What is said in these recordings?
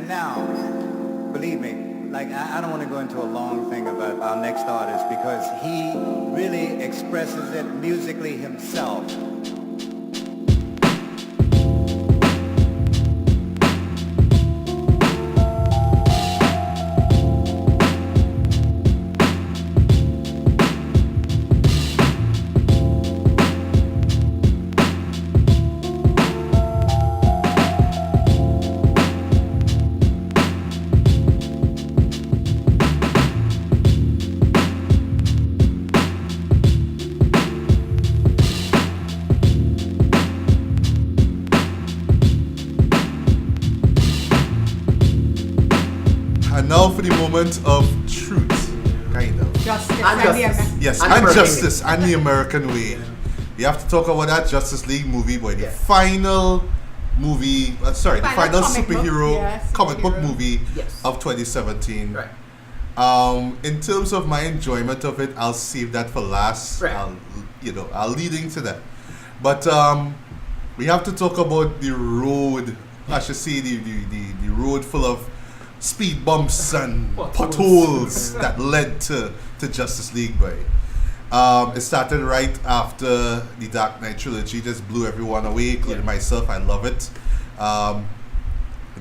now, believe me, like I don't want to go into a long thing about our next artist because he really expresses it musically himself. Now for the moment of truth, kind of. Justice And justice. Yes, And and American justice, and the American way. Yeah. You have to talk about that Justice League movie, boy. The Yeah. final movie, the final Final comic book, superhero yeah, comic book superhero. movie Yes. of 2017. Right. In terms of my enjoyment of it, I'll save that for last. Right. I'll lead into that. But we have to talk about the road. I should say the road full of speed bumps and potholes that led to Justice League, boy. It started right after the Dark Knight trilogy, just blew everyone away, including myself. I love it.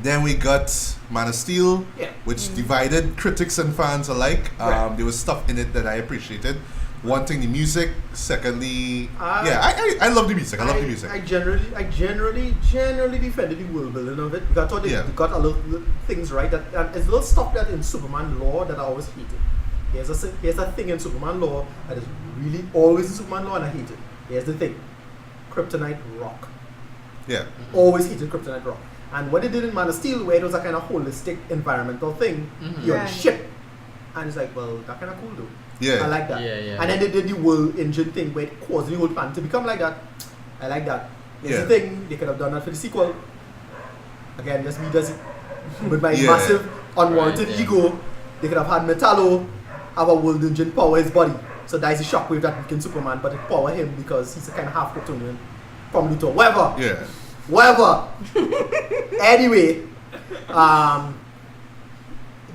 Then we got Man of Steel, which divided critics and fans alike. There was stuff in it that I appreciated. One thing, the music. Secondly, I love the music. I love the music. I generally defended the world building of it. Because I thought they got a little things right. That it's little stuff that in Superman lore that I always hated. Here's a thing in Superman lore that is really always in Superman lore and I hate it. Here's the thing. Kryptonite rock. Yeah. Always hated Kryptonite rock. And what they did in Man of Steel, where it was a kind of holistic environmental thing, you're on a ship. And it's like, well, that kind of cool though. Yeah. I like that. Yeah. And then they did the world engine thing where it caused the whole planet to become like that. I like that. It's Yeah. the thing, they could have done that for the sequel. Again, just me does it. With my Yeah. massive, unwarranted Right, yeah. ego, they could have had Metallo have a world engine power his body. So that is the shockwave that weakens Superman, but it power him because he's a kind of half Kryptonian from Luthor. Whatever. Anyway,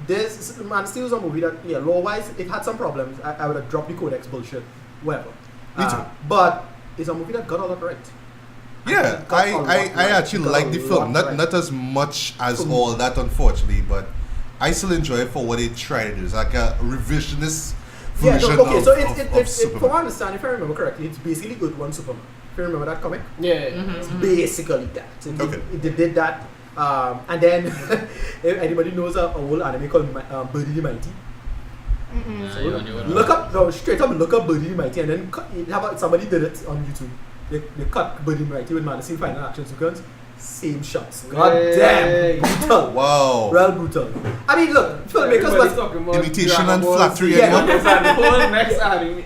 this Man Steel is a movie that, law-wise, it had some problems. I would have dropped the Codex bullshit, whatever. Me too. But it's a movie that got a lot right. Yeah, I actually like the film. Not as much as all that, unfortunately, but I still enjoy it for what it tried. It's like a revisionist version of it's Superman. from what I understand, if I remember correctly, it's basically good one Superman. If you remember that comic? Yeah. It's basically that. So Okay. It did that. And then, if anybody knows a old anime called Birdie the Mighty, look up, straight up look up Birdie the Mighty and then somebody did it on YouTube. They cut Birdie the Mighty with Man of Steel final action sequence. Same shots. God damn. Brutal. Wow. Real brutal. I mean, look, filmmakers was Imitation and flattery. Yeah,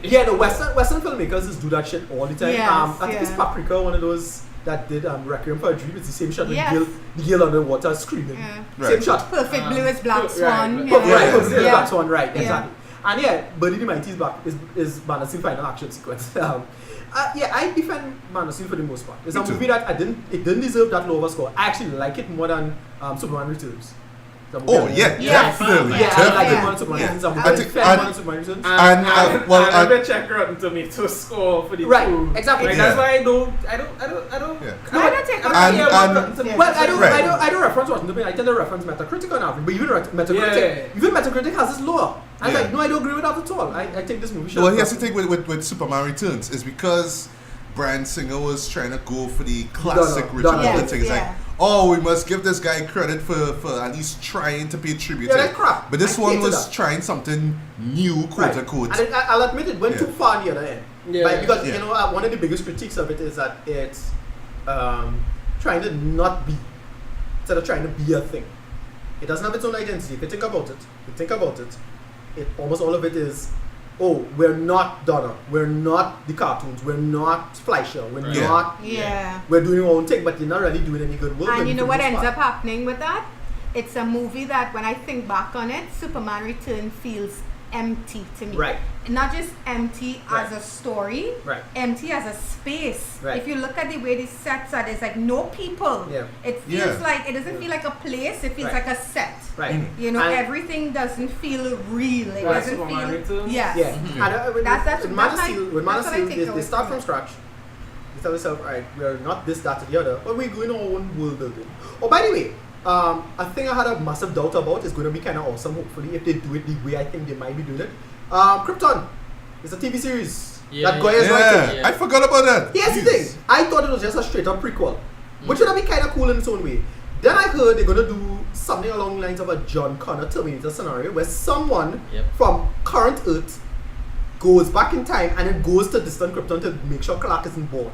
Yeah, the Western filmmakers just do that shit all the time. Yes, I think it's Paprika, one of those that did Requiem for a Dream. It's the same shot with Yes. the girl underwater screaming. Yeah. Right. Same shot. Perfect Blue is Black Swan. Right, Yeah. Perfect Blue is Yeah. Black Swan, right, Yeah. exactly. And yeah, Birdie the Mighty is Man of Steel final action sequence. I defend Man of Steel for the most part. It's a Me too. movie that it didn't deserve that low of a score. I actually like it more than Superman Returns. Oh yeah, Yes. definitely. Yeah, I like it Yeah. more than Superman Yeah. Returns. I'm I very think- fan more than Superman Returns. And the check Rotten Tomato score for the Right, two. exactly. Like, Yeah. that's why I don't. Yeah. I don't take I don't And- care about and- Rotten Tomatoes. Well, I don't, Right. I don't reference Rotten Tomatoes. I tend to reference Metacritic on average. But even Metacritic has this lower. I was Yeah. like, no, I don't agree with that at all. I think this movie should. Well, here's the thing with Superman Returns is because Bryan Singer was trying to go for the classic Donna. original Yes, thing. It's like, yeah. oh, we must give this guy credit for at least trying to pay tribute Yeah, to that's it. crap. But this I one hated was that. trying something new, quote Right. unquote. And I'll admit it went Yeah. too far on the other end. Yeah. Like, because Yeah. one of the biggest critiques of it is that it's trying to not be, instead of trying to be a thing. It doesn't have its own identity. If you think about it, almost all of it is, oh, we're not Donna, we're not the cartoons, we're not Fleischer, we're Right. not, Yeah. we're doing our own thing, but you're not really doing any good work. And you know for what the most ends part. up happening with that? It's a movie that when I think back on it, Superman Return feels empty to me. Right. Not just empty Right. as a story, Right. empty as a space. Right. If you look at the way the sets are, there's like no people. Yeah. It feels Yeah. like, it doesn't feel like a place, it feels Right. like a set. Right. You know, And- everything doesn't feel real. It Like doesn't Superman feel. Returns? Yes. Yeah. And, with That's Man of my- Steel, with Man of that's what I Steel, take they away start from from it. scratch. You tell yourself, alright, we're not this, that, or the other, but we're going our own world building. Oh, by the way, a thing I had a massive doubt about is going to be kind of awesome, hopefully, if they do it the way I think they might be doing it. Krypton. It's a TV series that Goya is writing. I forgot about that. Here's the Jeez. thing. I thought it was just a straight up prequel, which would have been kind of cool in its own way. Then I heard they're going to do something along the lines of a John Connor Terminator scenario where someone from current Earth goes back in time and then goes to distant Krypton to make sure Clark isn't born.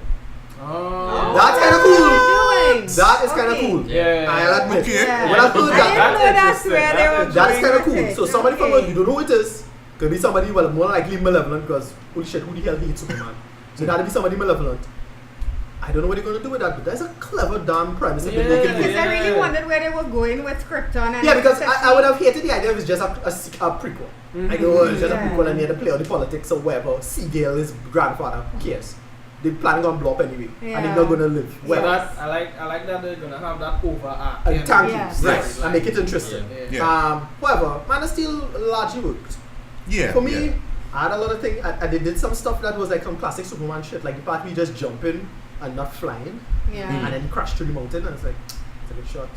Oh. That's kind of What cool. are you doing? That is kind of Okay. cool. Yeah. I'll admit. Okay. Yeah. When I heard I didn't that, know that's where they were that is going kind of with cool. it. So somebody from Okay. you don't know who it is. Could be somebody, well, more likely malevolent because holy shit, who the hell hates Superman? So that'll be somebody malevolent. I don't know what they're going to do with that, but that's a clever damn premise if they're working Because with. I really wondered where they were going with Krypton. And Yeah, because especially- I would have hated the idea if it's just a prequel. Like, oh, it's just a Yeah. prequel and they had to play all the politics or whatever. Seagal, his grandfather, who cares? They're planning on blow up anyway, and Yeah. they're not going to live. Well, Well, that I like that they're gonna have that overarch. and thank you, Yes. right, Yes. and make it interesting. Yeah. However, Man of Steel largely worked. Yeah. For me, yeah. I had a lot of things, and they did some stuff that was like some classic Superman shit, like the part where you just jump in and not flying, Yeah. and then you crash through the mountain, and it's like, it's a good shot.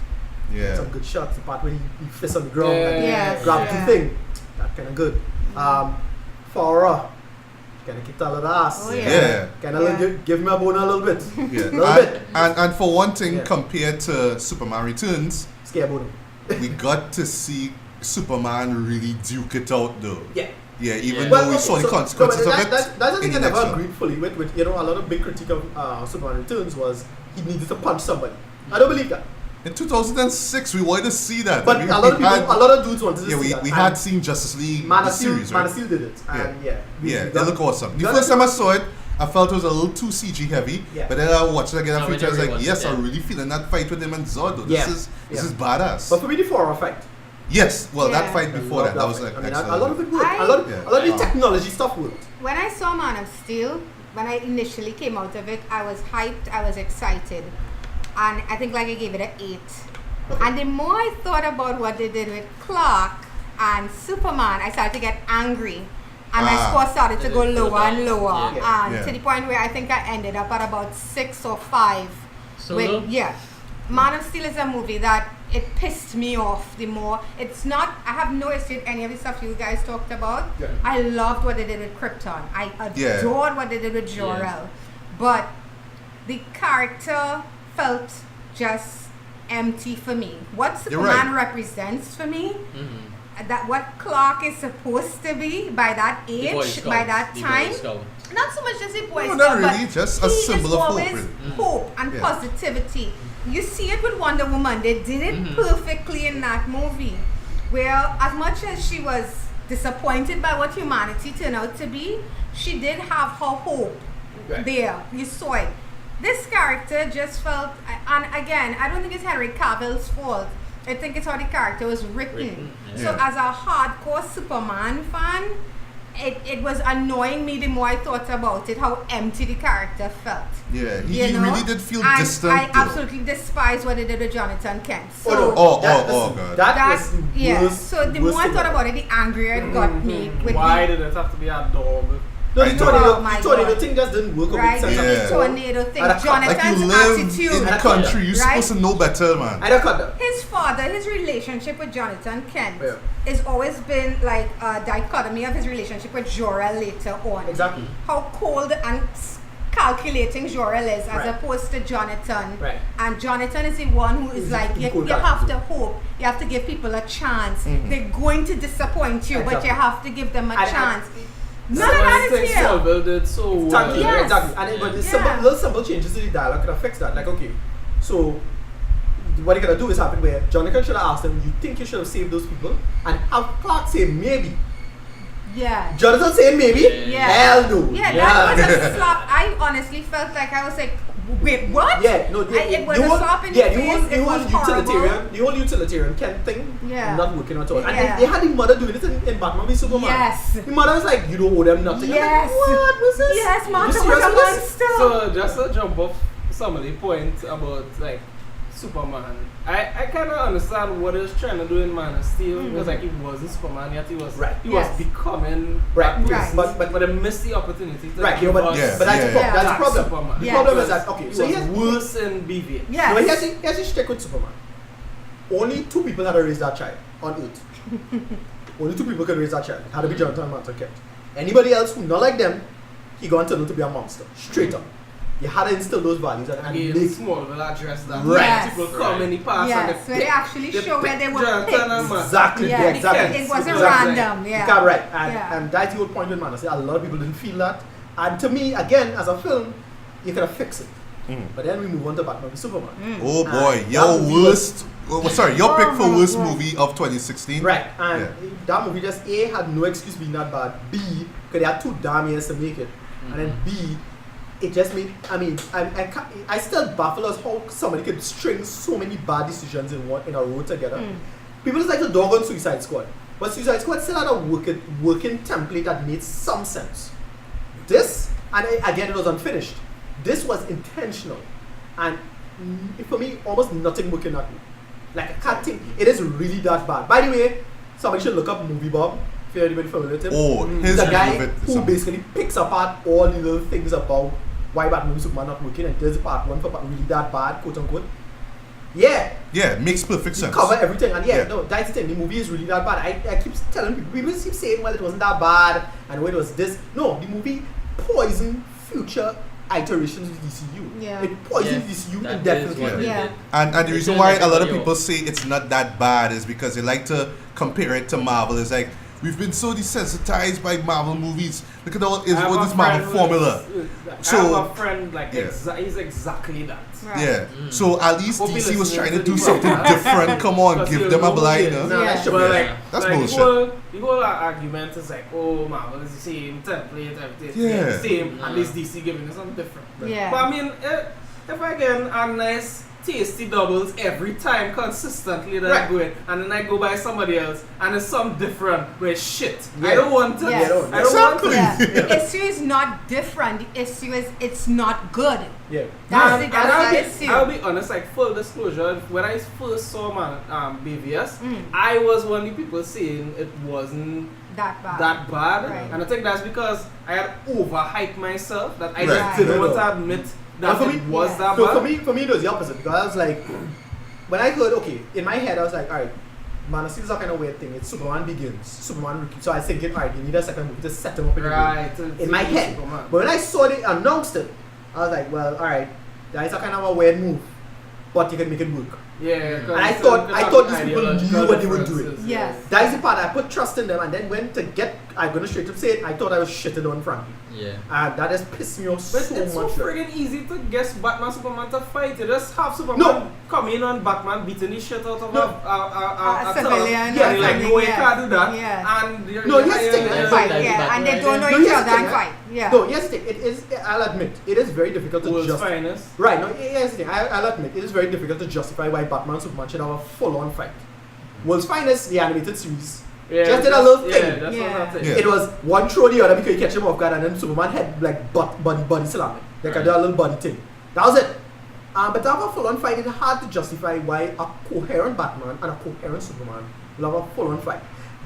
Yeah. Some good shots. The part where he fists on the ground and Yes, grab the yeah. thing, that kind of good. Farah, kind of kicked all of the ass. Oh, Yeah. Kind of Yeah. give me a bone a little bit. Yeah. Little and, bit. and for one thing, Yeah. compared to Superman Returns, Scare bone. we got to see Superman really duke it out though. Yeah. Yeah, even Yeah. though we saw the consequences of it. That's the in thing the I next never one. agreed fully with. You know, a lot of big critique of Superman Returns was he needed to punch somebody. I don't believe that. In 2006, we wanted to see that. But I mean, a lot of we people, had- a lot of dudes wanted to yeah, see that. we And had seen Justice League Man the of Steel, series, Man right? of Steel did it. And Yeah. we Yeah, got- it looked awesome. The got first it. time I saw it, I felt it was a little too CG heavy. Yeah. But then I watched it again No, a few we times, never like, watched yes, it, I'm yeah. really feeling that fight with him and Zod. Yeah. This Yeah. is badass. But for me, the 4-hour fight. Yes, well, Yeah. that fight before I love that was fight. like I mean, excellent. a lot of it worked. I- A lot of the Yeah. technology stuff worked. When I saw Man of Steel, when I initially came out of it, I was hyped, I was excited. And I think like I gave it an 8. And the more I thought about what they did with Clark and Superman, I started to get angry. And my score started to go It lower was and down. lower. Yeah. And Yeah. to the point where I think I ended up at about 6 or 5. Solo? Man of Steel is a movie that it pissed me off the more. It's not, I have no issue with any of the stuff you guys talked about. Yeah. I loved what they did with Krypton. I Yeah. adored what they did with Jor-El. Yeah. But the character felt just empty for me. What You're Superman right. represents for me, Mm-hmm. that what Clark is supposed to be by that The Boy age, Scout. by that The Boy time. Scout. Not so much just a Boy No, Scout, not really, but just a he symbol is of hope, always really. hope and Yeah. positivity. You see it with Wonder Woman. They did it Mhm. perfectly in that movie. Where as much as she was disappointed by what humanity turned out to be, she did have her hope Right. there. You saw it. This character just felt, and again, I don't think it's Henry Cavill's fault. I think it's how the character was written. Written, yeah. So as a hardcore Superman fan, it was annoying me the more I thought about it, how empty the character felt. Yeah, he You know? really did feel And distant. I though. absolutely despise what they did with Jonathan Kent. So Oh, That- God. That was the yeah. worst. So the more I thought about it, the angrier it got me. With Why the, did it have to be a dog? No, I the know. tornado, Oh my the tornado God. thing just didn't work. right, With Yeah. the tornado thing, And I can't- Like Jonathan's you live attitude. in the Right. country, you're Right? supposed to know better, man. I don't cut that. His father, his relationship with Jonathan Kent, Yeah. has always been like a dichotomy of his relationship with Jor-El later on. Exactly. How cold and calculating Jor-El is, as Right. opposed to Jonathan. Right. And Jonathan is the one who is He's like, you equal have to character. hope, you have to give people a chance. Mhm. They're going to disappoint you, but Exactly. you have to give them a And- chance. None None of that is here. Smallville did so well. Exactly. Yes. Exactly. And but the Yeah. little simple changes to the dialogue could affect that. Like, okay, so what you're gonna do is happen where Jonathan should have asked him, "You think you should have saved those people?" And have Clark say maybe. Yeah. Jonathan saying maybe. Yeah. Yeah. Hell no. Yeah, that was a slap. I honestly felt like I was like Wait, what? Yeah, no, It was a slap in the face. It was horrible. the whole utilitarian Ken thing, Yeah. not working at all. And Yeah. they had the mother doing it in Batman v Superman. Yes. The mother was like, you don't owe them nothing. I'm Yes. like, what was this? Yes, You Martha serious was a with this? monster. So just to jump off some of the point about like Superman, I kind of understand what he was trying to do in Man of Steel because like he wasn't Superman yet, he was Right. he Yes. was becoming Right. that person. Right. But they missed the opportunity to Right, give but, us but that's, Yeah. that's the problem. Superman. The Yeah. problem is Because that, okay, he so was here's, worse in BVS. Yes. no, here's the stick with Superman. Only 2 people had to raise that child on Earth. Only 2 people could raise that child. It had to be Jonathan Mantle Kent. Anybody else who not like them, he gonna turn out to be a monster. Straight up. You had to instill those values and Again, make Smallville address that. Right. Yes. People come in the past Yes, and where they actually show where they were Jonathan picked. and Mantle. exactly, Yeah, yeah, exactly. It wasn't Exactly. random, yeah. You got right, and, Yeah. and that's the whole point with Man. I say a lot of people didn't feel that, and to me, again, as a film, you could have fixed it. But then we move on to Batman v Superman. Oh boy, that your movie worst. Your pick for worst Oh, movie of 2016. Right, and Yeah. that movie just A had no excuse being that bad. B, because they had 2 damn years to make it, and then B, it just made. I mean, I still baffle us how somebody could string so many bad decisions in a row together. People just like to dog on Suicide Squad, but Suicide Squad still had a working template that made some sense. This, and again, it was unfinished. This was intentional, and for me, almost nothing working at me. Like I can't think. It is really that bad. By the way, somebody should look up Movie Bob. If you're anybody familiar with him. Oh, his the review guy of it is who something. basically picks apart all the little things about why Batman v Superman not working and does part 1 for really that bad, quote unquote. Yeah, Yeah, makes perfect you sense. cover everything, and Yeah. no, that's the thing. The movie is really that bad. I keep telling people keep saying, well, it wasn't that bad, and when it was this. No, the movie poisoned future iterations of DCU. Yeah. It poisoned DCU that is indefinitely. what they Yeah. did. And the They reason turned why a lot of everybody people off. say it's not that bad is because they like to compare it to Marvel. It's like we've been so desensitized by Marvel movies. Look at all I have this a Marvel friend formula. I So- have a friend like Yeah. he's exactly that. Right. Yeah. So at least Hope he DC was listens trying to to do the something podcast. different. Come on, Because give you them a know blind. who it is. No, Yeah. that should But be like, That's like bullshit. The whole argument is like, oh, Marvel is the same template, everything Yeah. is the same, and this DC giving us something different. Yeah. But I mean, if I get a nice tasty doubles every time consistently that I Right. go in, and then I go buy somebody else, and it's some different, where shit. Yeah. I don't want it. Yes. I don't want Exactly. it. Yeah. The issue is not different. The issue is it's not good. Yeah. That's And the issue. I'll be honest, like full disclosure, when I first saw BVS, I was one of the people saying it wasn't That bad. that bad, Right. and I think that's because I had overhyped myself that I Right. just didn't Yeah. want to admit that for it me- was Yeah. that So bad. for me it was the opposite, because I was like, when I heard, okay, in my head I was like, alright, Man of Steel is a kind of weird thing. It's Superman Begins, Superman Rookie. So I was thinking, alright, you need a second movie to set him up in the movie. Right, In my head. But when I saw they announced it, I was like, well, alright, that is a kind of a weird move, but you can make it work. Yeah, And I thought these people knew what they were doing. Yes. That is the part I put trust in them, and then when to get, I'm gonna straight up say it, I thought I was shitted on Frankie. Yeah. And that just pissed me off But so it's so much. friggin' easy to guess Batman Superman to fight. You just have Superman No. come in on Batman beating the shit out of No. a civilian. Yeah, and like, no, you yes. can't do that. Yeah. And you're, No, you're yes, higher thing, than- yes. Fight, Like yeah, Batman, and they right? don't know No, each yes, other thing, and right? fight. Yeah. No, yes, it is. I'll admit, it is very difficult to World's justify. finest. Right, no, yes, the thing, I'll admit, it is very difficult to justify why Batman and Superman should have a full-on fight. World's Finest, the animated series, just did a little Yeah, thing. that's Yeah. what I'm saying. Yeah. It was one throw the other because you catch him off guard, and then Superman had like body slamming, like I did a little body thing. That was it. But to have a full-on fight, it's hard to justify why a coherent Batman and a coherent Superman will have a full-on fight.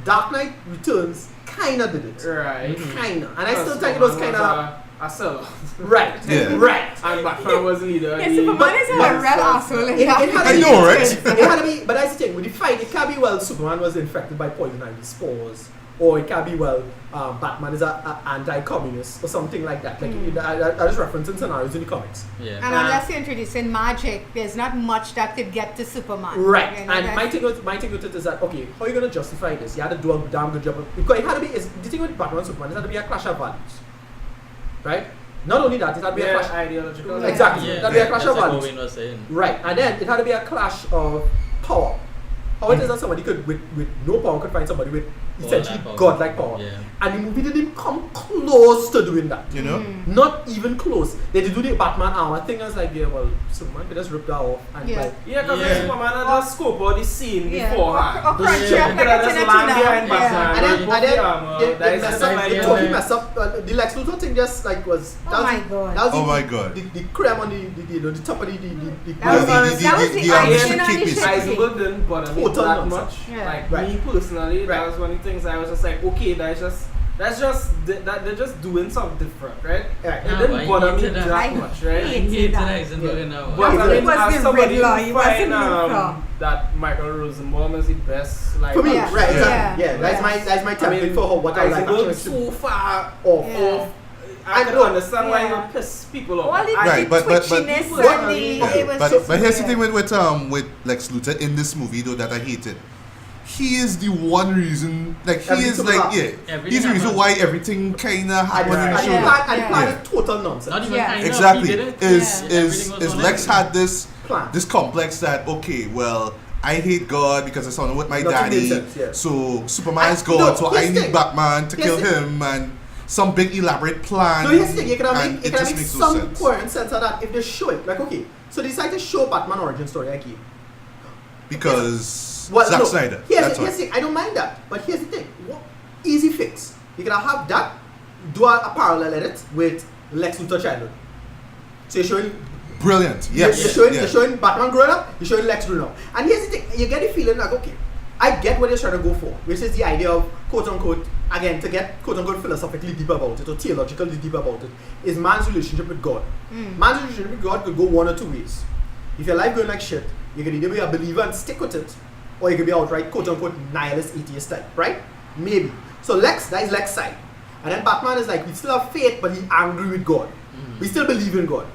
Dark Knight Returns kinda did it, Right. kinda, and I still think it was kinda a seller. right, Yeah. right. And Batman was leader. Yeah, Superman is a real asshole in It that. had to I be- know, right? It had to be, but that's the thing with the fight. It can't be well. Superman was infected by poison ivy spores, or it can't be well. Batman is a anti-communist or something like that. Like I was referencing scenarios in the comics. Yeah. And unless you're introducing magic, there's not much that could get to Superman. Right, You know, and that's- my thing with it is that, okay, how are you gonna justify this? You had to do a damn good job because it had to be. The thing with Batman and Superman, it had to be a clash of values, right? Not only that, it had to be a clash. ideological. Exactly, Yeah. it had to be a clash That's of like values. what Wayne was saying. Right, and then it had to be a clash of power. How it is that somebody could, with no power, could find somebody with essentially power. godlike power. Yeah. And the movie didn't even come close to doing that. You know? Not even close. They did do the Batman armor thing. I was like, yeah, well, Superman could just rip that off and Yeah. like, Yeah, because Yeah. Superman had just scope out the scene Yeah. beforehand. Or crunch Yeah. up Could like a have just land tuna. behind Yeah. Batman. and then, Put and then the armor. they That is messed just up. like, They yeah. totally messed up. The Lex Luthor thing just like was. Oh That was my the- God. That was Oh the- my God. The creme on the top of the. That was The the icing icing on the cake is- cake. Iceberg didn't bother me Total that nonsense. much. Yeah. Like Right. me personally, Right. that was one of the things I was just like, okay, that they're just doing something different, right? Right. It Nah, didn't but bother me hated that. that much, right? I hated hated that. Eisenberg in that one. But Yeah, I it mean, was as the somebody Riddler, who he was find the Luthor. that Michael Rosenbaum is the best, like For me, Yeah. right? Yeah. Exactly. Yeah, that's my template for what I like. Eisenberg Actually, so far off. Yeah. off. I can know. understand why Yeah. you would piss people off. All the Right, but- twitchiness but- and the Okay, it was But just here's the weird. thing with Lex Luthor in this movie though that I hated. He is the one reason, like he Everything is to like happen. Everything he's the reason happened. why everything kinda happened in the Right. show. Yeah. And the plan is total nonsense. Not even Yeah. kind Exactly. of. He did it. Is Yeah. Everything was is on Lex him. had this Plan. complex that okay, well, I hate God because I saw him with my Nothing daddy. makes sense, yeah. So Superman's I- God, no, so I here's the need thing. Batman to kill Here's the- him and some big elaborate plan. No, here's the thing. You can and make, it just makes no some sense. coherent sense of that if they show it. Like, okay, so they decide to show Batman origin story again. Because Well, Zack no, Snyder. Here's That's the why. thing. I don't mind that. But here's the thing. Easy fix. You can have that, do a parallel edit with Lex Luthor childhood. So you're showing Brilliant. Yes. You're showing Batman growing up, you're showing Lex growing up. And here's the thing, you get the feeling like, okay, I get what they're trying to go for, which is the idea of, quote unquote, again, to get quote unquote philosophically deep about it, or theologically deep about it, is man's relationship with God. Man's relationship with God could go one or two ways. If your life going like shit, you can either be a believer and stick with it, or you can be outright, quote unquote, nihilist atheist type, right? Maybe. So Lex, that is Lex's side. And then Batman is like, we still have faith, but he's angry with God. We still believe in God.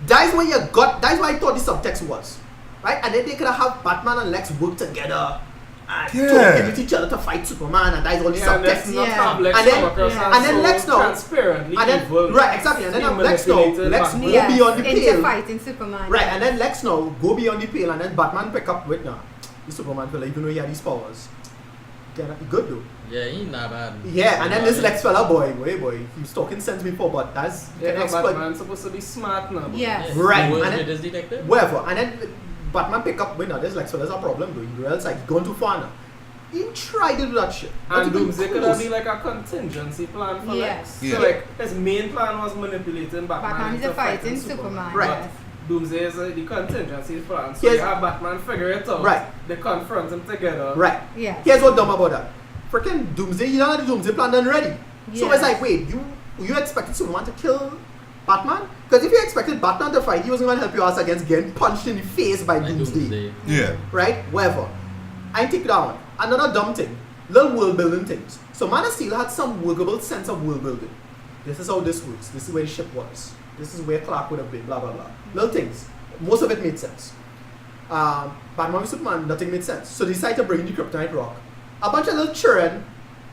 That is what you got, that is what I thought the subtext was. Right? And then they could have Batman and Lex work together and talk with each other to fight Superman, and that is all the Yeah, let's subtext. not Yeah. have Lex And then- come across yeah. as and then so Lex now- transparently And then, evil. right, exactly. And then He Lex now, manipulated Lex Batman. go Yes, beyond the into pale. fighting Superman. Right, and then Lex now go beyond the pale, and then Batman pick up with now. The Superman fella, even though he had these powers. They're not good though. Yeah, he not bad. Yeah, and then this Lex fella boy, he was talking sense before, but that's Yeah, no, exploit. Batman's supposed to be smart now. Yes. Right, He was and with then- his detective. Whatever, and then Batman pick up with now. This Lex fella's a problem though. He realized like gone too far now. He tried to do that shit. Not And even Doomsday could close. have been like a contingency plan for Yes. Lex. Yeah. So like his main plan was manipulating Batman. Batman is into a fighting Superman. Right. Yes. Doomsday is the contingency plan. So Yes. you have Batman figure it out. Right. They confront him together. Right. Yes. Here's what dumb about that. Freaking Doomsday, you don't have the Doomsday plan done ready. So Yes. it's like, wait, you expected someone to kill Batman? Because if you expected Batman to fight, he wasn't going to help your ass against getting punched in the face by Like Doomsday. Yeah. Right? Whatever. I take that one. Another dumb thing. Little world building things. So Man of Steel had some workable sense of world building. This is how this works. This is where the ship was. This is where Clark would have been. Blah blah blah. Little things. Most of it made sense. Batman v Superman, nothing made sense. So they decided to bring the Kryptonite rock. A bunch of little children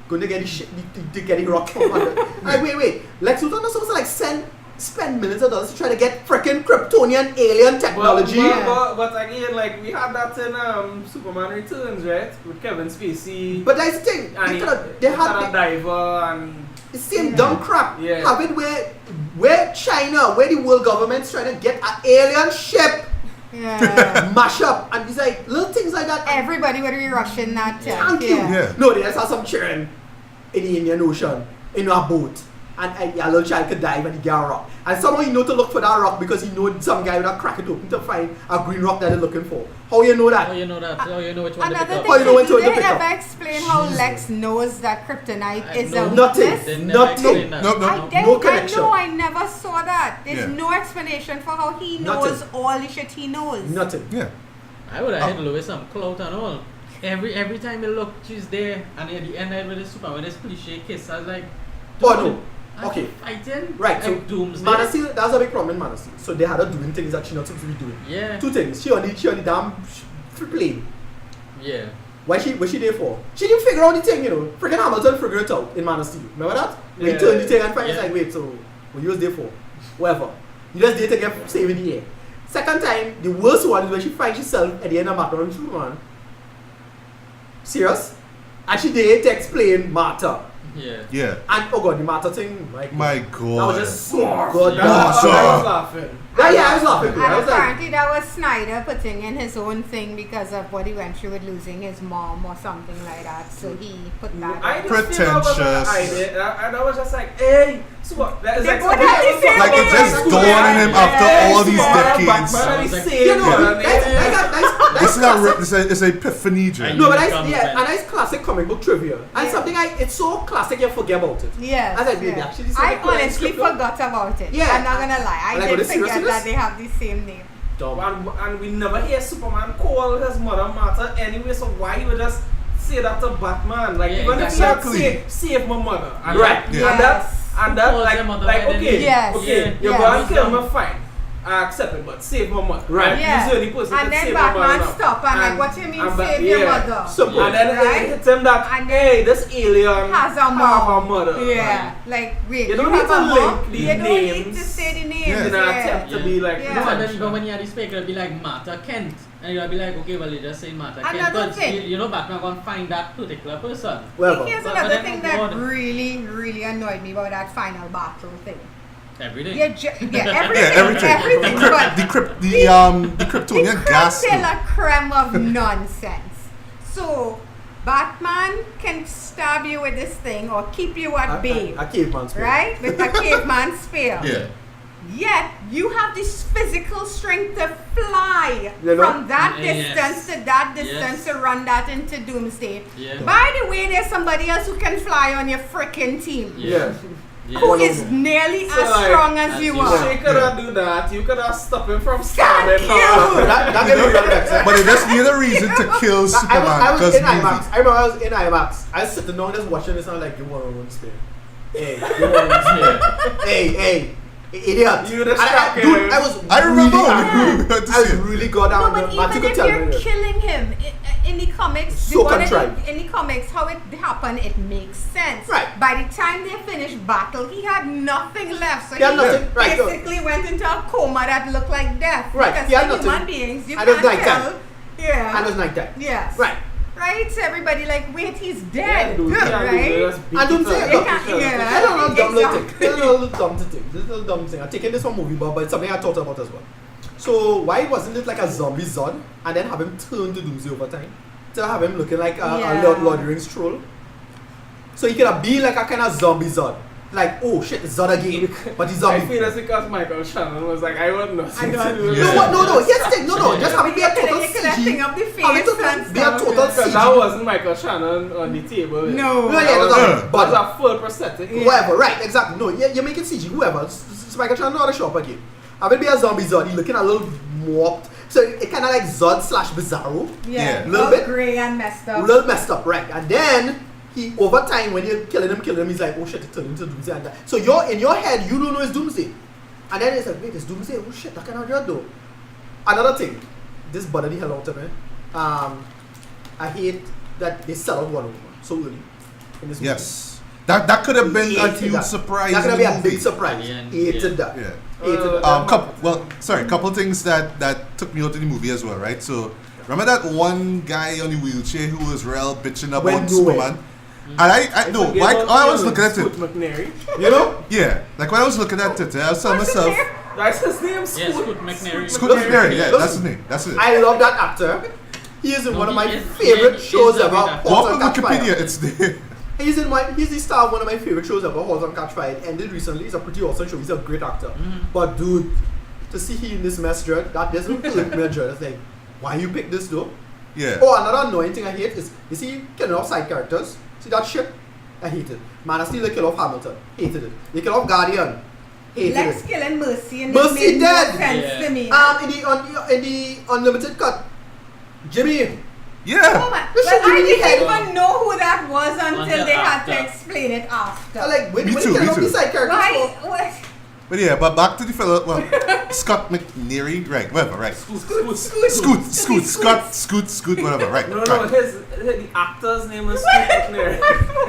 going to get the shit, to get the rock from under. Like, wait. Lex Luthor not supposed to like spend millions of dollars to try to get freaking Kryptonian alien technology. But again, like we had that in Superman Returns, right? With Kevin Spacey. But that's the thing. and They had had a diver and the same dumb crap. Yeah. Have it where China, where the world government's trying to get an alien ship Yeah. mash up, and it's like little things like that. Everybody would be rushing that. Thank you. Yeah. No, they just have some children in the Indian Ocean in a boat, and a little child could dive and he get a rock. And somehow you know to look for that rock because you know some guy would have cracked it open to find a green rock that they're looking for. How you know that? How you know that? How you know which one to Another pick thing, up? Oh, you know when to did they pick up. ever explain how Lex knows that kryptonite is a Nothing. weakness? They never Nothing. explain that. No, no. I connection. know, I never saw that. There's Yeah. no explanation for how he Nothing. knows all the shit he knows. Nothing. Yeah. I would have hit Louis some clout and all. Every time you look, she's there, and at the end with the Superman, with this cliche kiss, I was like, Oh, dude, no. are Okay. you fighting? Right, so Like Doomsday. Man of Steel, that's a big problem in Man of Steel. So they had her doing things that she's not supposed to be doing. Yeah. Two things. She on the damn plane. Yeah. What's she there for? She didn't figure out the thing, you know. Freaking Hamilton figured it out in Man of Steel. Remember that? When he Yeah. turned the thing and find it's Yeah. like, wait, so what you was there for? Whatever. You just there to get saved in the air. Second time, the worst one is when she finds herself at the end of Batman and Superman. Serious? And she did explain Martha. Yeah. Yeah. And oh god, the Martha thing, My that God. was just so good. I was Awesome. laughing. Yeah, I was laughing. I And was like, apparently that was Snyder putting in his own thing because of what he went through with losing his mom or something like that. So he put that. I in. just feel that was an idea, and I was just like, hey, super. That is They like both have the same Like it just name. dawned on him after all these decades. Batman, Sounds like- you know, This is it's a epiphany, Jay. no, but Common yeah, sense. and that's classic comic book trivia. And Yeah. something it's so classic you forget about it. Yes. I said, really, yes. actually, I something honestly script, forgot about it. Yeah. I'm not gonna lie. I And I did go, "This forget serious? that they have the same name. Dumb. And we never hear Superman call his mother Martha anyway, so why you would just say that to Batman? Like, Yeah, even exactly. if you save my mother. And Right. Yeah. And that, Calls like, them mother like by the okay, name. Yes. okay, Yeah. you're Yes. going to kill me, fine. I accept it, but save my mother. Right. Yeah. He's the only person And that then save my mother Batman now. stop and like, what you mean save your mother? Simple. And then Right? it hits him that, And hey, this alien Has a have mom. a mother. Yeah. Like, wait, You don't have need to a link mom? these You don't need to names say the names. Yeah. In an attempt to be like, Yeah. No, and then intentional. even when you had the speaker, it'll be like Martha Kent. And you'll be like, okay, well, you just say Martha Kent. Another Because thing. you know Batman gonna find that particular person. Well, Here's But another then thing on that board. really annoyed me about that final battle thing. Every day. Yeah, everything. Yeah, everything. Everything. But The Kryptonian gas. still a creme of nonsense. So, Batman can stab you with this thing or keep you at bay, A caveman spirit. right? With a caveman spear. Yeah. Yet, you have this physical strength to fly You know? from that Yes. distance to that distance Yes. to run that into Doomsday. Yeah. By the way, there's somebody else who can fly on your freaking team. Yeah. Yeah. Who One of is them. nearly So, as like, strong as as you you are. So you could have do that. You could have stopped him from Thank stabbing you. her. That gave me real vex, eh? But it just need a reason to kill I Superman was because in IMAX. movie. I remember I was in IMAX. I was sitting down just watching this and I was like, you want to run spear. Hey, you want to run spear. Hey, idiot. You the And shocker. dude, I was I remember really when angry. we went to I was see it. really god No, angry. but Matthew even could if tell you're me. killing him in the comics, So the one contrived. in the comics, how it happened, it makes sense. Right. By the time they finished battle, he had nothing left. So He had nothing, right, good. basically went into a coma that looked like death. Right, Because he had for nothing. human beings, you And it was can't nighttime. tell. Yeah. And it was nighttime. Yes. Right. Right? So everybody like, wait, he's Yeah, dead. dude, Good, yeah, dude, right? just beat I don't it say up. it. Look, Yeah. I don't know dumb little thing. Exactly. This is a little dumb thing. This is a little dumb thing. I'm taking this from movie, but it's something I thought about as well. So why wasn't it like a zombie Zod and then have him turn to Doomsday over time? To have him looking like a Yeah. Lord of the Rings troll? So he could have been like a kind of zombie Zod. Like, oh shit, it's Zod again. But he's I zombie. feel that's because Michael Shannon was like, I want nothing to do with No, it. what? No. Here's the thing. No. Just have it be a total You could have thing CG. up the face Have it and be a stuff. total Because CG. that wasn't Michael Shannon on the table. No. No, yeah, That but was a full prosthetic. Yeah. whatever, right? Exactly. No, you make it CG. Whoever. Michael Shannon not a shop again. Have it be a zombie Zod. He looking a little warped. So it kind of like Zod / Bizarro. Yeah. Yeah. Little All bit. grey and messed A up. little messed up, right? And then he, over time, when you're killing him, he's like, oh shit, it turned into Doomsday. And that. So you're in your head, you don't know it's Doomsday. And then it's like, wait, it's Doomsday. Oh shit, that cannot do though. Another thing, this bothered the hell out of me. I hate that they sell out Wonder Woman so early in this movie. Yes. That could have been a Hated huge that. surprise. That could in be the a big movie. surprise. Yeah. Hated that. Yeah. Hated that. Couple things that took me out of the movie as well, right? So remember that one guy on the wheelchair who was real bitching about Went nowhere. Superman? And I no, Forget like about I was you, looking at Scoot it. McNairy. You know? Yeah, like when I was looking at it, I was telling What's his myself, name? That's his name, Yeah, Scoot. Scoot McNairy. Scoot McNairy, yeah, Listen. that's his name. That's it. I love that actor. He is in No, one of he my is- favorite he shows is a ever. good actor. Go Horse up on on Catch Fire. Wikipedia, it's there. He's the star of one of my favorite shows ever, Horse on Catch Fire. It ended recently. It's a pretty awesome show. He's a great actor. But dude, to see he in this mess, Dread, that doesn't hurt me, Dread. It's like, why you pick this though? Yeah. Oh, another annoying thing I hate is, you see, killing off side characters. See that shit? I hate it. Man of Steel, they kill off Hamilton. Hated it. They kill off Guardian. Hated Lex it. killing Mercy and Mercy it made no dead. sense Yeah. to me. In the unlimited cut, Jimmy. Oh Yeah. my, This well, should I be didn't head. even know who that was until Until they had to after. explain it after. I like when Me they too, kill me off too. the side characters. Why? for- What? But yeah, but back to the fellow, well, Scott McNairy, right, whatever, right. Scoot, whatever, right. No, right. the actor's name is Scoot McNairy.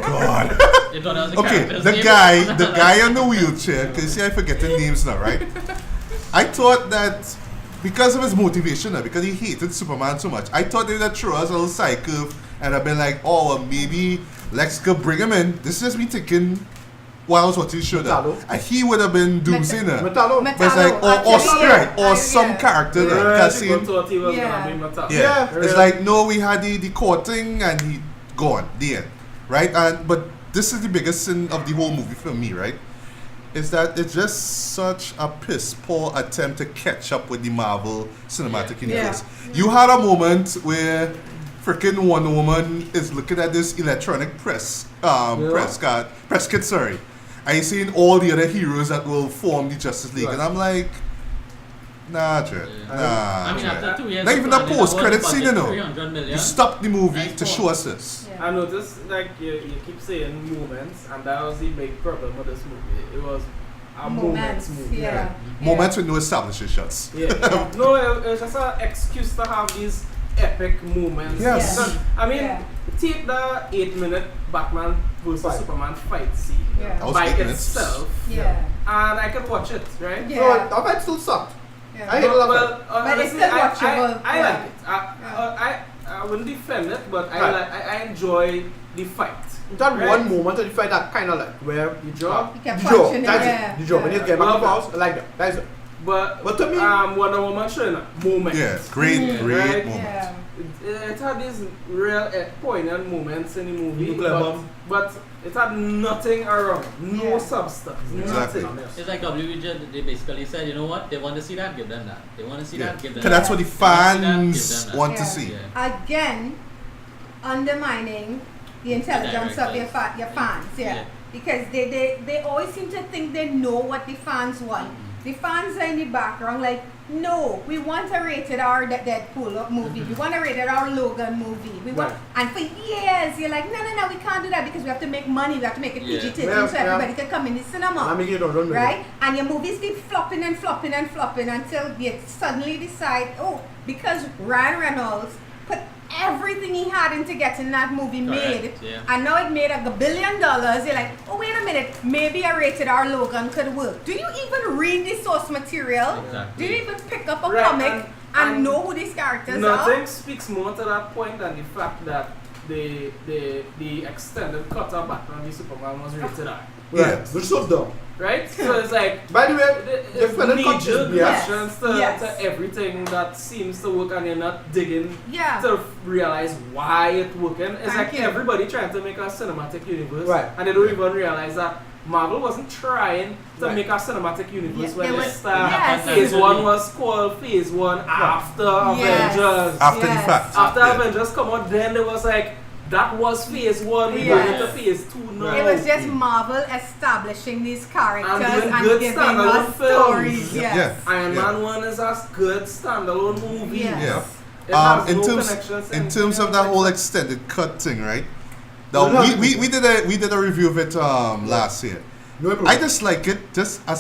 God. You thought that was a Okay, character's the name? guy on the wheelchair, because see I forget the names now, right? I thought that because of his motivation, because he hated Superman so much, I thought they would throw us a little side curve and I've been like, oh, well, maybe Lex could bring him in. This is just me thinking while I was watching the show, Metallo. and he would have been Doomsday. Metallo. But it's like, or some character that Really, Cassie. people thought he was Yeah. gonna be Metallo. Yeah, Yeah, it's really. like no, we had the court thing and he gone, the end, right? And but this is the biggest sin of the whole movie for me, right? Is that it's just such a piss poor attempt to catch up with the Marvel Cinematic Universe. You had a moment where freaking Wonder Woman is looking at this electronic press kit, sorry. And you seeing all the other heroes that will form the Justice League, and I'm like, nah, Dred, nah. I mean, Dred. after 2 years, Not even the post-credit scene, you know. 300 million. You stopped the movie Nice to point. show us this. Yeah. I noticed like you keep saying moments, and that was the big problem with this movie. It was a moments movie. Yeah. Moments with no establishing shots. Yeah. No, it was just an excuse to have these epic moments. Yes. Yeah. I mean, Yeah. take the 8-minute Batman versus Fight. Superman fight scene Yeah. That was by 8 minutes. itself, Yeah. and I can watch it, right? Yeah. No, that fight still sucked. Yeah. I hate a lot of Well, it. But it's honestly, still watchable. I Yeah. like it. I wouldn't defend it, but Right. I enjoy the fight. That Right. one moment of the fight that kind of like where The jaw. He kept the jaw, punching it, that's yeah. it. The jaw when Yeah. he's getting back Love to the house, I like that. That's it. But to me- Wonder Woman showing a moment. Yeah, great Right. moment. Yeah. It had these real poignant moments in the movie, Nuclear but, bomb. but it had nothing around, no Yeah. substance, Exactly. nothing. It's like WJ, they basically said, you know what, they want to see that, give them that. They want to see Yeah. that, give them Because that. that's what the They want to see that, fans give them that. want to Yeah. see. Yeah. Again, undermining the intelligence of your fans, yeah. Yeah. Because they always seem to think they know what the fans want. The fans are in the background like, no, we want a rated R Deadpool movie. We want a rated R Logan movie. We want, Right. and for years you're like, no, we can't do that because we have to make money. We have to make it Yeah. PG-13 Yeah, so yeah. everybody can come in the cinema. I mean, you don't run with it. Right? And your movies keep flopping and flopping and flopping until you suddenly decide, oh, because Ryan Reynolds put everything he had into getting that movie Correct, made, yeah. and now it made $1 billion, you're like, oh, wait a minute, maybe a rated R Logan could work. Do you even read the source material? Exactly. Do you even pick up a Right, comic and and know who these characters Nothing are? speaks more to that point than the fact that the extended cut of Batman v Superman was rated R. Yeah. Which is so dumb. Right? So it's like By the way, the extended cut is major BS. questions Yes. to everything that seems to work, and you're not digging Yeah. to realize why it's working. It's Thank like you. everybody trying to make a cinematic universe, Right. and they don't even realize that Marvel wasn't trying to Right. make a cinematic universe Yeah, when they they was- start. yes. Phase 1 was called Phase 1 after Yes. Avengers. After Yes. the fact. After Yeah. Avengers come out, then it was like, that was Phase 1, we Yes. go into Phase 2 now. It was just Marvel establishing these characters And doing and good giving standalone us films. stories. Yeah. Yes. Iron Yeah. Man 1 is a good standalone movie. Yes. Yeah. It has In no terms connections in and terms of that whole extended cut thing, right? Now, No, we did a review of it last year. No problem. I just like it just a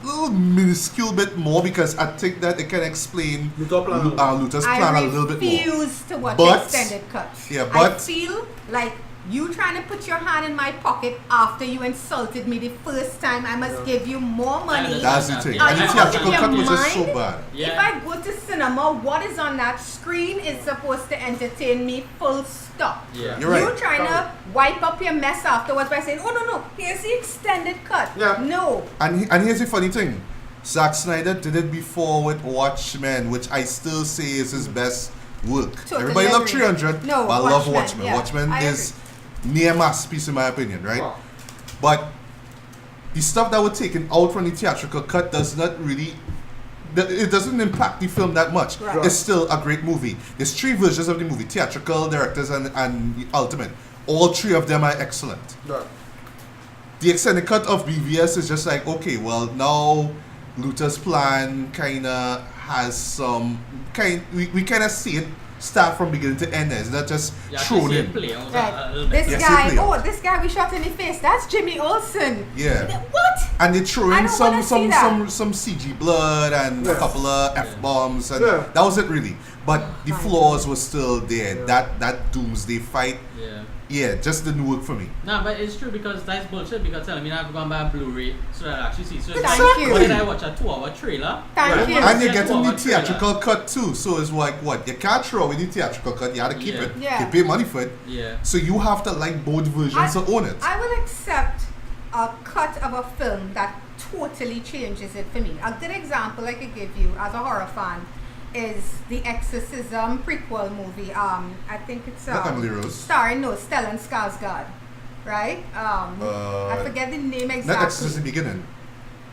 little minuscule bit more because I think that it can explain Luthor plan. Luther's plan I a little bit more. refuse to watch But- extended cuts. yeah, I but- feel like you trying to put your hand in my pocket after you insulted me the first time. I must give you more money. That's the thing. Are And the you theatrical out of cut your was just so mind? bad. Yeah. If I go to cinema, what is on that screen is supposed to entertain me, full stop. Yeah. You're right. You trying to wipe up your mess afterwards by saying, oh no, here's the extended cut. Yeah. No. And here's the funny thing. Zack Snyder did it before with Watchmen, which I still say is his best work. Totally Everybody love agree. 300, No, but I love Watchmen, Watchmen. yeah, Watchmen I is near masterpiece in my opinion, right? Wow. But the stuff that was taken out from the theatrical cut does not really, it doesn't impact the film that much. Right. It's still a great movie. There's 3 versions of the movie: theatrical, directors, and the ultimate. All 3 of them are excellent. No. The extended cut of BVS is just like, okay, well now Luther's plan kinda has some we kinda see it start from beginning to end. It's not just Yeah, thrown see in. it play out Right. a little bit. This Yes, guy, it play. this guy we shot in the face, that's Jimmy Olsen. Yeah. What? And they throw I in don't some wanna see that. some CG blood and a Yeah. couple of F bombs and Yeah. that was it really. But the My flaws were still there. Yeah. That doomsday fight Yeah. yeah, just didn't work for me. No, but it's true because that's bullshit because tell me I have to go and buy a Blu-ray so that I actually see. So Thank you. why did I watch a 2-hour trailer? Thank you. And you're getting the 2-hour trailer. theatrical cut too. So it's like what? You can't throw away the theatrical cut, you have to keep Yeah. it. Yeah. You pay money for it. Yeah. So you have to like both versions to own it. I will accept a cut of a film that totally changes it for me. A good example I could give you as a horror fan is the Exorcism prequel movie. I think it's Not Emily Rose. starring Stellan Skarsgård, right? I forget the name exactly. Not Exorcist in the beginning.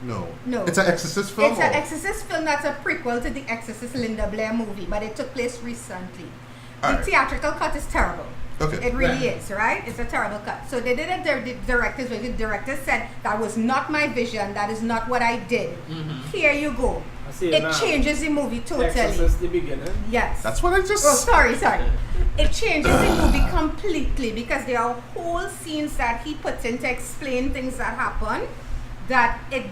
No. No. It's an Exorcist film. It's an Exorcist film that's a prequel to the Exorcist Linda Blair movie, but it took place recently. The Alright. theatrical cut is terrible. Okay. It really is, right? It's a terrible cut. So they did a director's vision. The director said, that was not my vision. That is not what I did. Here you go. I see It now. changes the movie totally. Exorcist the beginning. Yes. That's what I just. Oh, sorry. It changes the movie completely because there are whole scenes that he puts in to explain things that happen. That it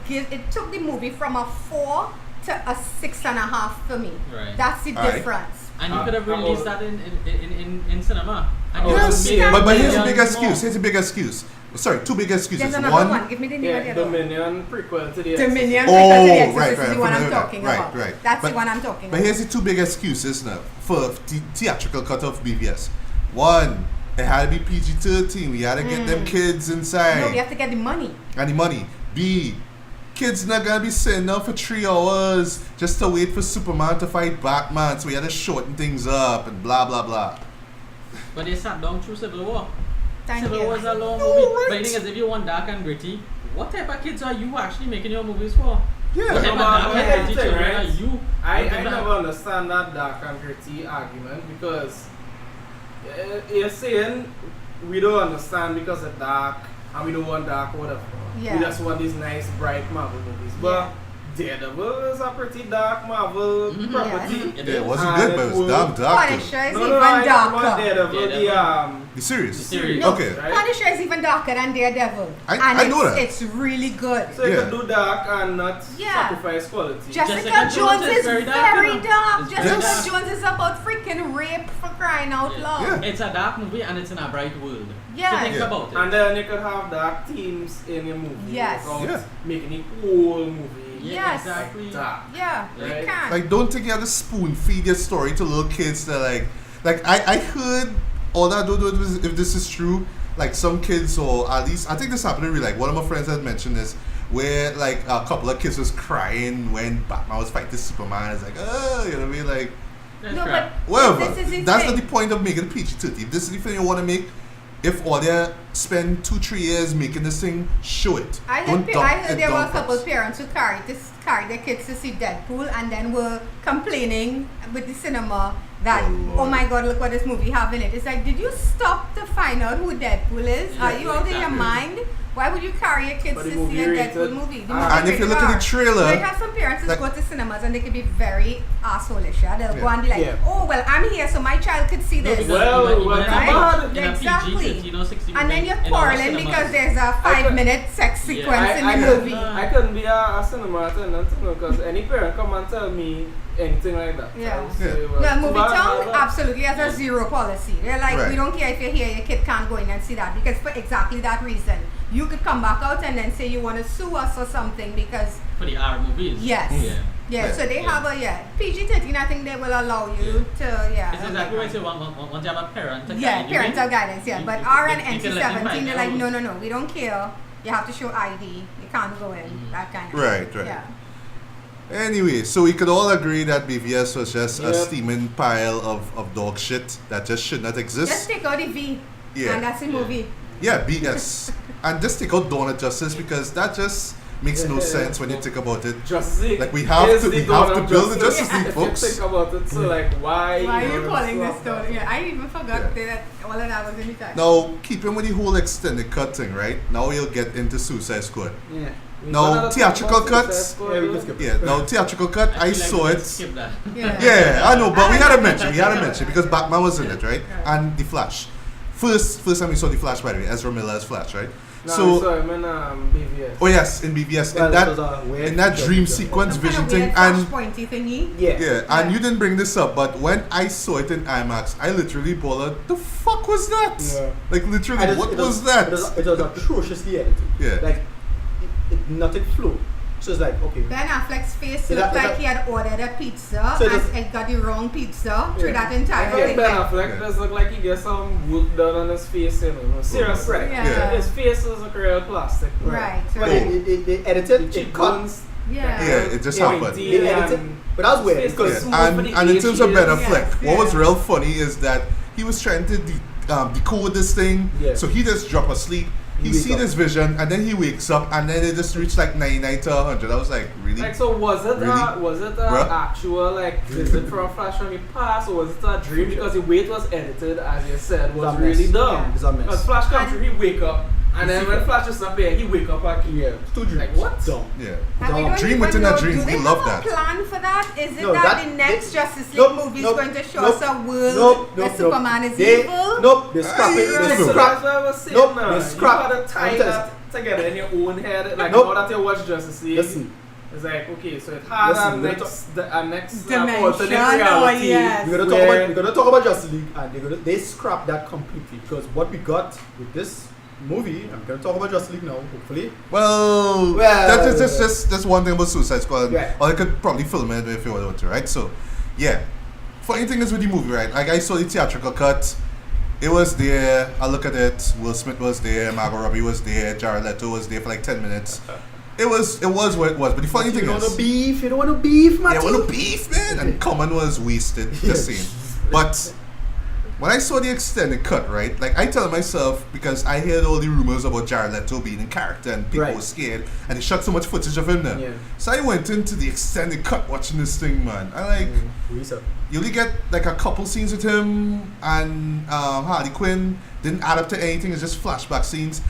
took the movie from a 4 to a 6.5 for me. Right. That's the Alright. difference. And you could have released that in cinema. And you Yes, would have made but here's a millions big excuse. more. Here's a big excuse. Sorry, two big excuses. There's another one. Give me the name of the other one. Dominion prequel to the Dominion. Oh, because the right, Exorcist is the one I'm familiar with talking that. about. Right. That's But- the one I'm talking But about. here's the two big excuses now for theatrical cut of BVS. One, it had to be PG-13. We had to get them kids inside. No, we have to get the money. And the money. B, kids not gonna be sitting down for 3 hours just to wait for Superman to fight Batman. So we had to shorten things up and blah blah blah. But they sat down through Civil War. Thank Civil you. War is a long No, movie. right. But the thing is, if you want dark and gritty, what type of kids are you actually making your movies for? What Yeah. type of dark but and gritty that's it, children right? are you? I looking at? never understand that dark and gritty argument because you're saying we don't understand because it's dark and we don't want dark whatever. Yeah. We just want these nice bright Marvel movies. But Daredevil is a pretty dark Marvel property. It Yeah, it is. wasn't good, but it was damn dark. too. Punisher is No, even I don't want darker. Daredevil. The series. The series. No, Okay. Right? Punisher is even darker than Daredevil. I know that. It's really good. So you Yeah. can do dark and not Yeah. sacrifice quality. Jessica Jones is very dark. you know. It's Jessica very dark. Jones is about freaking rape for crying out loud. Yeah. It's a dark movie and it's in a bright world. Yeah. So think Yeah. about it. And then you could have dark themes in your movie Yes. without Yeah. making the whole movie Yeah, Yes. exactly. dark. Yeah, you Right. can. Like, don't think you have to spoon feed your story to little kids that like I heard, all I don't know if this is true, like some kids, or at least I think this happened in real life. One of my friends had mentioned this, where like a couple of kids was crying when Batman was fighting Superman. It's like, oh, you know what I mean? Like, That's No, crap. but whatever. this is the That's thing. not the point of making it PG-13. If this is the thing you want to make, if all they spend 2-3 years making this thing, show it. I Don't heard, dump I heard it there were down a couple first. parents who carried their kids to see Deadpool and then were complaining with the cinema that, Oh, oh my god, look what this movie have in it. It's like, did you stop to find out who Deadpool is? Yeah, Are you out of your exactly. mind? Why would you carry your kids But to the see movie a rated Deadpool movie? The R. movie And if you rated look at R. the trailer, Like have some parents who like- go to cinemas and they can be very asshole-ish. Yeah? They'll go Yeah. and be like, Yeah. oh, well, I'm here so my child could see No, this. because Well, even well, in a right? PG, in a Exactly. PG, you know, 16 And then you're in our quarreling cinemas. because there's a I could- 5-minute sex Yeah. sequence in I the could- movie. I couldn't be a cinema attendant, you know, because any parent come and tell me anything like that. Yeah. I would say, well, No, too movie bad, town bad, bad. absolutely has a zero policy. They're like, Right. we don't care if you're here, your kid can't go in and see that because for exactly that reason. You could come back out and then say you want to sue us or something because For the R movies. yes. Yeah. Yeah, so they Yeah. have a PG-13. I think they will allow you to It's exactly what I say. Once you have a parent to yeah, guide you parental in, guidance. Yeah, you- but you- R and you can let them NC-17, find they're their like, own. no, we don't care. You have to show ID. You can't go in. That kind of Right, thing. right. Yeah. Anyway, so we could all agree that BVS was just a Yep. steaming pile of dog shit that just should not exist. Just take out the V, Yeah. and that's the movie. Yeah, BS. And just take out Dawn of Justice because that just makes no Yeah. sense when you think about it. Justice League Like, we have is to- the we dawn have to of build the justice, Justice League, if folks. you think about it, so like, why? Why are you would calling this swap that? story? Yeah, I even forgot Yeah. that all of that was in the title. Now, keeping with the whole extended cut thing, right? Now we'll get into Suicide Squad. Yeah. No, Another theatrical thing about cuts? Suicide Squad, Yeah, we though. can skip it. Yeah, now theatrical cut, I feel like saw we it. can skip that. Yeah, I know, but we had to mention, Yeah. because Batman was in it, right? Yeah. And the Flash. First time we saw the Flash, by the way, Ezra Miller's Flash, right? No, So- I saw him in BVS. Oh yes, in BVS, Well, in it was a weird that picture, dream yeah. sequence Some kind vision of thing, weird and pointy thingy. Yeah. yeah, and you didn't bring this up, but when I saw it in IMAX, I literally bawled out, "The fuck was that?" Yeah. Like literally, And what was that? It was atrociously edited. Yeah. Like, nothing flew. So it's like, okay. Ben Affleck's face Is looked that- like he had ordered a pizza So and does- it got the wrong pizza through Yeah. that entire Yeah, thing. Ben Like, Affleck does look like he gets some work done on his face, you know. Seriously. Right. Yeah. His face is like real plastic. right, But right. they edited, The it cut. cheekbones, Yeah. Yeah, it just Yeah. happened. pointy, They edited, and but that was weird Space because goes smooth. And, for the and in terms of Ben AGs. Affleck, Yes, what was yeah. real funny is that he was trying to decode this thing, Yeah. so he just drop asleep. He He wake see up. this vision, and then he wakes up, and then it just reached like 99 to 100. I was like, really? Like, so was it Really? Bruh? actual like visit from Flash from the past, or was it a dream? Because the way it was edited, as you said, was It's a mess. really dumb. Yeah. It's a mess. Because Flash comes through, he wake up, and then when Flash is up here, he wake up again. Yeah, two dreams. Like, what? Dumb. Yeah. And we Dumb. don't Dream even within a know, dream. do they We love have that. a plan for that? Is it No, that that- the next they- Justice League nope, movie is nope, going to show nope, us a world Nope, where nope, Superman nope. is They- evil? Nope, they scrap it. Right, They so scrap. that's what I was saying Nope, now. they You scrap. gotta tie I'm that together in your own head. Like, Nope. now that you watch Justice League, Listen, it's like, okay, so it has Listen, a we're gonna next Dimension, alternate oh, reality. yes. we're gonna talk about Justice League, and they scrap that completely because what we got with this movie, I'm gonna talk about Justice League now, hopefully. Well, Well- that's one thing about Suicide Squad. Right. Or I could probably film it if you want to, right? So, yeah. Funny thing is with the movie, right? Like I saw the theatrical cut. It was there. I look at it. Will Smith was there. Margot Robbie was there. Jared Leto was there for like 10 minutes. It was what it was. But the funny You thing don't want is, to beef. You don't want to beef, yeah, Matthew. what a beef, man. And Common was wasted. Just saying. But when I saw the extended cut, right? Like I tell myself, because I heard all the rumors about Jared Leto being in character and people Right. were scared, and they shot so much footage of him there. Yeah. So I went into the extended cut watching this thing, man. I like Research. you only get like a couple scenes with him and Harley Quinn. Didn't add up to anything. It's just flashback scenes.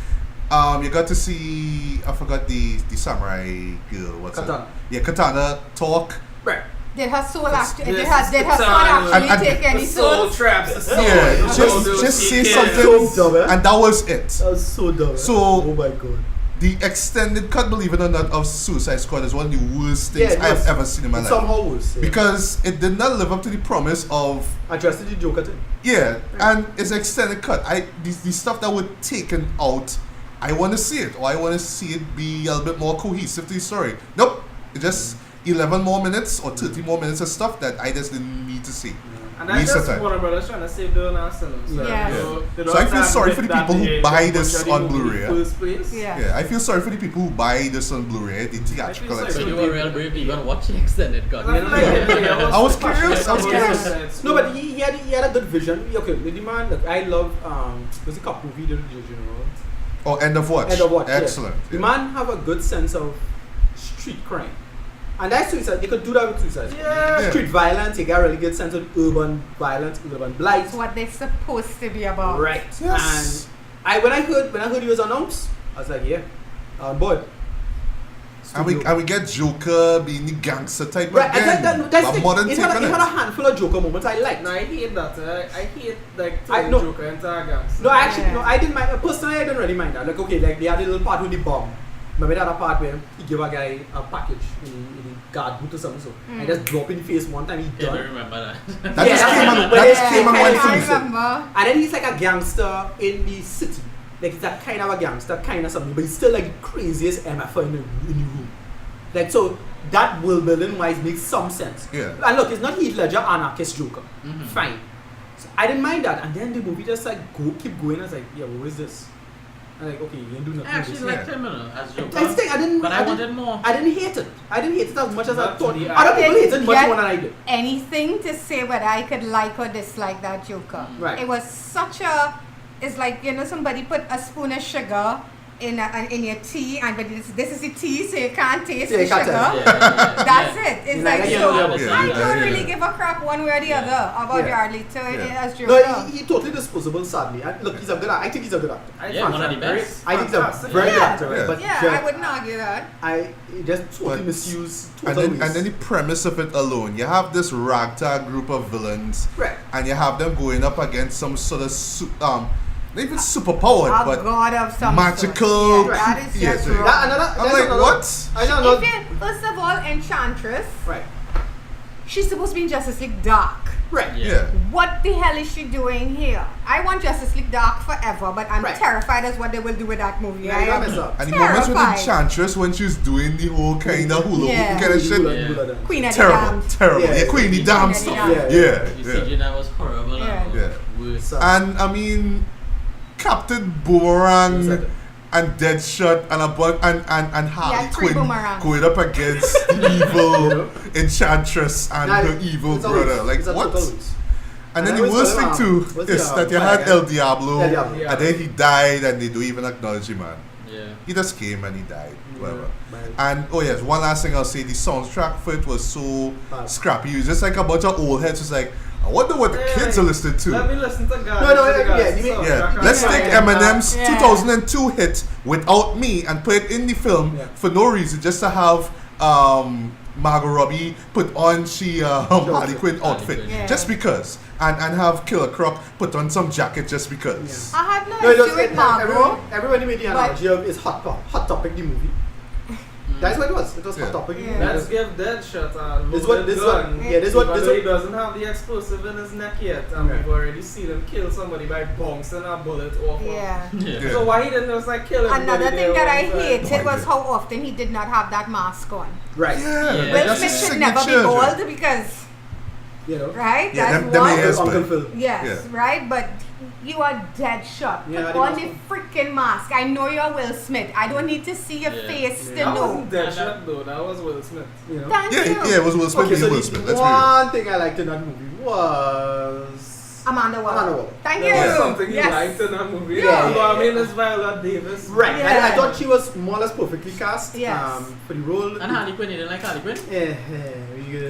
You got to see I forgot the samurai girl. What's her? Katana. Yeah, Katana talk. Right. Did her soul actually? This Did her is soul the time. actually And- take any The soul souls? traps. The soul. Yeah, The soul just say kick in. something, So dumb, eh? and that was it. That was so dumb. So- oh my god. The extended cut, believe it or not, of Suicide Squad is one of the worst things Yeah, it I've was. ever seen in my It's life. somehow worse. Yeah. Because it did not live up to the promise of Addressing the Joker thing. yeah, and it's an extended cut. The stuff that were taken out, I want to see it, or I want to see it be a little bit more cohesive to the story. Nope, it just 11 more minutes or 30 more minutes of stuff that I just didn't need to see. And that's Waste of just time. Warner Brothers trying to save their own arsenal. So, Yeah. they So I don't feel have sorry to for the get people that who in buy the this budget on in the Blu-ray, First place. Yeah. Yeah, I feel sorry for the people who buy this on Blu-ray, the theatrical sorry So extended. you were real brave. You gonna watch the extended cut. I feel like, I was curious, I was curious. No, but he had a good vision. Okay, the man. Look, I love there's a couple movie did you know. Oh, End of Watch. End of Watch. Excellent. Yeah. The yeah. man have a good sense of street crime, and that's suicide. You could do that with suicide. Yeah. Street violence. You got a really good sense of urban violence, urban blight. That's what they're supposed to be about. Right. Yes. And when I heard he was announced, I was like, yeah, on board. And we get Joker being the gangster type Right, again. that's but the modern it take had, on it it. had a handful of Joker moments I liked. No, I hate that. I hate like I turning know. Joker into a gangster. No, actually, Yeah. no, I didn't mind. Personally, I didn't really mind that. Like, okay, like they had a little part with the bomb. Remember that part where he gave a guy a package in the guard boot or something, so and just drop in the face one time, he Yeah, I done. remember that. That just Yeah, came that's and what- that just yeah, came and yeah, went yeah, through. I yeah. remember. And then he's like a gangster in the city. Like he's that kind of a gangster, kind of something, but he's still like the craziest MFer in the room. Like so, that world building wise makes some sense. Yeah. And look, it's not Heath Ledger anarchist Joker. Mhm. Fine. So I didn't mind that. And then the movie just like keep going. I was like, yeah, what is this? And like, okay, you ain't do I nothing. actually with this. liked him, you know, as Joker. I think I didn't. But I didn't- wanted more. I didn't hate it. I didn't hate it as much as I Not thought. the Other people Didn't hated much get more than I did. anything to say whether I could like or dislike that Joker. Right. It was such a. It's like, you know, somebody put a spoon of sugar in your tea, and but this is the tea, so you can't taste Yeah, the you can't sugar. taste That's it. It's Yeah, like yeah, so. yeah, I yeah, don't yeah. really give a crap one way or the other about Yeah. Jared Leto Yeah. as Joker. No, he totally disposable. Sadly, and look, he's a good. I think he's a good actor. Yeah, one of the best. I think he's a Fantastic. very good Yeah. actor. Right? Yeah. But yeah, I wouldn't argue that. I just totally But- misuse. And Total then the premise of it alone, you have this ragtag group of villains, Right. and you have them going up against some sort of not even superpowered, A but god of some magical. sort. Yeah, that is Yeah, just yeah. wrong. I'm There's like, another- what? I don't know. If you, first of all, Enchantress, Right. she's supposed to be in Justice League Dark. Right. Yeah. What the hell is she doing here? I want Justice League Dark forever, but I'm Right. terrified as what they will do with that movie. Yeah, you gotta mess up. And the moments with Terrified. Enchantress when she's doing the whole kind of hula hoop Yeah. kind of shit. Yeah. Queen of the Terrible, Damned. terrible. Yeah. Yeah, Queenie Damn Queen of the stuff. Damned. Yeah, The yeah. CGI was horrible. Yeah. And Yeah. worse. So, And I mean, Captain Boomerang Exactly. and Deadshot and a bunch and Harley Yeah, three Quinn boomerangs. going up against the evil Enchantress and Nah, her evil it's a brother. waste. Like It's a what? total waste. And then And the I worst was thing too what's the, is that you fire had guy? El Diablo, El Diablo. Yeah. and then he died, and they don't even acknowledge him, man. Yeah. He just came and he died, whatever. Right. And oh yes, one last thing I'll say: the soundtrack for it was so Bad. scrappy. It was just like a bunch of old heads. It's like I wonder what the kids are listening to. Let me listen to God. Yeah, let's take Eminem's Yeah. 2002 hit "Without Me" and put it in the film Yeah. for no reason, just to have Margot Robbie put on Harley Quinn outfit, Quinn. Yeah. just because, and have Killer Croc put on some jacket just because. I had no No, it issue was, with Margot. everybody made the But- analogy of it's Hot Topic, the movie. That's what it was. It was Yeah. Hot Topic. Yeah. Let's give Deadshot a This what- loaded this what- gun. yeah, this what- Even this though what- he doesn't have the explosive in his neck yet, and Okay. we've already seen him kill somebody by bouncing a bullet off. Yeah. Yeah. So why he didn't just like kill everybody Another there thing that I on side? hated No was idea. how often he did not have that mask on. Right. Yeah, Yeah. Will that's Smith his should never be signature. bald because, You know. right? Yeah, That's them one. hairs, Uncle but- Phil. Yes, Yeah. right? But you are dead shot. Yeah, Put the on mask the freaking mask. I know you're Will Smith. I don't need to see your Yeah. face Yeah. to That know. wasn't Deadshot though, that was Will Smith. You know. Thank Yeah, you. yeah, it was Will Smith. Okay, so Will the Smith. Let's be real. one thing I liked in that movie was Amanda Waller. Amanda Waller. Thank There you. was something he Yes. liked in that movie. Yeah. But I mean, it's Viola Davis. right. Yeah. And I thought she was more or less perfectly cast. Yes. For the role. And Harley Quinn, you didn't like Harley Quinn?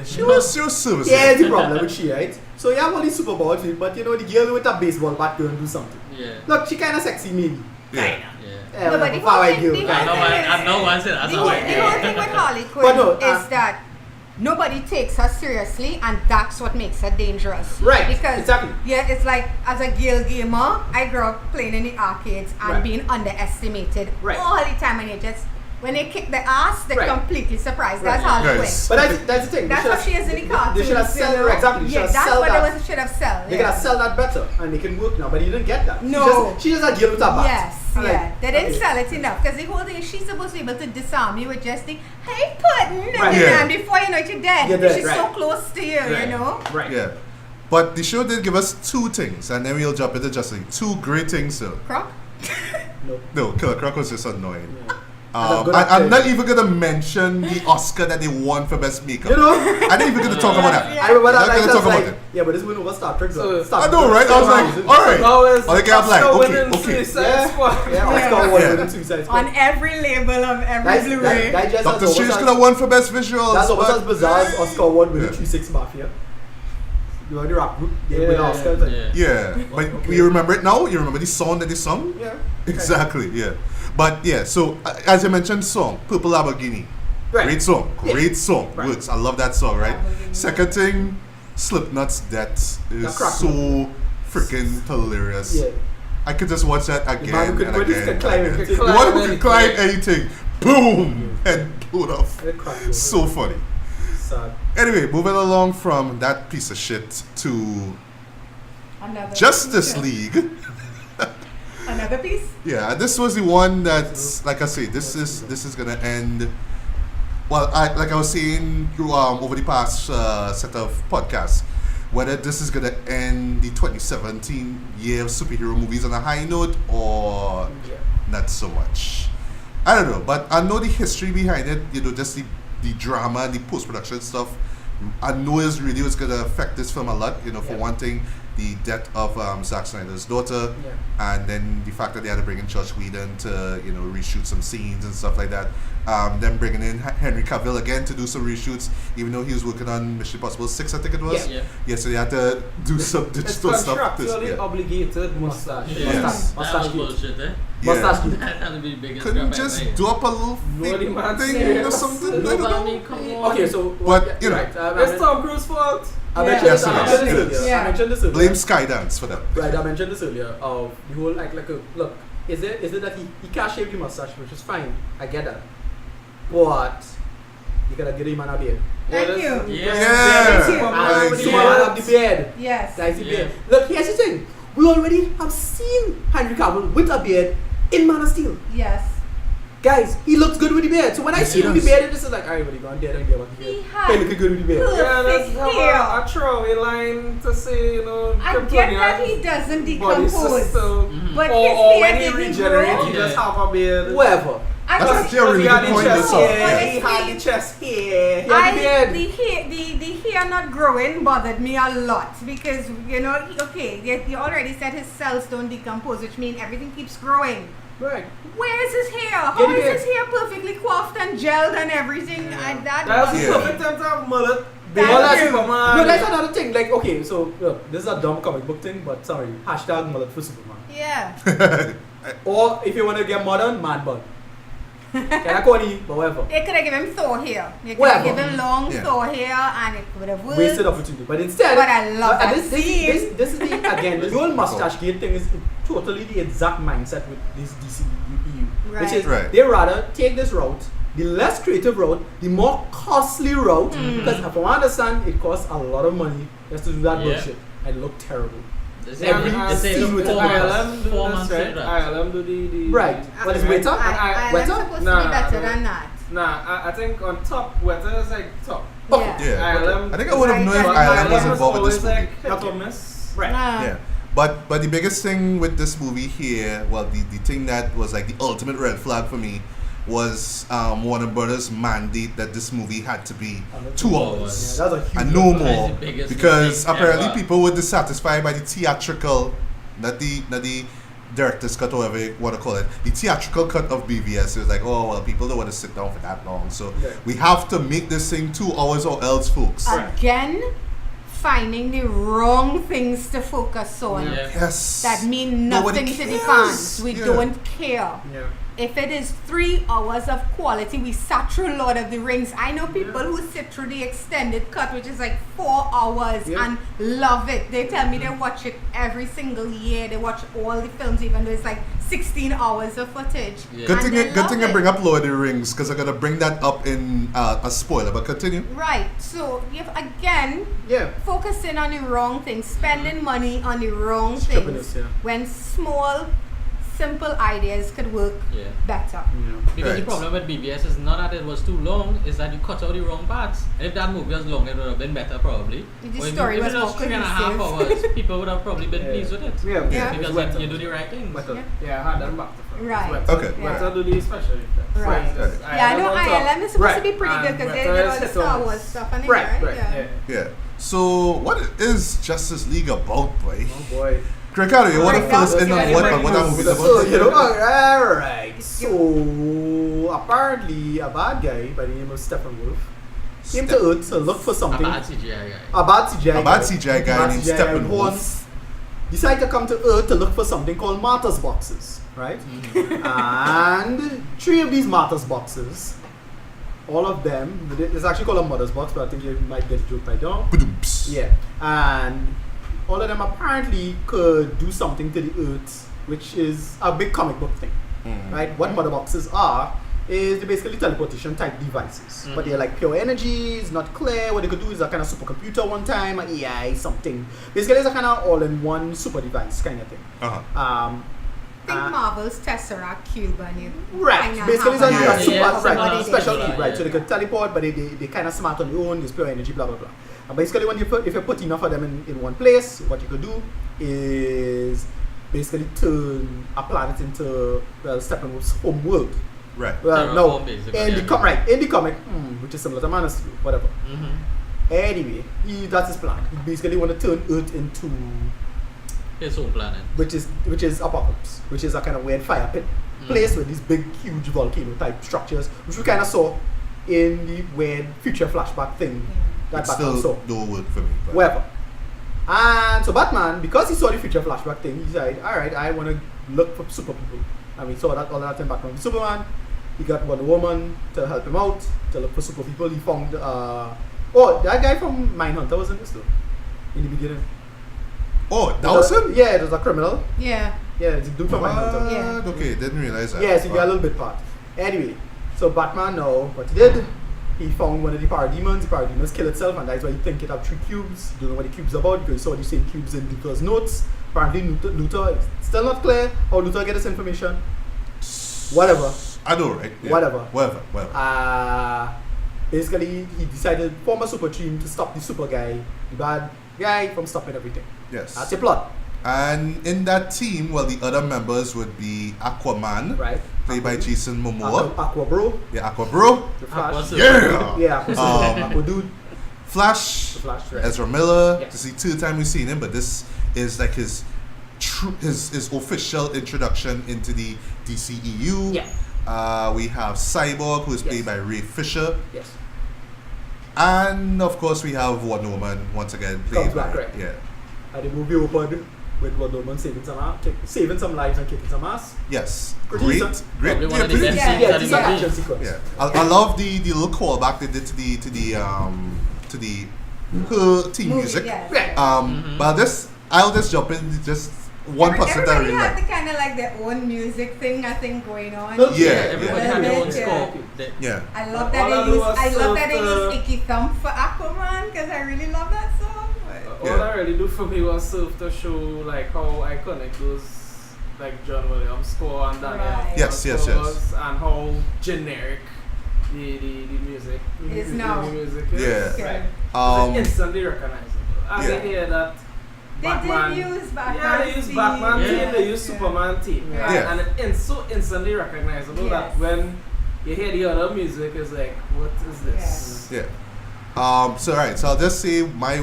She was service. Yeah, that's the problem with she, right? So you have all these super ball thing, but you know the girl with a baseball bat go and do something. Yeah. Look, she kind of sexy, maybe. Yeah. Yeah. No, but the far whole white thing- girl. the I whole know, thing is- I know one said that's The how whole, I the whole thing with Harley Quinn But no, is that nobody takes her seriously, and that's what makes her dangerous. Right, Because exactly. yeah, it's like as a girl gamer, I grew up playing in the arcades and Right. being underestimated Right. all the time, and you just when they kick the ass, they're Right. completely surprised. Right. That's Harley Yes. Quinn. But that's the thing. That's what she is in the cartoon. They should have sell exactly. They should Yeah, have that's sell what that. they should have sell. They yeah. gotta sell that better, and they can work now. But you didn't get that. No. She just a girl with a bat. Yes, I'm like, yeah. They didn't okay. sell it enough because the whole thing is she's supposed to be able to disarm you with just the hey pudding Right. Yeah. and before you know it, you're dead. You're dead, She's right. so close to you, Right. you know? Right. Yeah. But the show did give us two things, and then we'll jump into Justice League. Two great things, though. Croc? No. No, Killer Croc was just annoying. Yeah. As a good I'm actor. not even gonna mention the Oscar that they won for best makeup. You know. I'm not even gonna talk about that. Yeah. I remember that Not night. gonna I was talk about like, it. yeah, but this went over Star Trek. So- I know, right? I was like, all right. Now is Oh, okay, I'm like, Oscar okay, winning okay. Suicide Yeah. Squad. Yeah, Oscar Yeah. won Yeah. with the Suicide Squad. On every label of every Blu-ray. That just Doctor as Strange almost could have won for best visuals. That's almost but- as bizarre as Oscar won with Yeah. the 3-6 Mafia. You know the rap group? They Yeah, win Oscar. Like, Yeah. Yeah, but Okay. you remember it now? You remember the song that they sung? yeah. Exactly, yeah. But yeah, so as I mentioned, song, Purple Lamborghini. Right. Great song, Yeah. great song. Right. Works. I love that song, right? Lamborghini. Second thing, Slipknot's Death is That cracked so freaking hilarious. Yeah. I could just watch that man again who and could again. climb and anything. again. The Climb one who can anything. climb anything. Boom! And blow it off. It cracked me. So funny. Sad. Anyway, moving along from that piece of shit to Another Justice piece. League. Another piece? Yeah, this was the one that's, like I say, this is gonna end. Well, like I was saying through over the past set of podcasts, whether this is gonna end the 2017 year of superhero movies on a high note or Yeah. not so much. I don't know, but I know the history behind it. You know, just the drama and the post production stuff. I know is really what's gonna affect this film a lot. You know, for Yeah. one thing, the death of Zack Snyder's daughter, Yeah. and then the fact that they had to bring in Josh Whedon to reshoot some scenes and stuff like that. Then bringing in Henry Cavill again to do some reshoots, even though he was working on Mission Impossible 6, I think it was. Yeah. Yeah, so they had to do some It's digital stuff. contractually Yeah. obligated mustache. Yeah. Yes. That was bullshit, eh? Yeah. Mustache. That had to be the biggest Couldn't crap I just ever do up a little No, the man thing or serious. something? I heard. don't No, I know. mean, come on. Okay, so But, you know, right, It's Tom Cruise's fault. I mentioned Yes, this, it I is. mentioned It this is. earlier. Yeah. I mentioned this earlier. Blame Skydance for that. Right, I mentioned this earlier of the whole like look, is it that he can't shave the mustache, which is fine. I get that. But you gotta get him on a beard. Thank that's- you. Yeah. And Like, Superman have the beard. Yes. That's the Yeah. beard. Look, here's the thing. We already have seen Henry Cavill with a beard in Man of Steel. Yes. Guys, he looks good with the beard. So when I Yes, see he him with the does. beard, this is like, alright, buddy, go on there and get what the He beard. had Hey, looking good with the beard. Yeah, let's perfect have hair. a throwaway line to say, you know, I get that he doesn't body decompose, system. but Or his when hair he didn't regenerates, grow. he just have a beard. Whatever. I That's just- actually a really He had good the point chest this up. hair, Yeah. he had the chest hair. He had the beard. the hair not growing bothered me a lot because you already said his cells don't decompose, which means everything keeps growing. Right. Where is his hair? How Get is it. his hair perfectly coiffed and gelled and everything? And that That's was- the perfect time to have mullet. Thank Mullet you. Superman. No, that's another thing. Like, okay, so look, this is a dumb comic book thing, but sorry. Hashtag mullet for Superman. yeah. Or if you want to get modern, man bun. Kinda corny, but whatever. They could have given him Thor hair. They could Whatever. have given him long Yeah. Thor hair and it would have worked. Wasted opportunity. But instead, But I love that this scene. is the again, the whole mustache gate thing is totally the exact mindset with this DCEU. Which Right. is Right. they rather take this route, the less creative route, the more costly route, because from what I understand, it costs a lot of money just to do that Yeah. bullshit and look terrible. They say Every they say scene the with Ireland do four this, months right? later. Ireland do the Right. But it's wetter. I'm Wetter? supposed to Nah, be better nah, than that. Nah, I think on top, weather is like top. Okay. Yeah. Yeah. Ireland. I think I would have known if Right. Ireland was Ireland involved with this always movie. like hit or miss. Right. Yeah. But the biggest thing with this movie here, well, the thing that was like the ultimate red flag for me was Warner Brothers' mandate that this movie had to be 2 hours Yeah, that's a huge and no That is more, the biggest because mistake apparently ever. people were dissatisfied by the theatrical, not the director's cut or whatever you want to call it, the theatrical cut of BVS. It was like, oh well, people don't want to sit down for that long, so Yeah. we have to make this thing 2 hours or else, folks. Again, finding the wrong things to focus on. Yeah. Yes. That mean Nobody nothing to the cares. fans. We Yeah. don't care. Yeah. If it is 3 hours of quality, we sat through Lord of the Rings. I know people who sit through the extended cut, which is like 4 hours, Yeah. and love it. They tell me they watch it every single year. They watch all the films, even though it's like 16 hours of footage. Yeah. Good And thing, they good love thing I it. bring up Lord of the Rings, because I'm gonna bring that up in a spoiler. But continue. Right. So, if again, Yeah. focusing on the wrong things, spending money on the wrong Stripping things, us, yeah. when small, simple ideas could work Yeah. better. Because Right. the problem with BBS is not that it was too long, is that you cut out the wrong parts. And if that movie was long, it would have been better probably. The Or if story if was it more was 3.5 cohesive. hours, people would have probably been Yeah. pleased with it. Yeah. Yeah. Because It's you do the right things. Wetter. Yeah, I had them back to front. Right. Wetter. Okay. Yeah. Wetter do the special effects. Right. Yes, Yeah, I know on top. Ireland is supposed Right. to be pretty good And because they Wetter did is all the hit or Star miss. Wars stuff and Right, right? right, Yeah. Yeah. Yeah. So what is Justice League about, boy? Oh boy. Ricardo, you want to Right, fill us that in was on the what idea. that movie's So, about? you know, alright. So, apparently, a bad guy by the name of Steppenwolf came to Earth to look for A something. bad CGI guy. A bad CGI A bad CGI guy Bad named CGI Steppenwolf. horns. Decided to come to Earth to look for something called Martyr's boxes, right? And 3 of these Martyr's boxes, all of them, it's actually called a Mother's box, but I think you might get the joke by now. Ba-doomps. Yeah, and all of them apparently could do something to the Earth, which is a big comic book thing, right? What mother boxes are is they're basically teleportation type devices, but they're like pure energy. It's not clear. What they could do is a kind of supercomputer one time, an AI something. Basically, it's a kind of all-in-one super device kind of thing. Uh-huh. Think Marvel's Tesseract Cube and you Right, kinda basically it's have a an Yeah. idea super, Yeah, of right, what it special is. key, right? So they could teleport, but they kind of smart on their own. There's pure energy, blah blah blah. And basically, when if you put enough of them in one place, what you could do is basically turn a planet into Steppenwolf's home world. Right. Terraform, No, basically, in the yeah. in the comic, which is similar to Man of Steel, whatever. Mm-hmm. Anyway, that's his plan. He basically want to turn Earth into His own planet. which is Apocalypse, which is a kind of weird fire pit place with these big, huge volcano type structures, which we kind of saw in the weird future flashback thing that It Batman still saw. don't work for me. But Whatever. And so Batman, because he saw the future flashback thing, he decided, alright, I want to look for super people. And we saw that all that in Batman v Superman. He got Wonder Woman to help him out, to look for super people. He found, that guy from Mindhunter was in this though. in the beginning. Oh, that was him? Yeah, it was a criminal. Yeah. Yeah, it's a dude from Manhunter. Yeah. Okay, didn't realize that. Yes, you got a little bit part. Anyway, so Batman now, what he did, he found one of the parademons. The parademons kill itself, and that's why you think it have 3 cubes. You don't know what the cubes about because you saw the same cubes in Luthor's notes. Apparently, Luthor, it's still not clear how Luthor get this information. Whatever. I know, right? Yeah. Whatever. Basically, he decided to form a super team to stop the super guy, the bad guy, from stopping everything. Yes. That's the plot. And in that team, well, the other members would be Aquaman, Right. played by Jason Momoa. Aqua Bro. Yeah, Aqua Bro. The Flash. Yeah. Yeah, Aqua Dude. Flash. The Flash, right. Ezra Miller. Yes. This is the 2rd time we've seen him, but this is like his official introduction into the DCEU. Yeah. We have Cyborg, who is played Yes. by Ray Fisher. Yes. And of course, we have Wonder Woman once again played Comes by back, right. yeah. And the movie opened with Wonder Woman saving some lives and kicking some ass. Yes, Pretty great, decent. great. Probably one Yeah, of the pretty best decent. scenes Yeah, of it's the an movie. action sequence. Yeah, I love the little callback they did to the her team Movie, music. yes. Right. But I'll just jump in just one person that I Everybody really had like. the kind of like their own music thing, I think, going on. Look, Yeah, Everybody had their own Yeah. score. They- Yeah, I love All that I they do use. was I love that they surf use Icky Thump for Aquaman because I really love that song. But All that really do for me was serve to show like how iconic those like John Williams score and Daniel Right. Yes, yes, score yes. was, and how generic the music Is now. the music is. Yeah. Right. Um, It's instantly recognizable. And yeah. they hear that they Batman. did use Batman. Yeah, they use theme. Batman Yeah. theme, they use Superman theme. Yeah. Yeah. And it's so instantly recognizable that Yes. when you hear the other music, it's like, what is this? yeah. So alright, so I'll just say my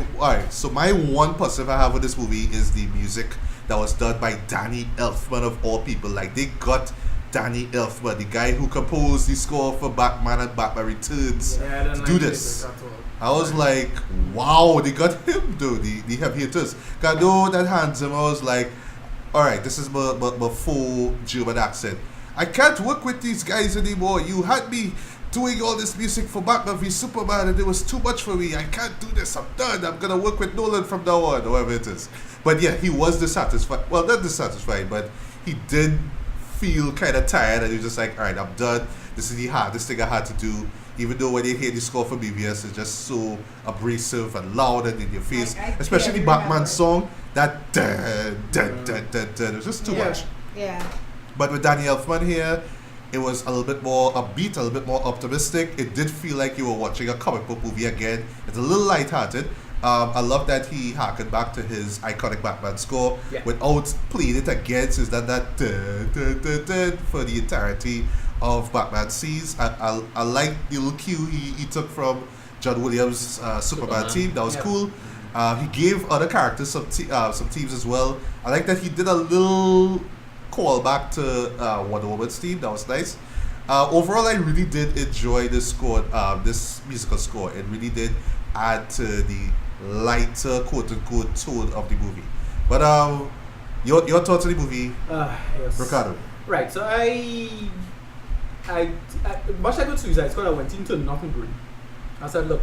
one positive I have with this movie is the music that was done by Danny Elfman of all people. Like they got Danny Elfman, the guy who composed the score for Batman and Batman Returns, Yeah, I don't to like do music this. at all. I was like, wow, they got him though, the heavy hitters. Cause I know that handsome, I was like, alright, this is my full German accent. I can't work with these guys anymore. You had me doing all this music for Batman v Superman and it was too much for me. I can't do this, I'm done. I'm gonna work with Nolan from now on, whatever it is. But yeah, he was dissatisfied. Well, not dissatisfied, but he did feel kind of tired and he was just like, alright, I'm done. This is the hardest thing I had to do. Even though when you hear the score for BBS, it's just so abrasive and loud and in your face. I Especially the can't Batman remember. song, that it was just too Yeah. much. Yeah. But with Danny Elfman here, it was a little bit more upbeat, a little bit more optimistic. It did feel like you were watching a comic book movie again. It's a little lighthearted. I love that he harkened back to his iconic Batman score Yeah. without playing it again. So it's that for the entirety of Batman Seas. I like the little cue he took from John Williams' Superman team. That was Yeah. cool. He gave other characters some teams as well. I like that he did a little call back to Wonder Woman's team. That was nice. Overall, I really did enjoy this score, this musical score. It really did add to the lighter, quote-unquote, tone of the movie. But your thoughts on the movie, Yes. Ricardo? Right, so I much like with Suicide Squad, I went into nothing green. I said, look,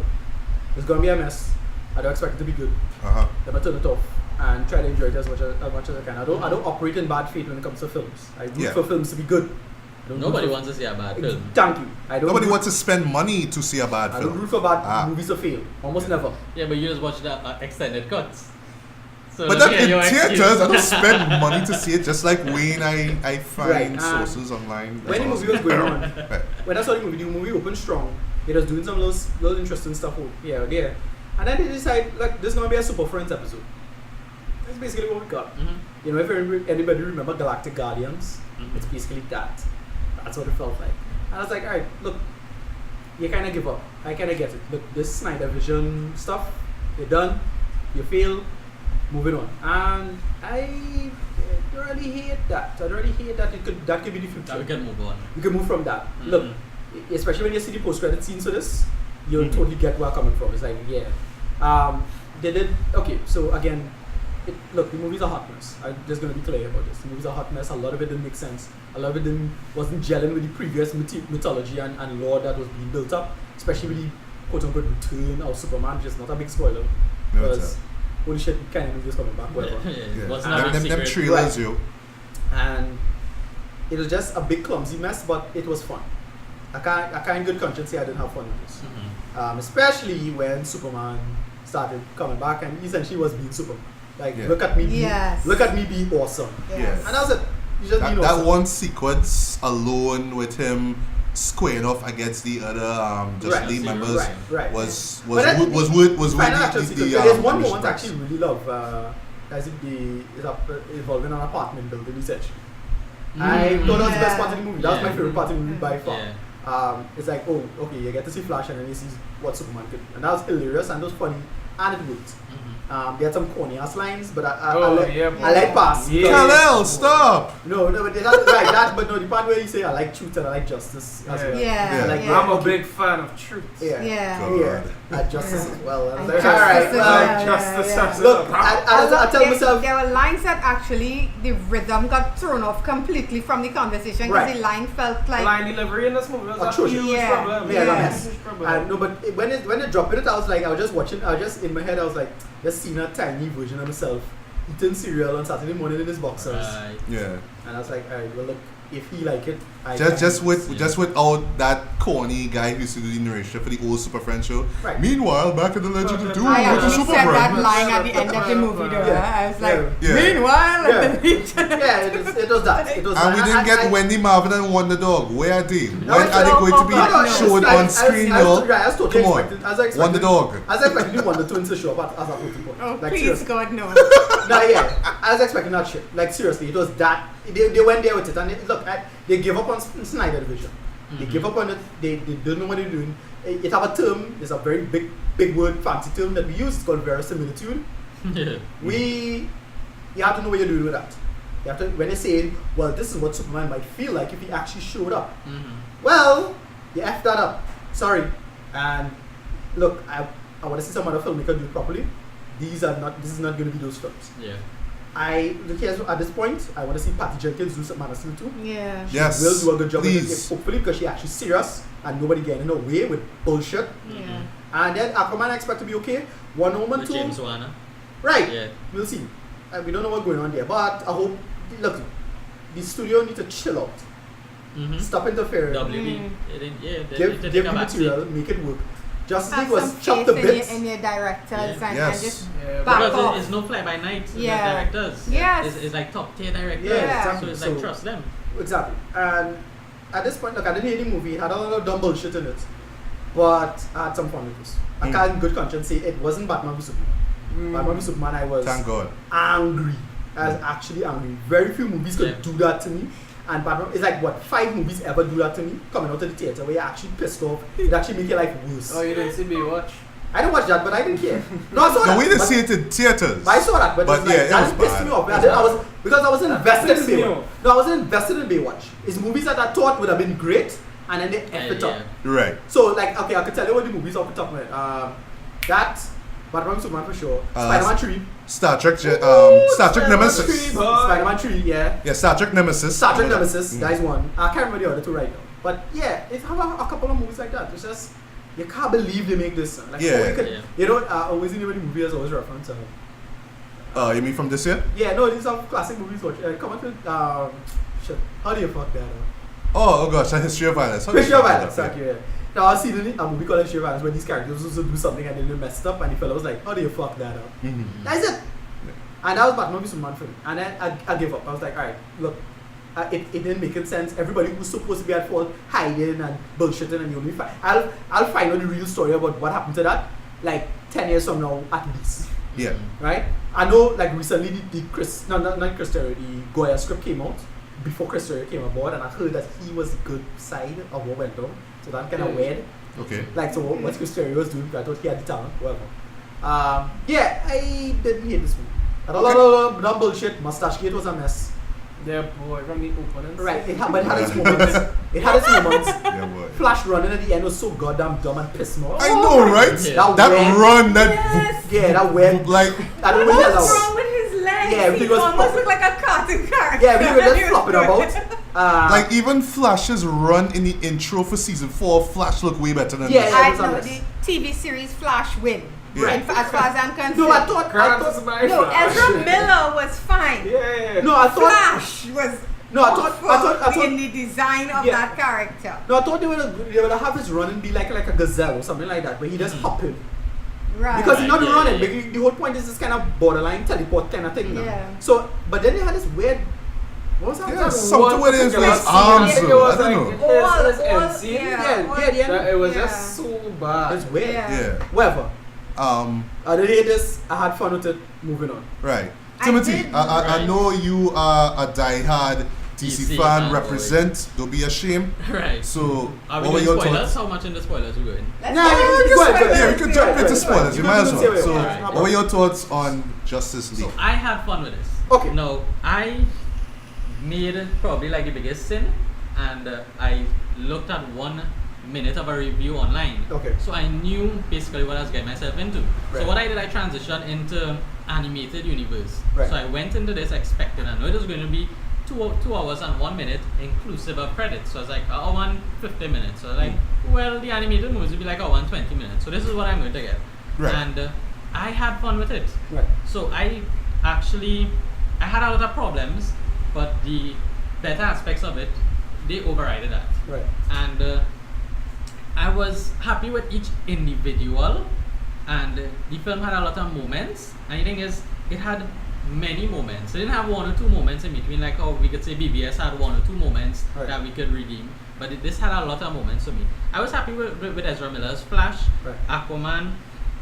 it's gonna be a mess. I don't expect it to be good. Then I turn it off and try to enjoy it as much as I can. I don't operate in bad faith when it comes to films. I root Yeah. for films to be good. I don't root Nobody for- wants to see a bad film. Thank you. I don't. Nobody root- wants to spend money to see a bad I don't film. root for bad Ah. movies to fail. Almost never. Yeah, but you just watch the extended cuts. So But look that at in your theaters, excuse. I don't spend money to see it. Just like Wayne, I find Right, sources online. When the That's movie was going on, Right. when I saw the movie opened strong. It was doing some little interesting stuff here or there. And then they decide, like, this is going to be a Super Friends episode. That's basically what we got. You know, if anybody remember Galactic Guardians, it's basically that. That's what it felt like. And I was like, alright, look, you kind of give up. I kind of get it. Look, this Snyder Vision stuff, you're done, you fail, moving on. And I don't really hate that. I don't really hate that. That could be the future. Now we can move on. You can move from that. Look, especially when you see the post-credit scenes for this, you'll totally get where I'm coming from. It's like, yeah. They did, okay, so again, look, the movie's a hot mess. I'm just going to be clear about this. The movie's a hot mess. A lot of it didn't make sense. A lot of it wasn't gelling with the previous mythology and lore that was being built up, especially with the quote-unquote return of Superman, which is not a big spoiler. No, it's Because holy shit, kind of movie is coming back, whatever. It wasn't Them- a big them secret. trailers, yo. And it was just a big clumsy mess, but it was fun. I can't in good conscience say I didn't have fun with this. Especially when Superman started coming back and essentially was being Superman. Like, Yeah. look at me, Yes. look at me be awesome. Yes. And that's it. You just being That awesome. one sequence alone with him squaring off against the other Justice League members right. was But that- worth Final action sequence. There's one commission moment I price. actually really love. As if is involving an apartment building essentially. I thought that was the best part of the movie. That was my favorite part of the movie by far. Yeah. It's like, oh, okay, you get to see Flash and then you see what Superman could do. And that was hilarious and it was funny and it worked. They had some corny ass lines, but I like pass. Yeah. Kal-El, stop! No, but but no, the part where you say I like truth and I like justice as well. Yeah. Like, yeah. I'm a big fan of truth. Yeah. Yeah. Justice as well. And I And was like, justice alright, as well, well. Justice Yeah. as look, well. I tell myself, There were lines that actually the rhythm got thrown off completely from the conversation because Right. the line felt like Line delivery in this movie was a Atrocious. huge Yeah. problem. Yeah, Yeah. yes. Huge problem. No, but when it dropped in it, I was like, I was just watching. I was just in my head. I was like, just seeing a tiny version of myself eating cereal on Saturday morning in his boxers, Right. Yeah. and I was like, alright, well look, if he like it, I Just without that corny guy who used to do the narration for the old Super Friends show. Right. Meanwhile, back in the Legend of Doom, I with the actually Super said that Friends. line at the end of the movie though. Yeah. I was like, Yeah. meanwhile, Yeah. and then Yeah, it was that. It was And we that. didn't get I- Wendy Marvin and Wonder Dog. Where are they? When No, are they going to be no, no, shown I- on screen, I was yo? totally Come on. expecting- I was expecting- Wonder Dog. I was expecting the Wonder Twins to show up as a floating point. oh Like, please seriously. God no. No, yeah, I was expecting that shit. Like seriously, it was that. They went there with it, and they gave up on Snyder Division. They gave up on it. They don't know what they're doing. It have a term. It's a very big word, fancy term that we use. It's called verisimilitude. Yeah. You have to know what you're doing with that. You have to, when they're saying, well, this is what Superman might feel like if he actually showed up. Well, you F that up. Sorry. And look, I want to see some other filmmaker do it properly. This is not going to be those films. Yeah. At this point, I want to see Patty Jenkins do some Man of Steel too. Yeah. Yes. Will do a good job with Please. it, hopefully, because she's actually serious and nobody getting in the way with bullshit. Yeah. And then Aquaman I expect to be okay. Wonder Woman With 2. James Warner. Right. Yeah. We'll see. We don't know what's going on there, but I hope. Look, the studio need to chill out. Stop interfering. WB. It didn't- Yeah. They Give need to the take a back material, seat. make it work. Justice Have League was some chopped to faith in bits. your directors Yeah. and Yes. just Yeah, back Because off. it's no fly by night with Yeah. the directors. Yes. It's like top tier directors. Yeah, So exactly. it's like So- trust them. Exactly. And at this point, look, I didn't hate the movie. It had a lot of dumb bullshit in it. But I had some fun with this. I can't in good conscience say it wasn't Batman v Superman. Batman v Superman, I was Thank God. angry. I was actually angry. Very few movies could Yeah. do that to me. And Batman, it's like, what, 5 movies ever do that to me? Coming out of the theater where you're actually pissed off. It actually make your life worse. Oh, you didn't see Baywatch? I didn't watch that, but I didn't care. No, I saw No, that. we didn't but- see it in theaters. But I saw that, but, But it's like, yeah, it that was pissed bad. me off. Because I was invested in Pissed me Baywatch. off. No, I wasn't invested in Baywatch. It's movies that I thought would have been great, and then they F it up. Right. So, like, okay, I could tell you what the movies off the top of my head. That, Batman Superman for sure. Spider-Man 3. Star Trek Nemesis. Spider-Man 3, yeah. Yeah, Star Trek Nemesis. Star Trek Nemesis, that is one. I can't remember the other two right now. But yeah, it have a couple of movies like that. It's just, you can't believe they make this. Like, Yeah. how you could, you know, always in the movie has always reference. You mean from this year? Yeah, no, these are classic movies. Come on to, shit, how do you fuck that up? Oh gosh, a History of Violence. How do you History of fuck that Violence, up? thank you, yeah. Now, I see a movie called History of Violence where these characters also do something and then they messed up and the fellow was like, how do you fuck that up? That's it. And that was Batman v Superman for me. And then I gave up. I was like, alright, look, it didn't make sense. Everybody who's supposed to be at fault hiding and bullshitting and you only find. I'll find out the real story about what happened to that like 10 years from now at least. Yeah. Right? I know like recently not Chris Terry, the Goya script came out before Chris Terry came aboard and I heard that he was the good side of what went down. So that kind of weird. Okay. Like so what Chris Terry was doing, I thought he had the talent, whatever. Yeah, I didn't hate this movie. Had a lot of dumb bullshit. Mustache Gate was a mess. Yeah, boy, from the opening. Right, but it had its moments. It had its moments. Yeah, boy. Flash running at the end was so goddamn dumb and pissed me off. I know, right? Yeah. That weird- run, that Yes. Yeah, that weird. like I don't know what What's that wrong with his legs? Yeah, everything he was almost flopping. looked like a cartoon character. Yeah, we were just flopping about. like even Flash's run in the intro for season 4, Flash looked way better than Yeah, this. yeah. I it was a know mess. the TV series Flash win. Yeah. As far as I'm concerned. No, I thought. Kratos is my No, Flash. Ezra Miller was fine. Yeah. No, I thought. Flash was No, I thought. in the design of Yeah. that character. No, I thought they would have his run and be like a gazelle or something like that, but he just hop in. Right. Because he's not Right, yeah, running. yeah. Because the whole point is this kind of borderline teleport kind of thing now. Yeah. So, but then they had this weird. What was that? Yeah, Was that something with his particular scene, arms. I think it though. was I don't like know. his All- end scene. Yeah. It was Yeah. just so bad. It's weird. Yeah. Yeah. Whatever. I did hate this. I had fun with it. Moving on. Right. I Timothy, did- I know you are a diehard DC DC fan. fan, Represent. Don't be ashamed. Right. So, Are what we were doing your spoilers? thoughts? How much in the spoilers we going? Let's Nah, get we into can go ahead, spoilers. Yeah, we can jump Right, into right, spoilers. right. You might as You well. can So, say it. what were your thoughts on Justice League? So I had fun with this. Okay. No, I made probably like the biggest sin, and I looked at 1 minute of a review online. Okay. So I knew basically what I was getting myself into. Right. So what I did, I transitioned into animated universe. Right. So I went into this expecting, I know it was going to be 2 hours and 1 minute inclusive of credits. So I was like, I want 50 minutes. So I was like, well, the animated movies will be like, I want 20 minutes. So this is what I'm going to get. Right. And I had fun with it. Right. So I had a lot of problems, but the better aspects of it, they overrided that. Right. And I was happy with each individual, and the film had a lot of moments. And the thing is, it had many moments. It didn't have 1 or 2 moments in between, like how we could say BBS had 1 or 2 moments Right. that we could redeem. But this had a lot of moments for me. I was happy with Ezra Miller's Flash, Right. Aquaman.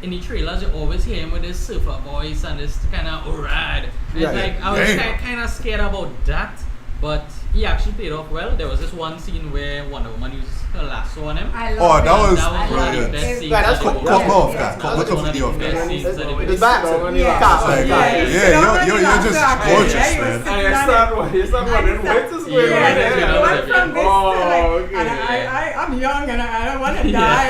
In the trailers, you always hear him with his surfer voice and this kind of rad. And it's Right. like, I was Yeah. kind of scared about that, but he actually played off well. There was this one scene where Wonder Woman used her lasso on him. I Oh, love that it. was That was one of the brilliant. best Right, scenes. that's that cool. they Cut did. me off Yeah. that. That Cut was me one of the off that. best scenes that they It's did. back. Yeah. Car. Like, Yeah. you're just gorgeous, I man. start wondering what is going on Yeah, there. yeah. Going from this Oh, to like, okay. and I'm young and I don't want to die.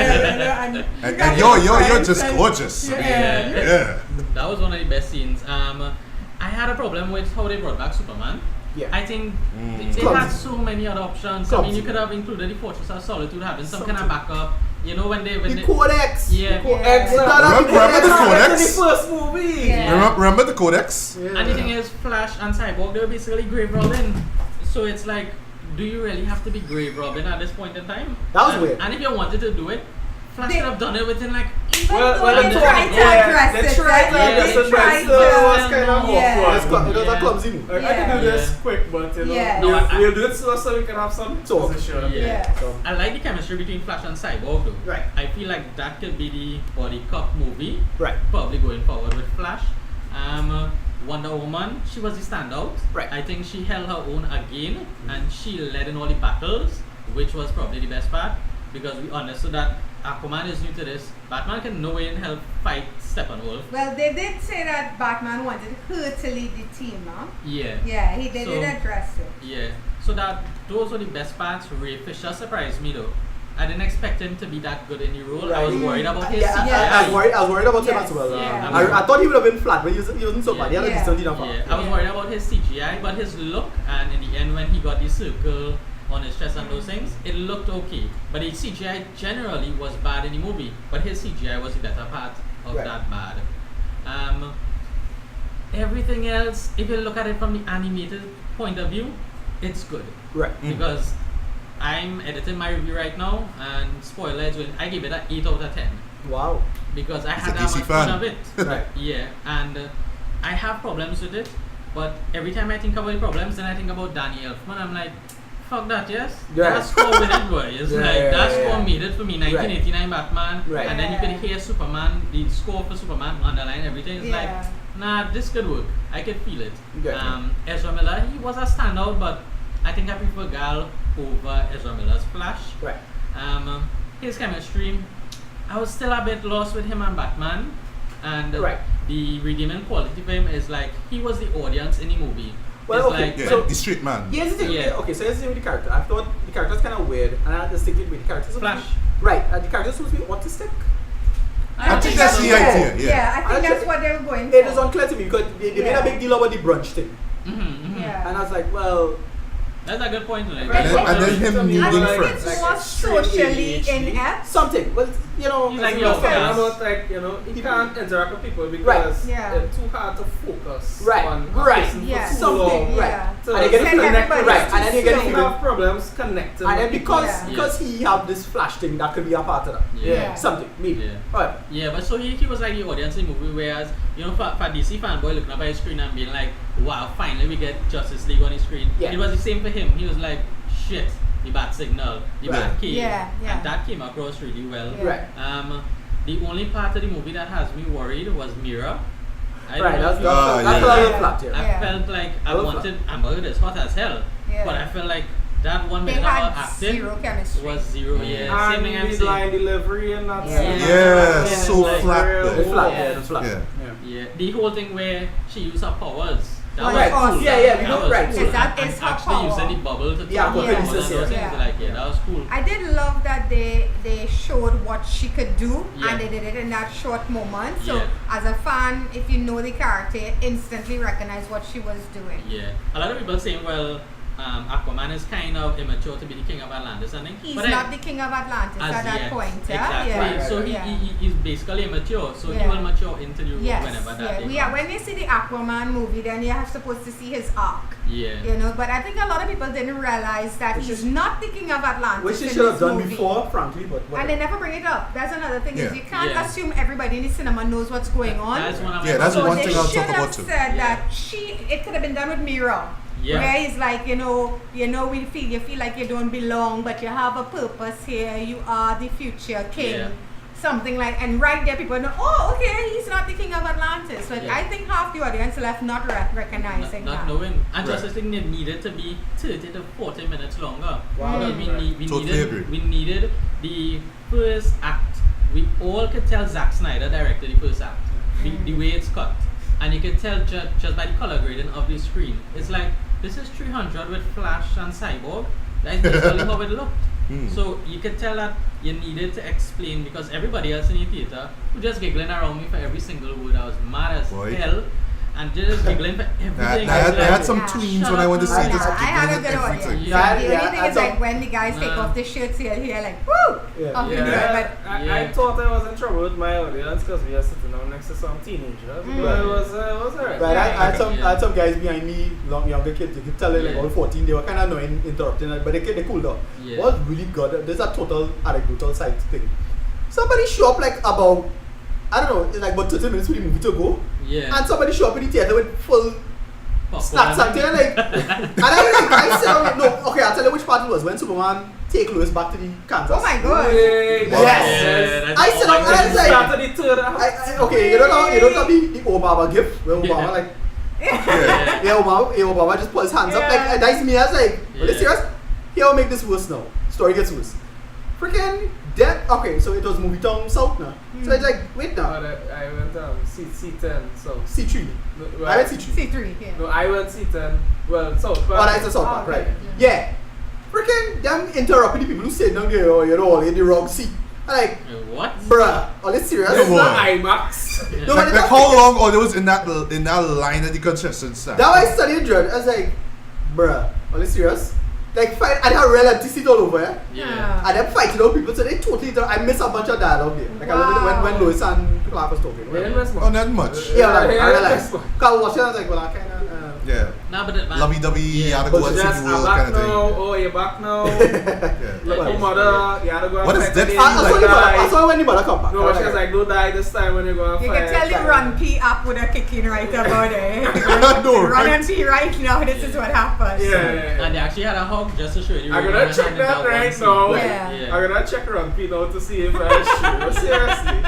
And you're just gorgeous. Yeah. Yeah. That was one of the best scenes. I had a problem with how they brought back Superman. Yeah. I think they Clumsy. had so many other options. I mean, you could have included the Fortress of Solitude having some kind of backup. You know, when The they Codex. yeah. Remember the Codex? The first movie. Yeah. Remember the Codex? Yeah. And the thing is, Flash and Cyborg, they were basically Grave Robin. So it's like, do you really have to be Grave Robin at this point in time? That was and, weird. And if you wanted to do it, Flash They- could have done it within like. Even Well, though well, they the tried to yeah, address they it, tried right? to Yeah, address They it, but tried still to. was kind of Yeah. awkward. It was a Yeah. clumsy move. I can do this Yeah. quick, but you know, Yeah. No, I- we'll do it so we can have some So, position. Yeah. So, I like the chemistry between Flash and Cyborg though. Right. I feel like that could be the body cop movie. Right. Probably going forward with Flash. Wonder Woman, she was the standout. Right. I think she held her own again, and she led in all the battles, which was probably the best part, because we understood that Aquaman is new to this. Batman can no way in hell fight Steppenwolf. Well, they did say that Batman wanted her to lead the team, no? Yeah. Yeah, they did So- address it. Yeah. So those were the best parts. Ray Fisher surprised me though. I didn't expect him to be that good in the role. I was Right. worried about his yeah, CGI. I was worried about him Yes, as well. yeah. I thought he would have been flat, but he wasn't so bad. He had a Yeah. decent enough. Yeah, I was worried about his CGI, but his look, and in the end when he got the circle on his chest and those things, it looked okay. But his CGI generally was bad in the movie, but his CGI was the better part of Right. that bad. Everything else, if you look at it from the animated point of view, it's good. Right. Because I'm editing my review right now, and spoilers, I give it an 8 out of 10. Wow. Because I He's had a that DC much fun fan. of it. Right. Yeah, and I have problems with it, but every time I think about the problems, then I think about Danny Elfman. I'm like, fuck that, yes? Yeah. That score with it, boy. It's Yeah, like, yeah, that yeah, score yeah. made it for me. 1989 Batman, Right. and then you could hear Superman, the score for Superman, underline everything. It's Yeah. like, nah, this could work. I could feel it. Yeah. Ezra Miller, he was a standout, but I think I prefer Gal over Ezra Miller's Flash. Right. His chemistry, I was still a bit lost with him and Batman, and Right. the redeeming quality for him is like he was the audience in the movie. Well, It's okay, like, Yeah, So- the street man. Here's the thing. Yeah. Okay, so here's the thing with the character. I thought the character's kind of weird, and I had to stick with the character. Flash. Right. The character's supposed to be autistic. I think that's the idea. Yeah. I think I that's what they were going for. It is unclear to me because they made Yeah. a big deal about the brunch thing, Mm-hmm, mm-hmm. Yeah. and I was like, well, That's a good point, right? And then him I needing I think friends. it's more socially inept. Something. Well, you know, He's like, Like yo, you're saying class. about like, you know, he can't interact with people because Yeah. it's too hard to focus Right, on right. a person Yeah. for too Something, long. right. Yeah. So And they get Send connect, everybody right, too and then you get slow. you even, have problems connecting. and then with people. because he have this flash thing that could be a part of that. Yeah. Something, maybe. Yeah. Alright. Yeah, but so he was like the audience in the movie, whereas, you know, for DC fanboy looking up at his screen and being like, wow, finally we get Justice League on his screen. Yeah. It was the same for him. He was like, shit, the bat signal, the Right. bat key. Yeah, yeah. And that came across really well. Yeah. Right. The only part of the movie that has me worried was Mira. I don't Right, know that's if you- a yeah. little flat, yeah. I Yeah. felt like I Little wanted Amber is hot as hell. Yeah. But I felt like that 1 They minute had of acting zero chemistry. was zero. Yeah, same thing I'm And the saying. line delivery and that. Yeah. Yeah, Yeah, so like flat real- though. It's flat, Yeah. yeah, it's flat. Yeah. Yeah, the whole thing where she used her powers. That Was was awesome. cool. Yeah, yeah, we That know, was right. cool. Because that And is her actually power. using the bubble to Yeah, turn but on princess, and those yeah. things, like, yeah, that was cool. I did love that they showed what she could do Yeah. and they did it in that short moment. So Yeah. as a fan, if you know the character, you instantly recognize what she was doing. Yeah, a lot of people saying, well, Aquaman is kind of immature to be the king of Atlantis, I think. He's But not the king of Atlantis as at that yet. point. Yeah? Exactly. Yeah. So yeah. he's basically immature. So he Yeah. will mature into the role Yes, whenever that day yeah. comes. When you see the Aquaman movie, then you're supposed to see his arc. Yeah. You know, but I think a lot of people didn't realize that Which he's is- not the king of Atlantis. Which he in should have this done movie. before, frankly, but And whatever. they never bring it up. That's another thing is Yeah. you can't Yeah. assume everybody in the cinema knows what's going on. That's one of Yeah, my that's So one they thing I'll should talk have about too. said Yeah. that it could have been done with Mira. Yeah. Where he's like, you know, you feel like you don't belong, but you have a purpose here. You are the future king. Yeah. Something like, and right there people know, oh, okay, he's not the king of Atlantis. But Yeah. I think half the audience left not recognizing Not that. knowing. And Right. Justice League needed to be 30 to 40 minutes longer. Wow. Because we Totally agree. needed the first act. We all could tell Zack Snyder directed the first act. The way it's cut. And you could tell just by the color grading of the screen. It's like, this is 300 with Flash and Cyborg. That's basically how it looked. So you could tell that you needed to explain, because everybody else in the theater was just giggling around me for every single word. I was mad as Boy. hell. And just giggling for everything. I It's like, had some Yeah. tweens Shut when I up, went to see man. this. I had a giggling good and audience. everything. Yeah, The yeah, only thing and is some- like when the guys take Nah. off the shirts here like, woo! Yeah. Up in the air, Yeah, but Yeah. I thought I was in trouble with my audience because we are sitting down next to some teenagers. But it was alright. Right, I had Yeah. some guys behind me, younger kids. You could tell them like Yeah. all 14. They were kind of annoying, interrupting, but they cooled down. Yeah. What was really good? There's a total anecdotal side thing. Somebody show up like about, I don't know, like about 30 minutes for the movie to go, Yeah. and somebody show up in the theater with full Popcorn. snacks and thing, like, and I said, no, okay, I'll tell you which part it was when Superman take Lois back to the Kansas. oh my god. Hey, Yes. that's I all said, my I was goodness. like- Started the third act. Okay, you don't know the Obama gift where Obama Yeah. like. Yeah. Yeah, Obama just put his hands up. Like, Yeah. and that's me. I was like, are you Yeah. serious? Here, will make this worse now. Story gets worse. Freaking dead. Okay, so it was movie town south now. So it's like, wait now. But I went C10, so. C3. No, I well, went C3. C3, yeah. No, I went C10. Well, South Oh, Park. that's the south part, Okay, right? Yeah. Freaking them interrupting the people who sit down there, or, you know, in the wrong seat. I'm like, What? bruh, are you serious? It's Yeah, not boy. IMAX. Yeah. No, but Like it's how long? Oh, there was in that line at the concession stand. That was studying dread. I was like, bruh, are you serious? Like, fight, and I realized this is all over, yeah? Yeah. And then fighting out people, so they totally, I missed a bunch of dialogue there. Like, I remember Wow. when Lois and Clark was talking. We Right? didn't miss Oh, much. not much. Yeah, like, I Yeah, realized. yeah. Because I was watching, I was like, well, I kind of. Yeah. Nah, but Lovey-dovey, you had to But go and see just, the I'm world back kind of now. thing. Oh, you're back now. Yeah. Look, Yeah. oh, mother, you had to go and What is fight that again. feel I like? saw I saw when the mother come back. No, but she was like, don't die this time when you're going to You fight. can tell the Run P app would have kicked in right about it. No, Run right? and P right now, this is what happens. Yeah, yeah, yeah. And they actually had a hug just to show you. I'm really gonna had check in that one right scene. now. Yeah. I'm gonna check Run P now to see if that's true. Seriously.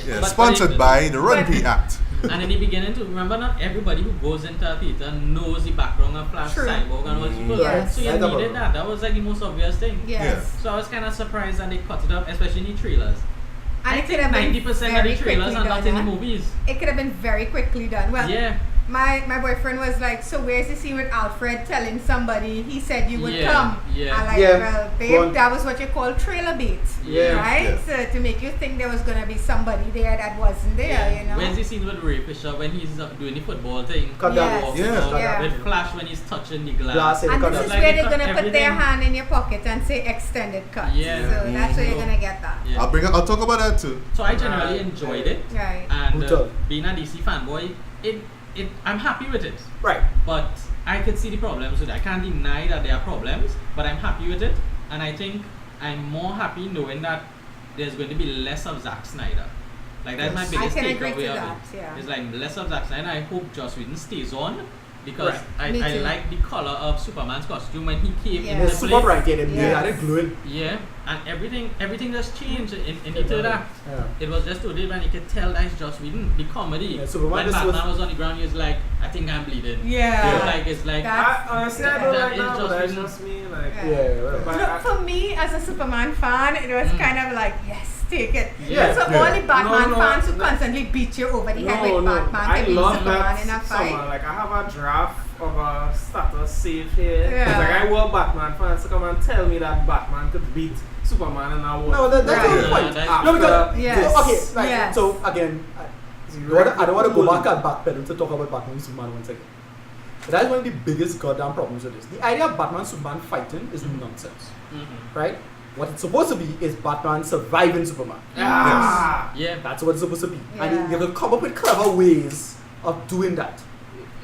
Yeah, But- sponsored but by the Run P Act. And in the beginning, to remember, not everybody who goes into a theater knows the background of Flash, True. Cyborg, and all these people. Yes. So you Right needed about that. That was like the most obvious thing. Yes. So I was kind of surprised that they cut it up, especially in the trailers. And I it could think have been 90% of the very trailers quickly are not done, in the huh? movies. It could have been very quickly done. Well, Yeah. my boyfriend was like, so where's the scene with Alfred telling somebody he said you would Yeah, come? yeah. I'm like, Yeah. well, Go babe, on. that was what you call trailer bait. Yeah. Right? Yeah. So to make you think there was gonna be somebody there that wasn't there, you know? When's the scene with Ray Fisher when he's doing the football thing? Cut down. Yes. Yeah. Yeah. With Flash when he's touching the glass. Glass, yeah. And Cut this down. is Like where they they're gonna cut put their everything. hand in your pocket and say extended cut. Yeah. So that's where you're Mhm. gonna get that. Yeah. I'll talk about that too. So I generally enjoyed it, Right. and Brutal. being a DC fanboy, I'm happy with it. Right. But I could see the problems with it. I can't deny that there are problems, but I'm happy with it, and I think I'm more happy knowing that there's going to be less of Zack Snyder. Like that's my Yes. biggest I can agree takeaway to of that, it. yeah. It's like less of Zack Snyder. I hope Joss Whedon stays on because Right. Me I too. like the color of Superman's costume when he came Yeah. in It's the super place. bright, yeah. They Yes. had it glowing. Yeah, and everything just changed in the third act. Yeah. It was just totally when you could tell that it's Joss Whedon, the comedy. Yeah, Superman when just Batman was- was on the ground, he was like, I think I'm bleeding. Yeah. So like it's like That- Honestly, I Yeah. don't That like is that, just but that's me. just me. Like, Yeah. Yeah. Right. But Look, for me as a Superman fan, it was kind of like, yes, take it. Yeah. So Yeah. all the Batman No, fans who no. constantly beat you over the head No, with no, Batman I to beat love Superman that in a fight. summer. Like I have a draft of a status save here. Yeah. It's like I want Batman fans to come and tell me that Batman could beat Superman in a war. No, that's Right. the point. Yeah, No, because Yes. okay, right. Yes. So again, I don't want to go back and backpedal to talk about Batman and Superman once again. But that's one of the biggest goddamn problems with this. The idea of Batman and Superman fighting is nonsense, right? What it's supposed to be is Batman surviving Superman. Ah, yeah. That's what it's supposed to be. Yeah. And you have to come up with clever ways of doing that.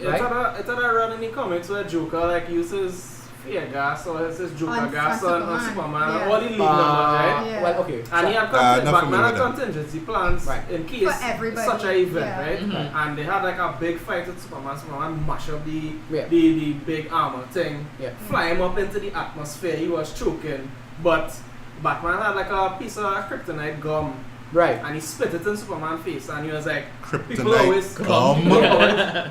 Right? It's a run in the comics where Joker like uses fear gas or uses Joker On gas on Superman. Superman. Yeah. All the lead numbers, right? Yeah. Well, okay. And he had not Batman familiar had with that. contingency plans Right. in case For everybody, such an event, yeah. right? Mhm. And they had like a big fight with Superman. Superman mash up Yeah. the big armor thing, Yeah. fly him up into the atmosphere. He was choking, but Batman had like a piece of kryptonite gum, Right. and he spit it in Superman's face, and he was like, people Kryptonite always gum?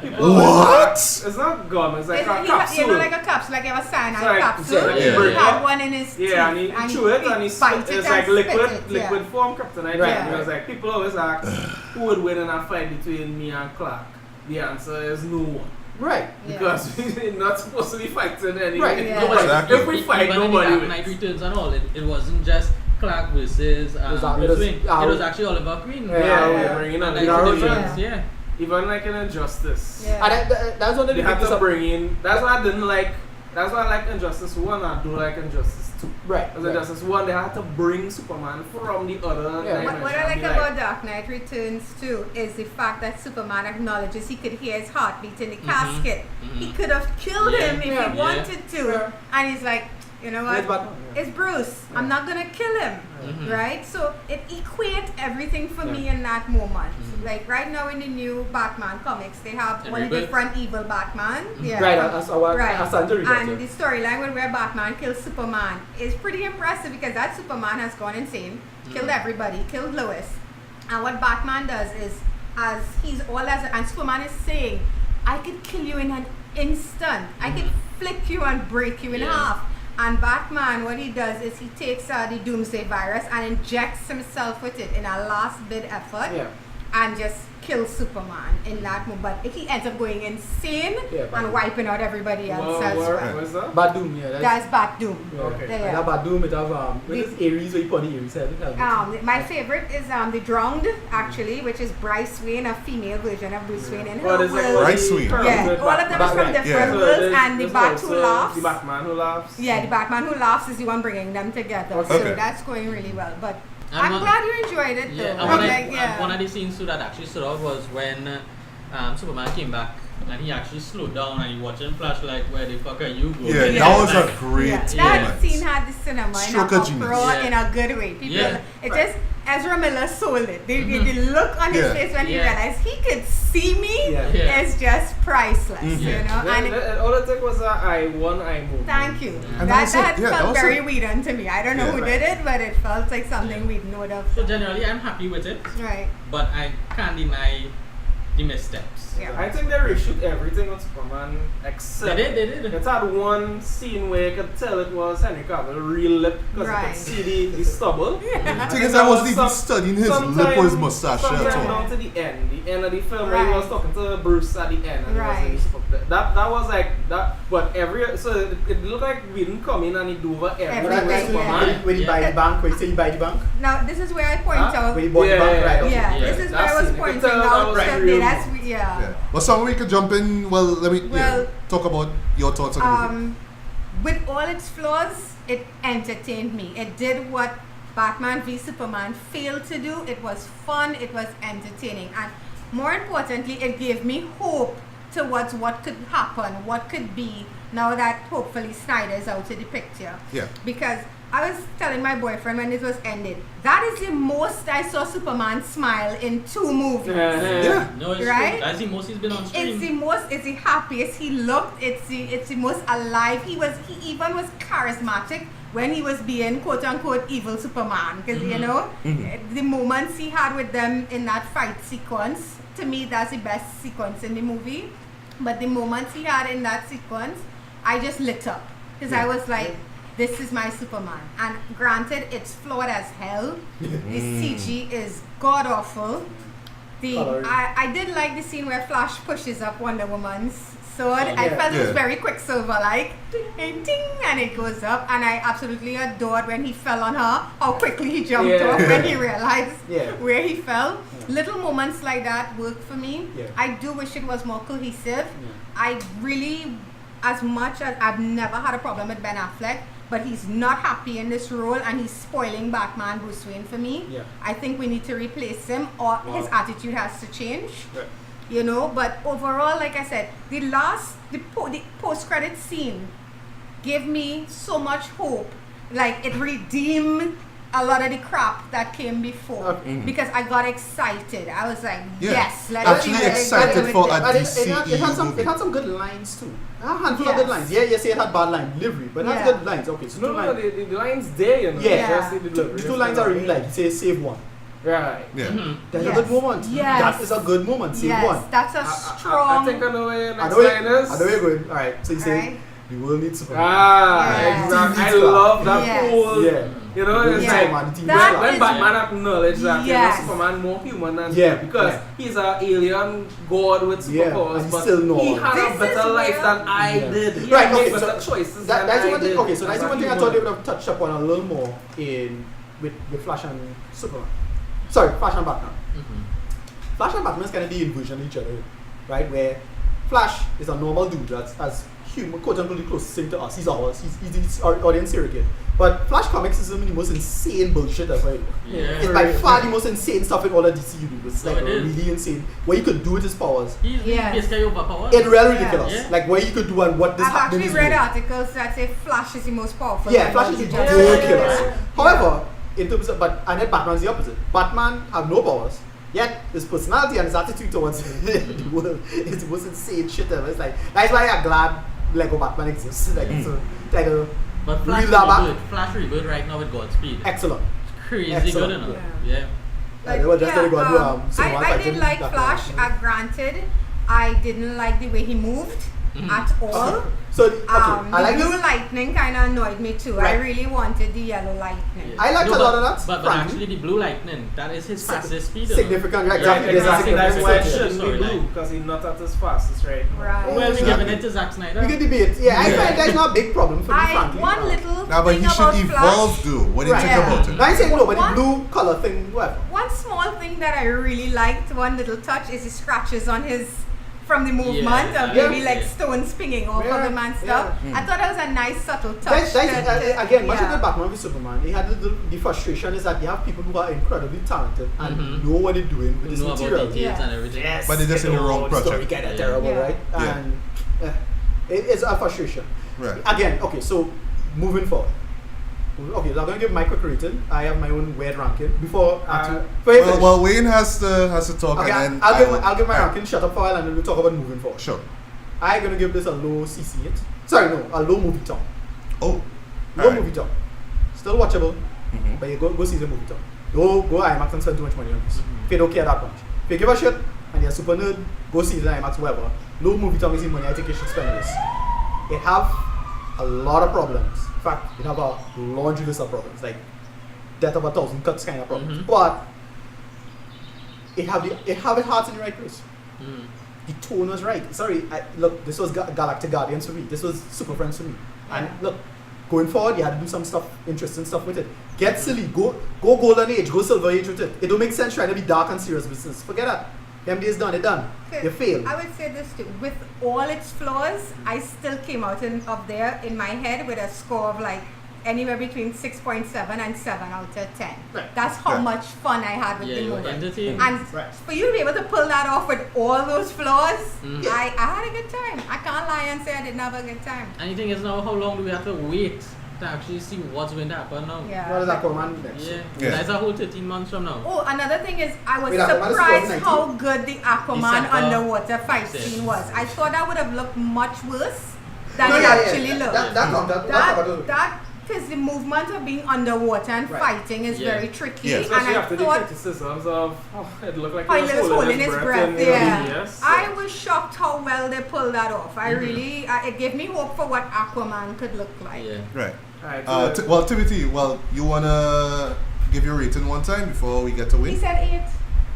people always- What? It's not gum. It's like a You capsule. know, like a capsule, like you have a cyanide Sorry, capsule. sorry, yeah. He had Yeah. one in his teeth. Yeah, and he chew it and he bite spit. it It's and like spit liquid, it, liquid yeah. form kryptonite. Right, And it was right. like people always ask, who would win in a fight between me and Clark? The answer is no one, Right. Yeah. because we're not supposed to be fighting anyway. Right, yeah. Nobody- Exactly. If we fight, Even in nobody the Dark wins. Knight Returns and all, it wasn't just Clark versus It was- Bruce Wayne. It Arrow. was actually Oliver Queen. Yeah, Yeah, yeah. we're bringing in And a that's Arrow, the difference, yeah. yeah. even like in Injustice. Yeah. And that's one of They the had biggest to bring in. That's why I didn't like. That's why I like Injustice 1. I do like Injustice 2. Right. Because right. Injustice 1, they had to bring Superman from the other. Yeah. dimension What I and like be about Dark Knight Returns too is the fact that Superman acknowledges he could hear his heartbeat in the casket. He could have killed Yeah. him if Yeah. he wanted to. Yeah. And he's like, you know It's what? Batman, yeah. It's Bruce. I'm not gonna kill him. Right? So it equates everything for me in that moment. Like right now in the new Batman comics, they have And one Rebirth. different evil Batman. Yeah. Right. As Sandra read And that, the storyline where Batman kills Superman is pretty impressive because that Superman has gone insane, killed everybody, killed Lois. And what Batman does is, as he's all and Superman is saying, I could kill you in an instant. I could flick you and break you in Yeah. half. And Batman, what he does is he takes the Doomsday virus and injects himself with it in a last bit effort Yeah. and just kills Superman in that moment. But he ends up going insane Yeah, and Batman. wiping out everybody else as well. What was that? Bad Doom, yeah. That's Bat Doom. yeah. Okay. There. And that Bad Doom, it have what is Aries where you put on the Aries head. My favorite is the Drowned, actually, which is Bryce Wayne, a female version of Bruce Wayne in her What is it? world. Bryce Wayne. Yeah, all of them is from Batman. different Yeah. worlds, and the Bat who laughs. The Batman who laughs. Yeah, the Batman who laughs is the one bringing them together. Okay. So Okay. that's going really well. But And I'm one- glad you enjoyed it, Yeah, though. and one, Like, yeah. one of the scenes too that actually stood out was when Superman came back and he actually slowed down and he watched him flash like, where the fuck are you going? Yeah, Yeah. that was a great Yeah, moment. that scene had the cinema Stroke in of a genius. uproar Yeah. in a good way. People, Yeah. it just Ezra Miller sold it. The look on his Yeah. face when he Yeah. realized he could see me Yeah. Yeah. is just priceless. You Yeah. know, and All it took was a eye movement. thank you. And That that's it. Yeah, that felt was very it. Whedon to me. I don't know Yeah. who did it, but it felt like something we'd know of. So generally I'm happy with it, Right. but I can't deny the missteps. Yeah. I think they reshoot everything on Superman except They did. it had one scene where you could tell it was Henry Cavill real lip because you Right. could see the stubble. The thing is, I wasn't even studying his lip or his mustache Sometime at all. down to the end of the film where he Right. was talking to Bruce at the end and Right. he was in that was like that, but it looked like we didn't come in and he do over everything Everything, with yeah. Superman. When he buy the bank, when he say he buy the bank, Now this is where I point Huh? out. when he bought the bank, right? Okay. Yeah, Yeah, this is where that's I was it. You could pointing tell that out was something. real. Yeah. Well, some we could jump in. Well, let me Well, talk about your thoughts on the movie. With all its flaws, it entertained me. It did what Batman v Superman failed to do. It was fun, it was entertaining, and more importantly, it gave me hope towards what could happen, what could be now that hopefully Snyder is out of the picture. Yeah. Because I was telling my boyfriend when it was ended, that is the most I saw Superman smile in 2 movies. Yeah. No, it's Right? true. That's the most he's been on screen. It's the happiest he looked. It's the most alive. He even was charismatic when he was being quote unquote evil Superman. Because you know, the moments he had with them in that fight sequence, to me that's the best sequence in the movie. But the moments he had in that sequence, I just lit up. Because I was like, this is my Superman. And granted, it's flawed as hell. The CG is god awful. Coloring. I did like the scene where Flash pushes up Wonder Woman's sword. I yeah. felt it Yeah. was very Quicksilver-like. And ding, and it goes up. And I absolutely adored when he fell on her, how quickly he jumped Yeah. off when he realized Yeah. where he fell. Little moments like that work for me. Yeah. I do wish it was more cohesive. I really, as much as I've never had a problem with Ben Affleck, but he's not happy in this role and he's spoiling Batman Bruce Wayne for me. Yeah. I think we need to replace him or his attitude has to change. Right. You know, but overall, like I said, the post-credit scene gave me so much hope. Like it redeemed a lot of the crap that came before because I got excited. I was like, yes, let's Actually see where they excited go for with a this. And it had some movie. it had some good lines too. A handful of Yes. good lines. Yeah, yes, it had bad line delivery, but it had Yeah. good lines. Okay, so No, two no, lines. the lines there, you know. Yeah. Just the delivery. The 2 lines I really like. He says save one. Right. Yeah. That's Yes. a good moment. Yes. That is a good moment. Save Yes, one. that's a I strong. think I know where your I next know where line is. I know where you're going. Alright, so you say Right. the world needs Superman. Yeah. Exactly. I TV love that Yes. whole. Yeah. You know, it's Yeah. like Man, the TV That slap. when is- Batman acknowledged that you know, Yes. Superman more human than Yeah, him because yeah. he's an alien god with Yeah, superpowers, and he's but still normal. he had This a better is life where- than I Yeah. did. He Right, had made okay, so better choices That's than the I one thing. did. Okay, so that's the one thing I human. thought they would have touched upon a little more in with Flash and Superman. Sorry, Flash and Batman. Flash and Batman is kind of the inversion of each other, right? Where Flash is a normal dude that's as human, quote unquote, closest thing to us. He's ours. He's our audience surrogate. But Flash comics is some of the most insane bullshit ever. Yeah. It's by far the most insane stuff in all of DC universe. It's like Oh, it is. really insane. What you could do with his powers. He's Yes. basically overpowered. It's really Yeah. ridiculous. Yeah. Like what you could do and what this I've happening actually is read doing. articles that say Flash is the most powerful. Yeah, member Flash of is the Justice League. ridiculous. Yeah. However, in terms of and then Batman's the opposite. Batman have no powers. Yet his personality and his attitude towards the world is the most insane shit ever. It's like that's why I'm glad Lego Batman exists. Like it's like a But Flash real Batman. Reboot, Flash Reboot right now with Godspeed. Excellent. Crazy Excellent. good enough. Yeah. Yeah. Like, they were just telling God, Superman I fighting did like that Flash. one. Granted, I didn't like the way he moved at all. So okay, The I like blue this. lightning kind of annoyed me too. I Right. really wanted the yellow lightning. I liked a lot of that, But frankly. actually, the blue lightning, that is his fastest speed. Significant, Yeah, exactly. There's a Exactly. That's significant why it difference. shouldn't be Storyline. blue because he's not at his fastest right now. Right. Well, we're Exactly. giving it to Zack Snyder. We can debate. Yeah, I Yeah. find that's not a big problem for me, I frankly. one little Nah, but thing he should about evolve, Flash. though. What do you Right. think Yeah. about it? Now I say no, but the One- blue color thing, whatever. One small thing that I really liked, one little touch, is the scratches on his from the movement Yeah. of maybe Yeah. like stones pinging off Yeah. of him and stuff. Yeah. I thought that was a nice subtle touch. Again, much of yeah. the Batman with Superman, he had the frustration is that you have people who are incredibly talented and know what they're doing with Who this know about material. details Yeah. and everything. Yes, But they're just in the wrong story project. kind of Yeah. terrible, Yeah. right? Yeah. And it's a frustration. Right. Again, okay, so moving forward. Okay, so I'm gonna give my quick rating. I have my own weird ranking before. Well, Wayne has to talk, okay, and then I'll give my Alright. ranking. Shut up for a while, and then we'll talk about moving forward. Sure. I'm gonna give this a low CC8. Sorry, no, a low movie top. Oh. Low Alright. movie top. Still watchable, Mhm. but you go see the movie top. Go IMAX and spend too much money on this. If you don't care that much. If you give a shit, and you're a super nerd, go see it in IMAX, whatever. No movie talking is money, I think you should spend this. It have a lot of problems. In fact, it have a laundry list of problems, like death of 1,000 cuts kind of problems. But it have its heart in the right place. The tone was right. Sorry, look, this was Galactic Guardians for me. This was Super Friends for me. And look, going forward, you had to do some stuff, interesting stuff with it. Get silly, go Golden Age, go Silver Age with it. It don't make sense trying to be dark and serious business. Forget that. MD is done, it's done. Okay, You failed. I would say this too. With all its flaws, I still came out of there in my head with a score of like anywhere between 6.7 and 7 out of 10. Right. That's how Right. much fun I had with Yeah, the you were movie. entertained. And Right. for you to be able to pull that off with all those flaws, Mhm. I had a good time. I can't lie and say I didn't have a good time. And the thing is now, how long do we have to wait to actually see what's going to happen now? Yeah. What is Aquaman next? Yeah. Yeah. That's a whole 13 months from now. Oh, another thing is I was Wait, Aquaman is surprised 2019? how good the Aquaman December. underwater fight Yes. scene was. I thought that would have looked much worse than No, it yeah, actually yeah. looked. That Because the movement of being underwater and Right. fighting is Yeah. very tricky. Yeah. And Especially I after the thought criticisms of, it looked like how he was holding his breath. in Yeah. Yes. I was shocked how well they pulled that off. It gave me hope for what Aquaman could look like. Yeah. Right. Alright, Well, Timothy, you wanna give your rating one time before we get to He win? said 8.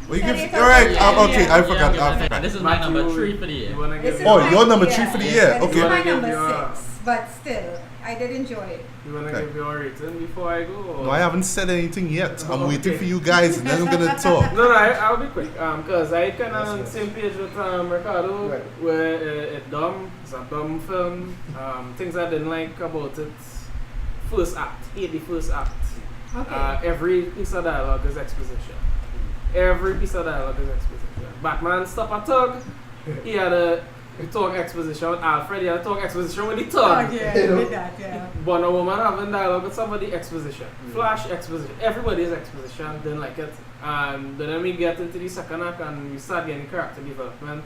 Well, you said give. 8 All out of right. 10. Okay. I forgot. Yeah, I forgot. this is my Matthew, number 3 for the year. You wanna This give is Oh, my- you're number 3 for the year. This Okay. is my Give number your- 6, but still, I did enjoy it. You wanna Okay. give your rating before I go? Or? No, I haven't said anything yet. I'm Okay. waiting for you guys, and then I'm gonna talk. No, I'll be quick. Cause I kind of on the same page with Ricardo, Right. where it's dumb. It's a dumb film. Things I didn't like about it. First act, hate the first act. Okay. Every piece of dialogue is exposition. Every piece of dialogue is exposition. Batman stop a tug. He had a talk exposition with Alfred. He had a talk exposition with the Oh, tug. yeah, You know? with that, yeah. Wonder Woman having dialogue with somebody, exposition. Flash, exposition. Everybody's exposition, didn't like it. And then we get into the second act and we start getting character development.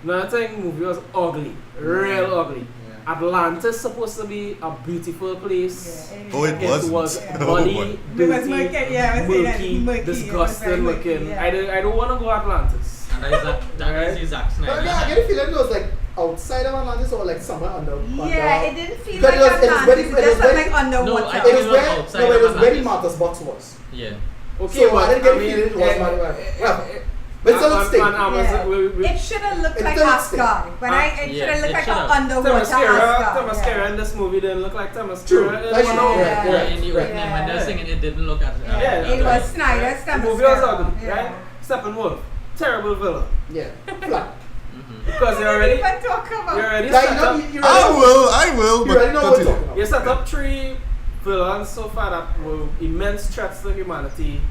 Another thing, movie was ugly. Real ugly. Atlantis supposed to be a beautiful place. Yeah, Oh, it It was. was Yeah. Oh, muddy, boy. It was dirty, murky, yeah, I was saying that, murky, murky, it was very disgusting murky, looking. yeah. I don't want to go Atlantis. And that is the Zack But Snyder. yeah, I get a feeling it was like outside of Atlantis or like somewhere under. Yeah, it didn't feel Because like it was Atlantis, very- it it just was felt very- like underwater. No, I It think was it was where outside no, it was of where the Atlantis. Martha's box was. Yeah. Okay, So I didn't get a feeling it was but it's on stage. Yeah. It should have looked It like doesn't stink. Asgard. It should Yeah, have looked it like should an have. underwater Asgard. Themyscira in this movie didn't look like Themyscira. True. in That's Wonder true. Woman. Yeah. Yeah, in the Right. opening when they're Yeah. singing, it didn't look at Yeah, Yeah, it right. was Snyder's The movie was ugly, yeah. right? Steppenwolf, terrible villain. Yeah, flat. Because you What already, did we even talk about? you already Like, set you know, up, you I already will. you already know what we're continue. talking about. you set up 3 villains so far that were immense threats to humanity,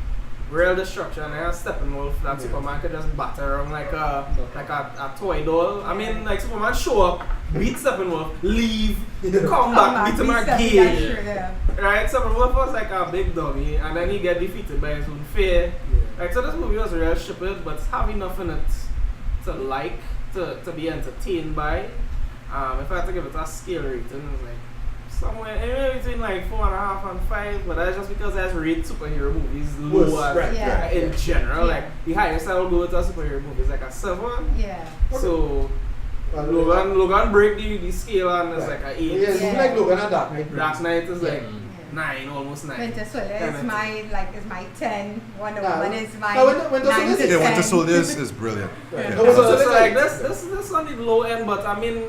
real destruction. And Steppenwolf, that Yeah. Superman could just batter him like a toy doll. I mean, like Superman show up, beat Steppenwolf, leave, come back, beat him again. Right, Steppenwolf was like a big dummy, and then he get defeated by his own fear. Right, so this movie was real stupid, but have enough in it to like, to be entertained by. If I had to give it a scale rating, it's like somewhere anywhere between like 4.5 and 5, but that's just because I rate superhero movies low Worse, right, Yeah. in general. Yeah. Like the highest I will go with a superhero movie is like a 7. Yeah. So Logan break the scale and it's like a 8. Yeah, it's Yeah. like Logan and Dark Knight. Dark Knight is like Mm. 9, almost 9. Winter Soldier is my 10. Wonder Nah, Woman is my no, Winter 9 Soldier to is- 10. Yeah, Winter Soldier is brilliant. Right. Yeah. No, Winter So Soldier it's is like like- this on the low end, but I mean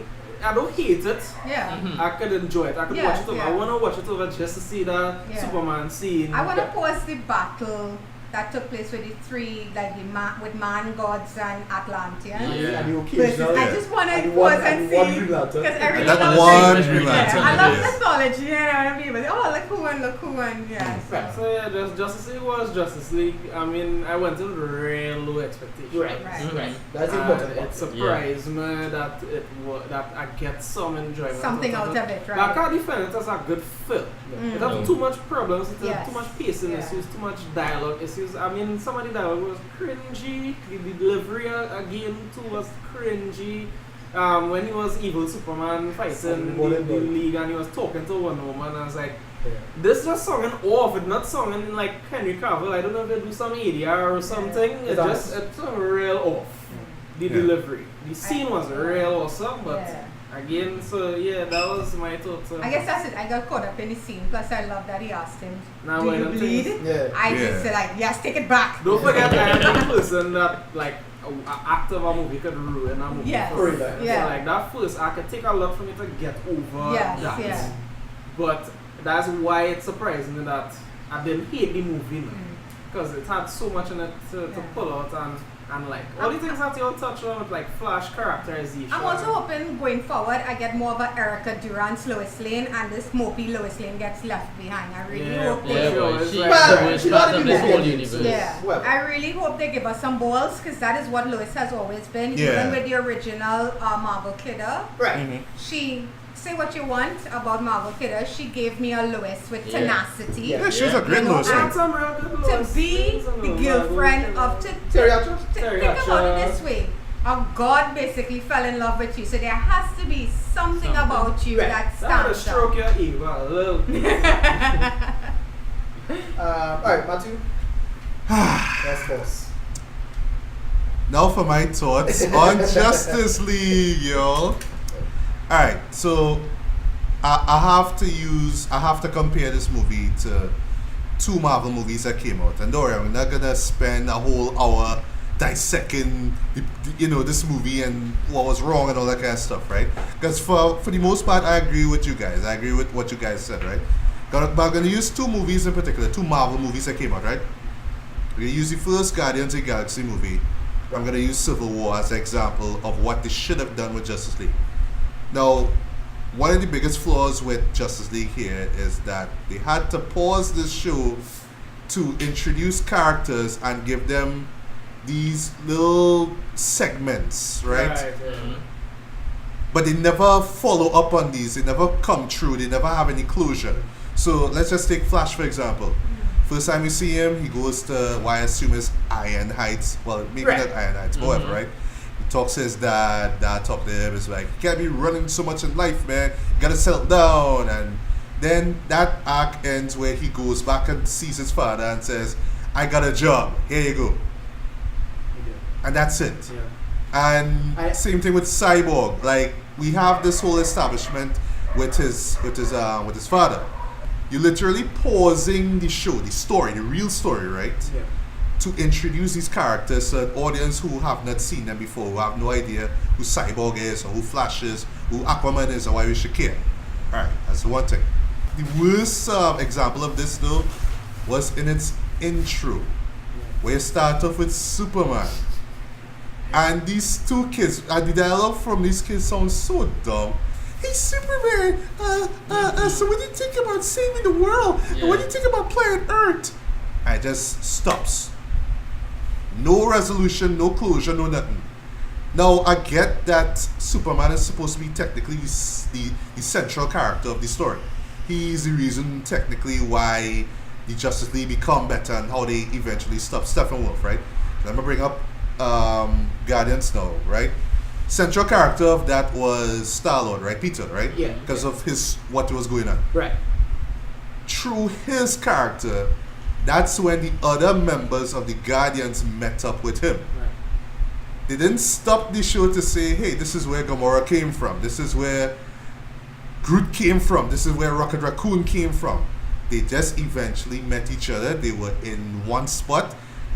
I don't hate it. Yeah. I could enjoy it. I could Yeah, watch it over. yeah. I wanna watch it over just to see the Yeah. Superman scene. I want to pause the battle that took place with the 3, like with man gods and Atlanteans. Yeah. And the Versus, occasional. I just want to And pause one- and and see one Green Lantern. because everything That else one is- Green Lantern, I love yes. mythology and I want to be able to, oh, look who won, yes. Right. So yeah, Justice League was Justice League. I mean, I went in with real low expectations. Right. Right. That's the important And part. it surprised me that I get some enjoyment. Something out of it, I right? can't defend it as a good film. Mm. It has No. too much problems, it has Yes. too much pacing Yeah. issues, too much dialogue issues. I mean, some of the dialogue was cringy. The delivery again too was cringy. When he was evil Superman fighting the League and he was talking to Wonder Woman, I was like, This just sung off. It's not sung in like Henry Cavill. I don't know if they do some ADR or something. It's sung real off. The delivery. The scene was real awesome, but again, so yeah, that was my thoughts. I guess that's it. I got caught up in the scene because I love that he asked him, Now, do you bleed? Yeah. I just said like, yes, take it back. Don't forget, I am the person that like an act of a movie could ruin a movie. Yes. For Yeah. So like that first act could take a lot for me to get over that. Yeah. But that's why it's surprising that I didn't hate the movie because it had so much in it to pull out and like all the things that you all touch on with like flash characterization. I'm also hoping going forward I get more of a Erica Durant's Lois Lane and this mopey Lois Lane gets left behind. I really hope they She's part of this whole universe. Well, I really hope they give us some balls because that is what Lois has always been. Even with the original Marvel Kidder. right. She, say what you want about Marvel Kidder, she gave me a Lois with tenacity. Yeah, she was a great Lois. And some real good to Lois. be the girlfriend of Terry Hatcher? think about it this way. A god basically fell in love with you, so there has to be something about you that That would stands stroke out. your ego a little bit. Alright, Matthew. Yes, boss. Now for my thoughts on Justice League, yo. Alright, so I have to compare this movie to two Marvel movies that came out. And don't worry, I'm not gonna spend a whole hour dissecting this movie and what was wrong and all that kind of stuff, right? Because for the most part I agree with you guys. I agree with what you guys said, right? But I'm gonna use two movies in particular, two Marvel movies that came out, right? I'm gonna use the first Guardians of the Galaxy movie. I'm gonna use Civil War as an example of what they should have done with Justice League. Now, one of the biggest flaws with Justice League here is that they had to pause this show to introduce characters and give them these little segments, right? But they never follow up on these. They never come true. They never have any closure. So let's just take Flash for example. First time you see him, he goes to what I assume is Iron Heights. Well, maybe not Iron Heights, but whatever, right? He talks to his dad talks to him, it's like, you can't be running so much in life, man. You gotta settle down. And then that arc ends where he goes back and sees his father and says, I got a job, here you go. And that's it. And same thing with Cyborg. Like, we have this whole establishment with his father. You're literally pausing the show, the story, the real story, right? To introduce these characters to an audience who have not seen them before, who have no idea who Cyborg is, or who Flash is, who Aquaman is, or why we should care. Alright, that's the one thing. The worst example of this, though, was in its intro, where you start off with Superman. And these two kids, and the dialogue from these kids sounds so dumb. Hey Superman, so what do you think about saving the world? And what do you think about planet Earth? And it just stops. No resolution, no closure, no nothing. Now I get that Superman is supposed to be technically the central character of the story. He's the reason technically why the Justice League become better and how they eventually stop Steppenwolf, right? So I'm gonna bring up Guardians now, right? Central character of that was Star-Lord, right? Peter, right? Yeah. Because of what was going on. Right. Through his character, that's when the other members of the Guardians met up with him. Right. They didn't stop the show to say, hey, this is where Gamora came from. This is where Groot came from. This is where Rocket Raccoon came from. They just eventually met each other. They were in one spot.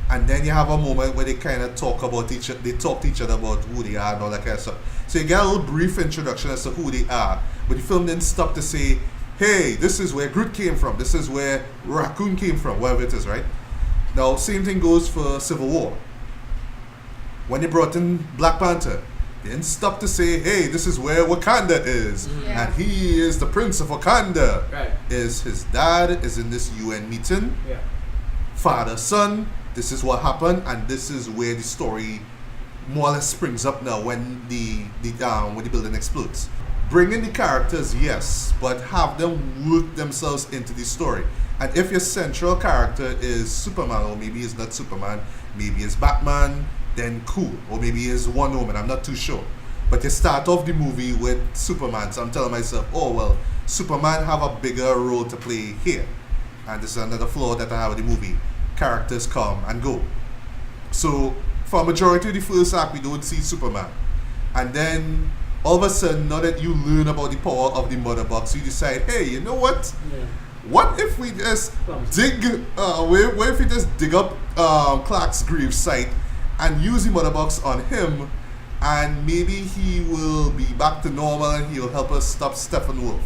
And then you have a moment where they kind of talk about each other. They talk to each other about who they are and all that kind of stuff. So you get a little brief introduction as to who they are. But the film didn't stop to say, hey, this is where Groot came from. This is where Raccoon came from. Whatever it is, right? Now, same thing goes for Civil War. When they brought in Black Panther, they didn't stop to say, hey, this is where Wakanda is. And he is the Prince of Wakanda. Right. Is his dad is in this UN meeting. Yeah. Father, son. This is what happened, and this is where the story more or less springs up now when the building explodes. Bring in the characters, yes, but have them work themselves into the story. And if your central character is Superman, or maybe it's not Superman, maybe it's Batman, then cool. Or maybe it's Wonder Woman, I'm not too sure. But you start off the movie with Superman, so I'm telling myself, oh well, Superman have a bigger role to play here. And this is another flaw that I have with the movie. Characters come and go. So for a majority of the first act, we don't see Superman. And then all of a sudden, now that you learn about the power of the mother box, you decide, hey, you know what? Yeah. What if we just what if we just dig up Clark's grave site and use the mother box on him, and maybe he will be back to normal and he'll help us stop Steppenwolf,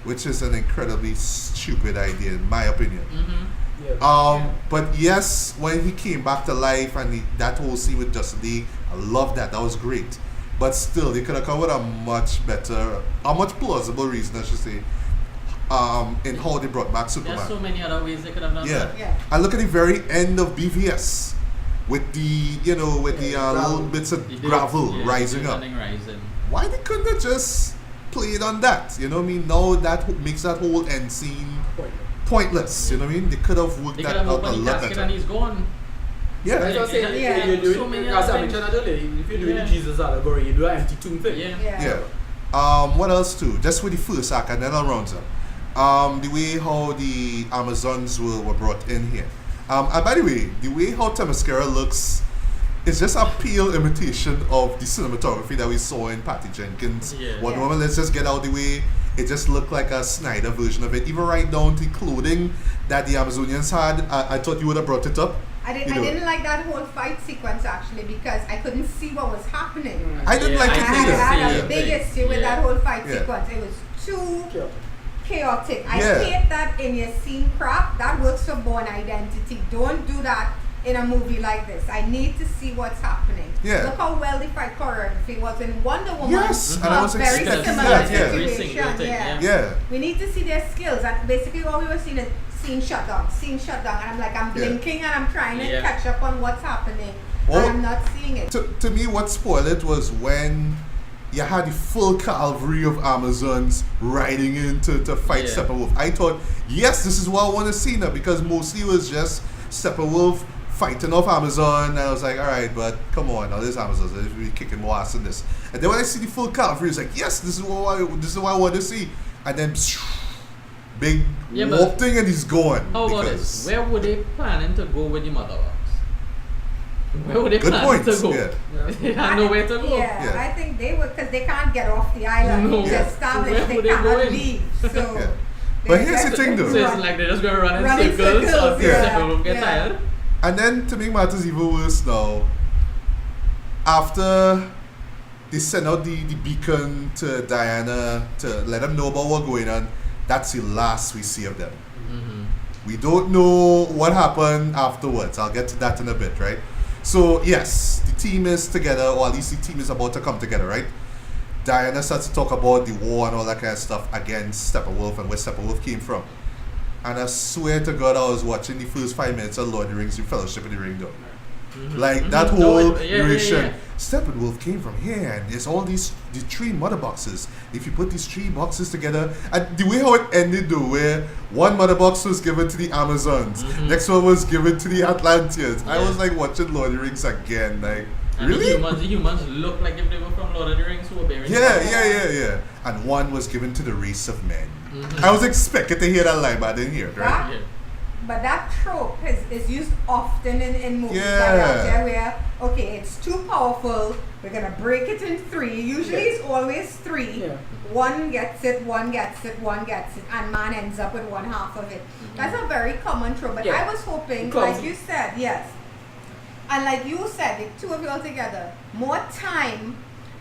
which is an incredibly stupid idea in my opinion. But yes, when he came back to life and that whole scene with Justice League, I love that. That was great. But still, they could have come with a much plausible reason, I should say, in how they brought back Superman. There's so many other ways they could have done that. Yeah. And look at the very end of BVS with the little bits of gravel rising up. Why they couldn't have just played on that? You know what I mean? Now that makes that whole end scene pointless. You know what I mean? They could have worked that out a lot better. And he's gone. Yeah. That's what I'm saying. You're doing, as I mentioned earlier, if you're doing the Jesus allegory, you do an empty tomb thing. Yeah. What else too? Just with the first act and then I'll round up. The way how the Amazons were brought in here. And by the way, the way how Themyscira looks is just a pale imitation of the cinematography that we saw in Patty Jenkins. One moment, let's just get out of the way. It just looked like a Snyder version of it. Even right down to the clothing that the Amazonians had. I thought you would have brought it up. I didn't like that whole fight sequence actually because I couldn't see what was happening. I didn't like it either. I had a big issue with that whole fight sequence. It was too chaotic. I hate that in your scene crap. That works for Born Identity. Don't do that in a movie like this. I need to see what's happening. Look how well the fight choreography was in Wonder Woman. Yes, and I was very expecting similar that. situation. We need to see their skills, and basically all we were seeing is scene shut down, and I'm like, I'm blinking and I'm trying to catch up on what's happening, and I'm not seeing it. To me, what spoiled it was when you had the full cavalry of Amazons riding in to fight Steppenwolf. I thought, yes, this is what I want to see now, because mostly it was just Steppenwolf fighting off Amazon, and I was like, alright, but come on, now there's Amazons, they're really kicking more ass in this. And then when I see the full cavalry, it's like, yes, this is what I want to see. And then big warp thing, and he's gone. How about this? Where would they planning to go with the mother box? Where would they planning to go? They had nowhere to go. I think they would, because they can't get off the island. It's established they cannot leave. So but here's the thing though. So it's like they're just going to run in circles until Steppenwolf get tired. And then to make matters even worse now, after they send out the beacon to Diana to let them know about what's going on, that's the last we see of them. We don't know what happened afterwards. I'll get to that in a bit, right? So yes, the team is together, or at least the team is about to come together, right? Diana starts to talk about the war and all that kind of stuff against Steppenwolf and where Steppenwolf came from. And I swear to God, I was watching the first 5 minutes of Lord of the Rings, the Fellowship of the Ring, though. Like that whole narration. Steppenwolf came from here, and there's all the 3 mother boxes. If you put these 3 boxes together, and the way how it ended though, where one mother box was given to the Amazons, next one was given to the Atlanteans. I was like watching Lord of the Rings again, like. And really? The humans look like if they were from Lord of the Rings who were bearing. Yeah. And one was given to the race of men. I was expecting to hear that line, but I didn't hear it, right? But that trope is used often in movies like that, where, okay, it's too powerful, we're going to break it in 3. Usually it's always 3. One gets it, one gets it, and man ends up with one half of it. That's a very common trope, but I was hoping, like you said, and like you said, the 2 of you all together, more time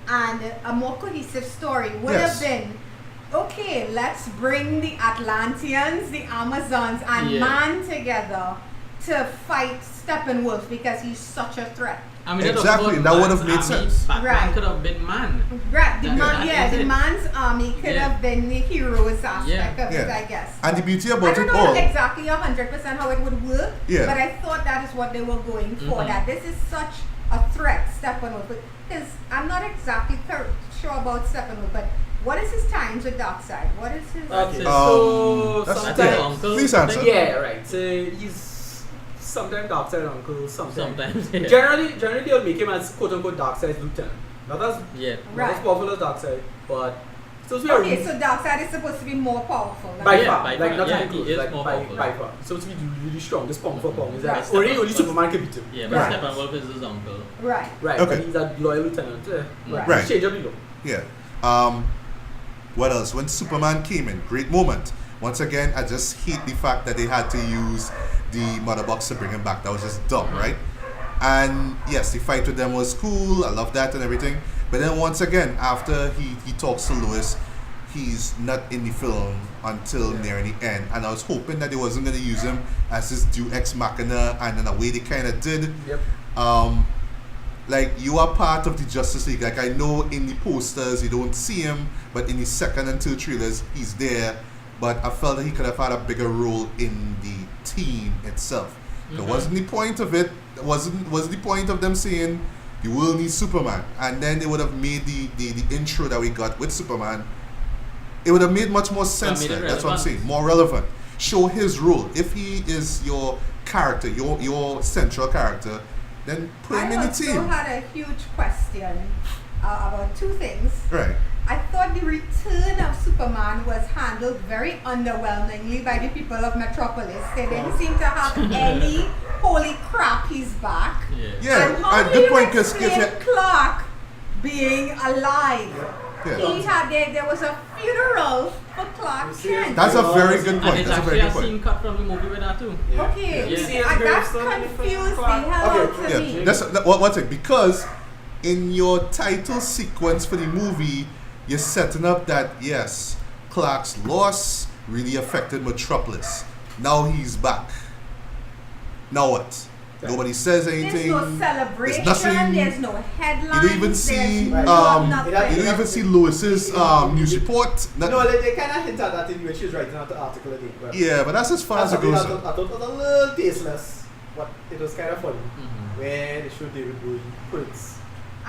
and a more cohesive story would have been, okay, let's bring the Atlanteans, the Amazons, and man together to fight Steppenwolf because he's such a threat. I mean, exactly, that would have made sense. Batman could have been man. Right, the man's army could have been the hero's aspect of it, I guess. And the beauty about I it don't all. know exactly 100% how it would work, but I thought that is what they were going for, that this is such a threat, Steppenwolf. Because I'm not exactly sure about Steppenwolf, but what is his times with Darkseid? What is his... Okay, so sometimes... Please answer. Yeah, right. So he's sometimes Darkseid uncle, sometimes. Yeah. Generally they'll make him as quote-unquote Darkseid's lieutenant. Not as Right. powerful as Darkseid, but so we are Okay, so Darkseid is supposed to be more powerful. than- by Yeah, far, by like far. not Yeah, even he close, is like more by powerful. far. So to be really strongest pong for pong is Right. that only Superman can beat him. Yeah, but Right. Steppenwolf is his uncle. Right. Right, Okay. but he's a loyal lieutenant. Right. Right. Change of below. Yeah. What else? When Superman came in, great moment. Once again, I just hate the fact that they had to use the mother box to bring him back. That was just dumb, right? And yes, the fight with them was cool. I love that and everything. But then once again, after he talks to Lois, he's not in the film until near the end. And I was hoping that they wasn't going to use him as this Deus Ex Machina, and in a way they kind of did. Yep. Like, you are part of the Justice League. Like, I know in the posters you don't see him, but in the second and third trailers he's there. But I felt that he could have had a bigger role in the team itself. That wasn't the point of it. That wasn't the point of them saying the world needs Superman. And then they would have made the intro that we got with Superman. It would have made much more sense made it then. That's what I'm relevant. saying. More relevant. Show his role. If he is your character, your central character, then put him in I the also team. had a huge question about two things. Right. I thought the return of Superman was handled very underwhelmingly by the people of Metropolis. They didn't seem to have any holy crap, he's back. Yeah. Yeah, And how do good you point, because explain Clark being alive? yeah. He had there was a funeral for Clark Kent. That's a very good And point. there's That's a actually very a good point. scene cut from the movie with that too. Okay, Yeah. See his and that gravestone in the confused the Clark. hell out Okay, to Yeah, me. that's one thing, because in your title sequence for the movie, you're setting up that yes, Clark's loss really affected Metropolis. Now he's back. Now what? Yeah. Nobody says There's anything. no celebration. nothing- There's no headlines. You don't even see there's nothing. nothing. You don't even see Lewis's news report. No, Nothing. they kind of hint at that when she was writing out the article again. But Yeah, but that's as far as it goes. I thought it was a little tasteless, but it was kind of funny. Mhm. Where they showed David Bowie, Prince.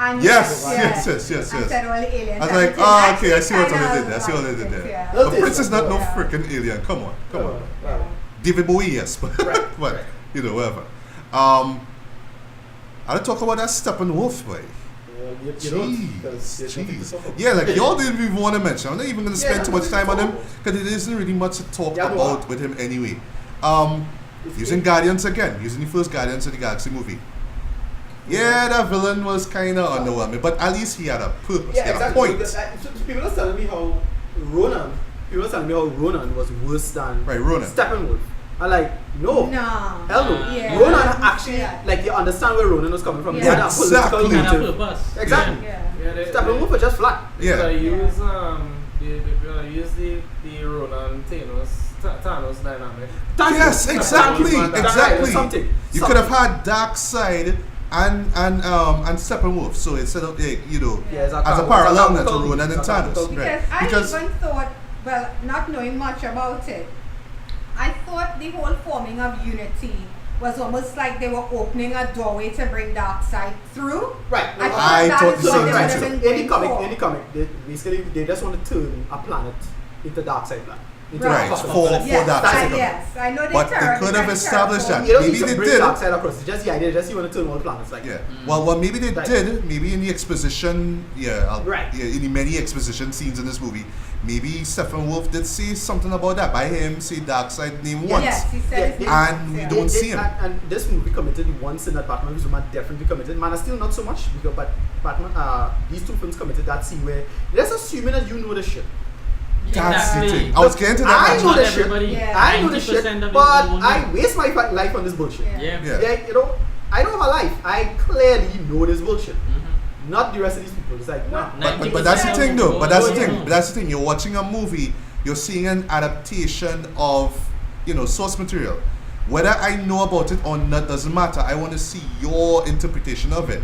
And Yes, yeah. yes, And yes, yes. said all the aliens. I was and like, everything. oh, okay, I see what Actually they did kind there. I of see what they did liked there. it, yeah. But Prince is not no Yeah. freaking alien. Come on, come on. Well, David Bowie, yes, but, Right, but right. you know, whatever. I'll talk about that Steppenwolf boy. you don't, because there's nothing to Jeez. talk about. Yeah, like y'all didn't even want to mention. I'm not even going to Yeah, spend too much nothing to time on talk him about. because there isn't really much to talk Yeah, about with him anyway. Using Guardians again, using the first Guardians of the Galaxy movie. Yeah, that villain was kind of underwhelming, but at least he had a purpose, he Yeah, had exactly. a point. So people are telling me how Ronan was worse than Right, Ronan. Steppenwolf. I'm like, no. No. Hell no. Yeah. Ronan actually, Yeah. like, you understand where Ronan was coming from. Yeah. He had a political Exactly. Kind of motive. purpose. Exactly. Yeah. Yeah, Steppenwolf was just flat. Yeah. They use the Ronan Thanos dynamic. Yes, exactly, exactly. Something. You could have had Darkseid and Steppenwolf, so instead of you know, Yeah, it's as a parallel now to Ronan and Thanos, Because right? I even thought, well, not knowing much about it, I thought the whole forming of Unity was almost like they were opening a doorway to bring Darkseid through. Right. I that thought is the what same they thing would too. have been Any going for. comic, basically they just want to turn a planet into Darkseid planet. Into Right, a for Yes, Darkseid. yes, I know they But they terror- could have they established terraform. that. You don't Maybe need to they bring did. Darkseid across. It's just the idea. Just you want to turn all planets like. Yeah. Well, maybe they Right. did. Maybe in the exposition, Right. yeah, in the many exposition scenes in this movie, maybe Steppenwolf did say something about that. By him say Darkseid name once. Yes, he said his name Yeah, and we yeah. don't see him. And this movie committed one sin that Batman v Superman definitely committed. Man of Steel not so much because but Batman these two films committed that scene where let's assuming that you know the shit. That's the Exactly. thing. I was getting to that. I actually. know Not the shit. everybody. Yeah. I know the shit, 90% of but people won't I know. waste my life on this bullshit. Yeah. Yeah. Yeah. You know, I don't have a life. I clearly know this bullshit. Mhm. Not the rest of these people. It's like, nah. But that's the thing though. But that's the Yeah. thing. But that's the thing. You're watching a movie. You're seeing an adaptation of source material. Whether I know about it or not doesn't matter. I want to see your interpretation of it.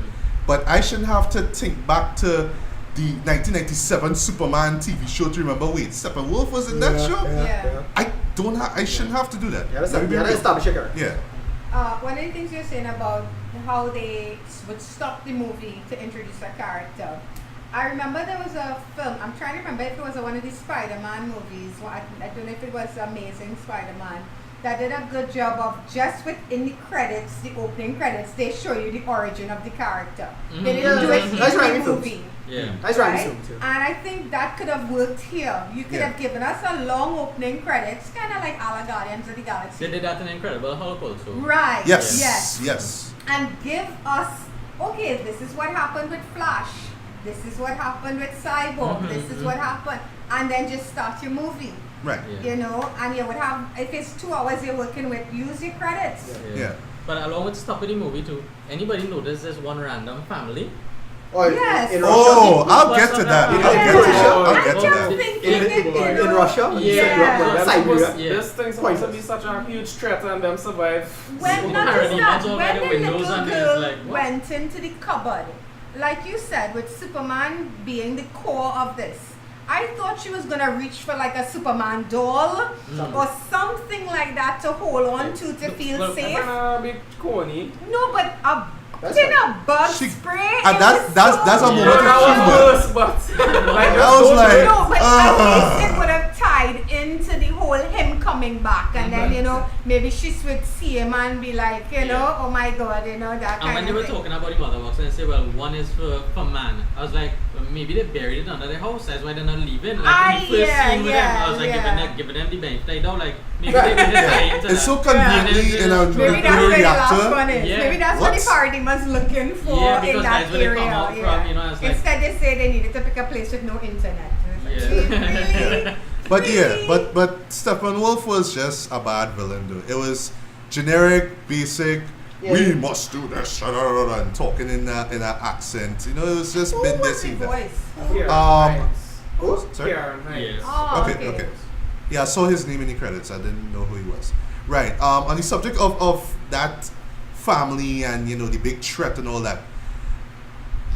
But I shouldn't have to think back to the 1997 Superman TV show to remember. Wait, Steppenwolf was in that show. Yeah. I don't. I shouldn't have to do that. Yeah, Let me be real. establish a character. Yeah. One of the things you're saying about how they would stop the movie to introduce a character. I remember there was a film, I'm trying to remember if it was one of the Spider-Man movies. I don't know if it was Amazing Spider-Man, that did a good job of just within the credits, the opening credits, they show you the origin of the character. They didn't do it in That's right, the me too. movie. Yeah. That's right. Right? And I think that could have worked here. You could have given us a long opening credits, kind of like Ala Guardians of the Galaxy. They did that in Incredible Hulk also. Right. Yes. Yes. Yes. And give us, okay, this is what happened with Flash. This is what happened with Cyborg. This is what happened. And then just start your movie. Right. Yeah. You know, and you would have, if it's 2 hours you're working with, use your credits. Yeah. But along with stopping the movie too, anybody notice there's one random family? Or Yes. in Oh, Russia. I'll get to that. In I'll get to that. I'll I'm get to just that. thinking In Russia. Yeah. Siberia. Yeah. This thing's supposed to be such a huge threat and them survive. When, not Apparently, just that, that's all when by the the windows little and it's girl like, what? went into the cupboard, like you said, with Superman being the core of this, I thought she was gonna reach for like a Superman doll or something like that to hold on to feel Well, safe. A bit corny. No, but a That's tin right. of bug She- spray. And it that's was that's so a moment Yeah. of That humor. was worse, but like I was like, No, but at least it would have tied into the whole him coming back, and then you know maybe she would see him and be like, you know, oh my god, you know that And when kind they of were thing. talking about the mother box and they say, well, one is for man. I was like, well, maybe they buried it under their house. That's why they're not leaving. Like in the first scene with them, I was like giving them the benefit. I don't like maybe they were just lying to It's so them. conveniently in a Maybe that's where the last reactor. one is. Yeah. Maybe that's What? what the paradigm was looking for Yeah, in because that that's where they area. come out from, you know, it's like- Instead, they say they needed to pick a place with no internet. Yeah. Really? But yeah, Really? but Steppenwolf was just a bad villain, though. It was generic, basic. Yeah. We must do this, and talking in an accent. You know, it was just Who been was this the and that. voice? Here, Who? Sorry. Here, Yes. Oh, Okay. Yeah, I saw his name in the credits. I didn't know who he was. Right. On the subject of that family and you know the big threat and all that.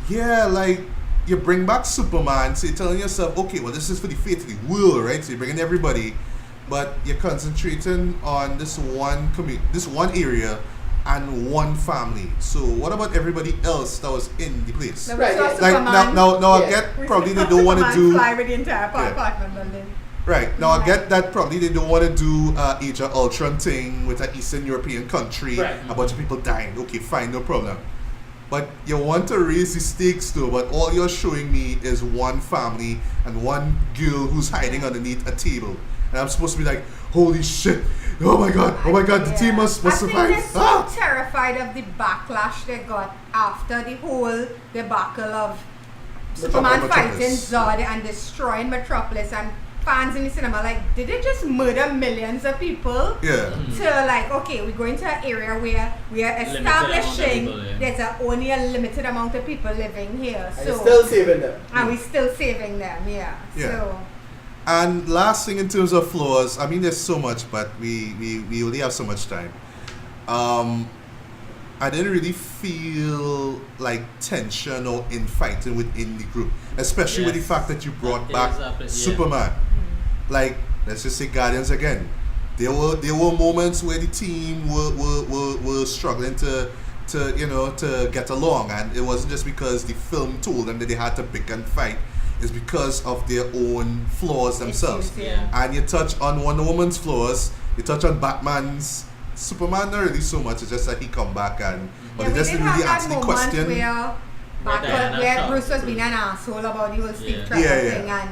Yeah, like you bring back Superman, so you're telling yourself, okay, well this is for the fate of the world, right? So you're bringing everybody, but you're concentrating on this one this one area and one family. So what about everybody else that was in the place? Now, Right, we saw yeah. Like Superman. now I Yeah. get We probably saw they don't want to Superman do fly with the entire Yeah. apartment building. right now. I Right. get that probably they don't want to do Age of Ultron thing with an Eastern European country, Right. a bunch of people dying. Okay, fine, no problem. But you want to raise the stakes though. But all you're showing me is one family and one girl who's hiding underneath a table, and I'm supposed to be like, holy shit! Oh my god! The team must I survive! think they're so terrified of the backlash they got after the whole debacle of Superman fighting Metropolis. Zod and destroying Metropolis, and fans in the cinema like, did they just murder millions of people? Yeah. To like, okay, we're going to an area where we are Limited amount of establishing people, yeah. there's only a limited amount of people living here, And so it's still saving them. and we're still saving them, yeah. Yeah. So And last thing in terms of flaws, I mean, there's so much, but we only have so much time. I didn't really feel like tension or infighting within the group, especially with the Yes. fact that you brought That back is up, yeah. Superman. Like, let's just say Guardians again. There were moments where the team were struggling to get along, and it wasn't just because the film told them that they had to pick and fight. It's because of their own flaws themselves. issues, yeah. And you touch on Wonder Woman's flaws, you touch on Batman's. Superman not really so much, it's just that he come back and but yeah, they we just did didn't have really that answer the moment question. where shot. Bruce was being an asshole about the whole Steve Yeah. Trevor Yeah, yeah. thing, and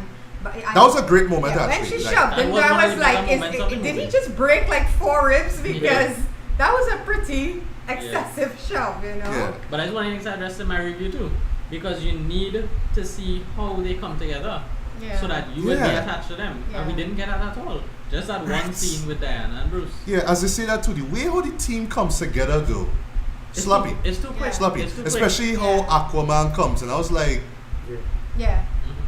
That was a great moment yeah, when actually. she like- shoved him, That was I one of was the like, better moments of the did he movie. just break like 4 ribs? Because Yeah. that was a pretty excessive shove, you know. Yeah. But that's one of the things I addressed in my review too. Because you need to see how they come together. Yeah. So that you will be Yeah. attached to them. Yeah. And we didn't get that at all. Just that one Right. scene with Diana and Bruce. Yeah, as they say that too, the way how the team comes together though. Sloppy. It's too quick. Sloppy. It's too quick. Especially how Yeah. Aquaman comes and I was like, Yeah.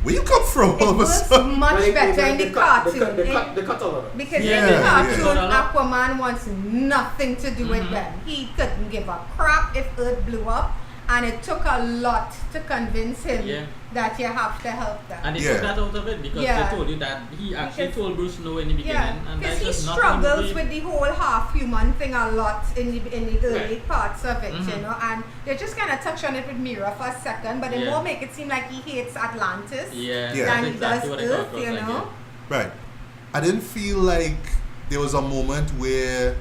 where you come from It all of a works sudden? much better in the cartoon. They cut all of it. Because Yeah, in the yeah. cartoon, Yeah. Aquaman wants nothing to do with them. He couldn't give a crap if Earth blew up, and it took a lot to convince him Yeah. that you have to help them. And they Yeah. took that out of it because Yeah. they told you that he actually Because- told Bruce no in the beginning. Yeah, And because that's he just not in the struggles movie. with the whole half-human thing a lot in the early parts of it, you Mhm. know, and they just kind of touch on it with Mira for a second, but they Yeah. more make it seem like he hates Atlantis Yeah, Yeah. than that's he exactly does what I got Earth, across, you like, know. Right. I didn't feel like there was a moment where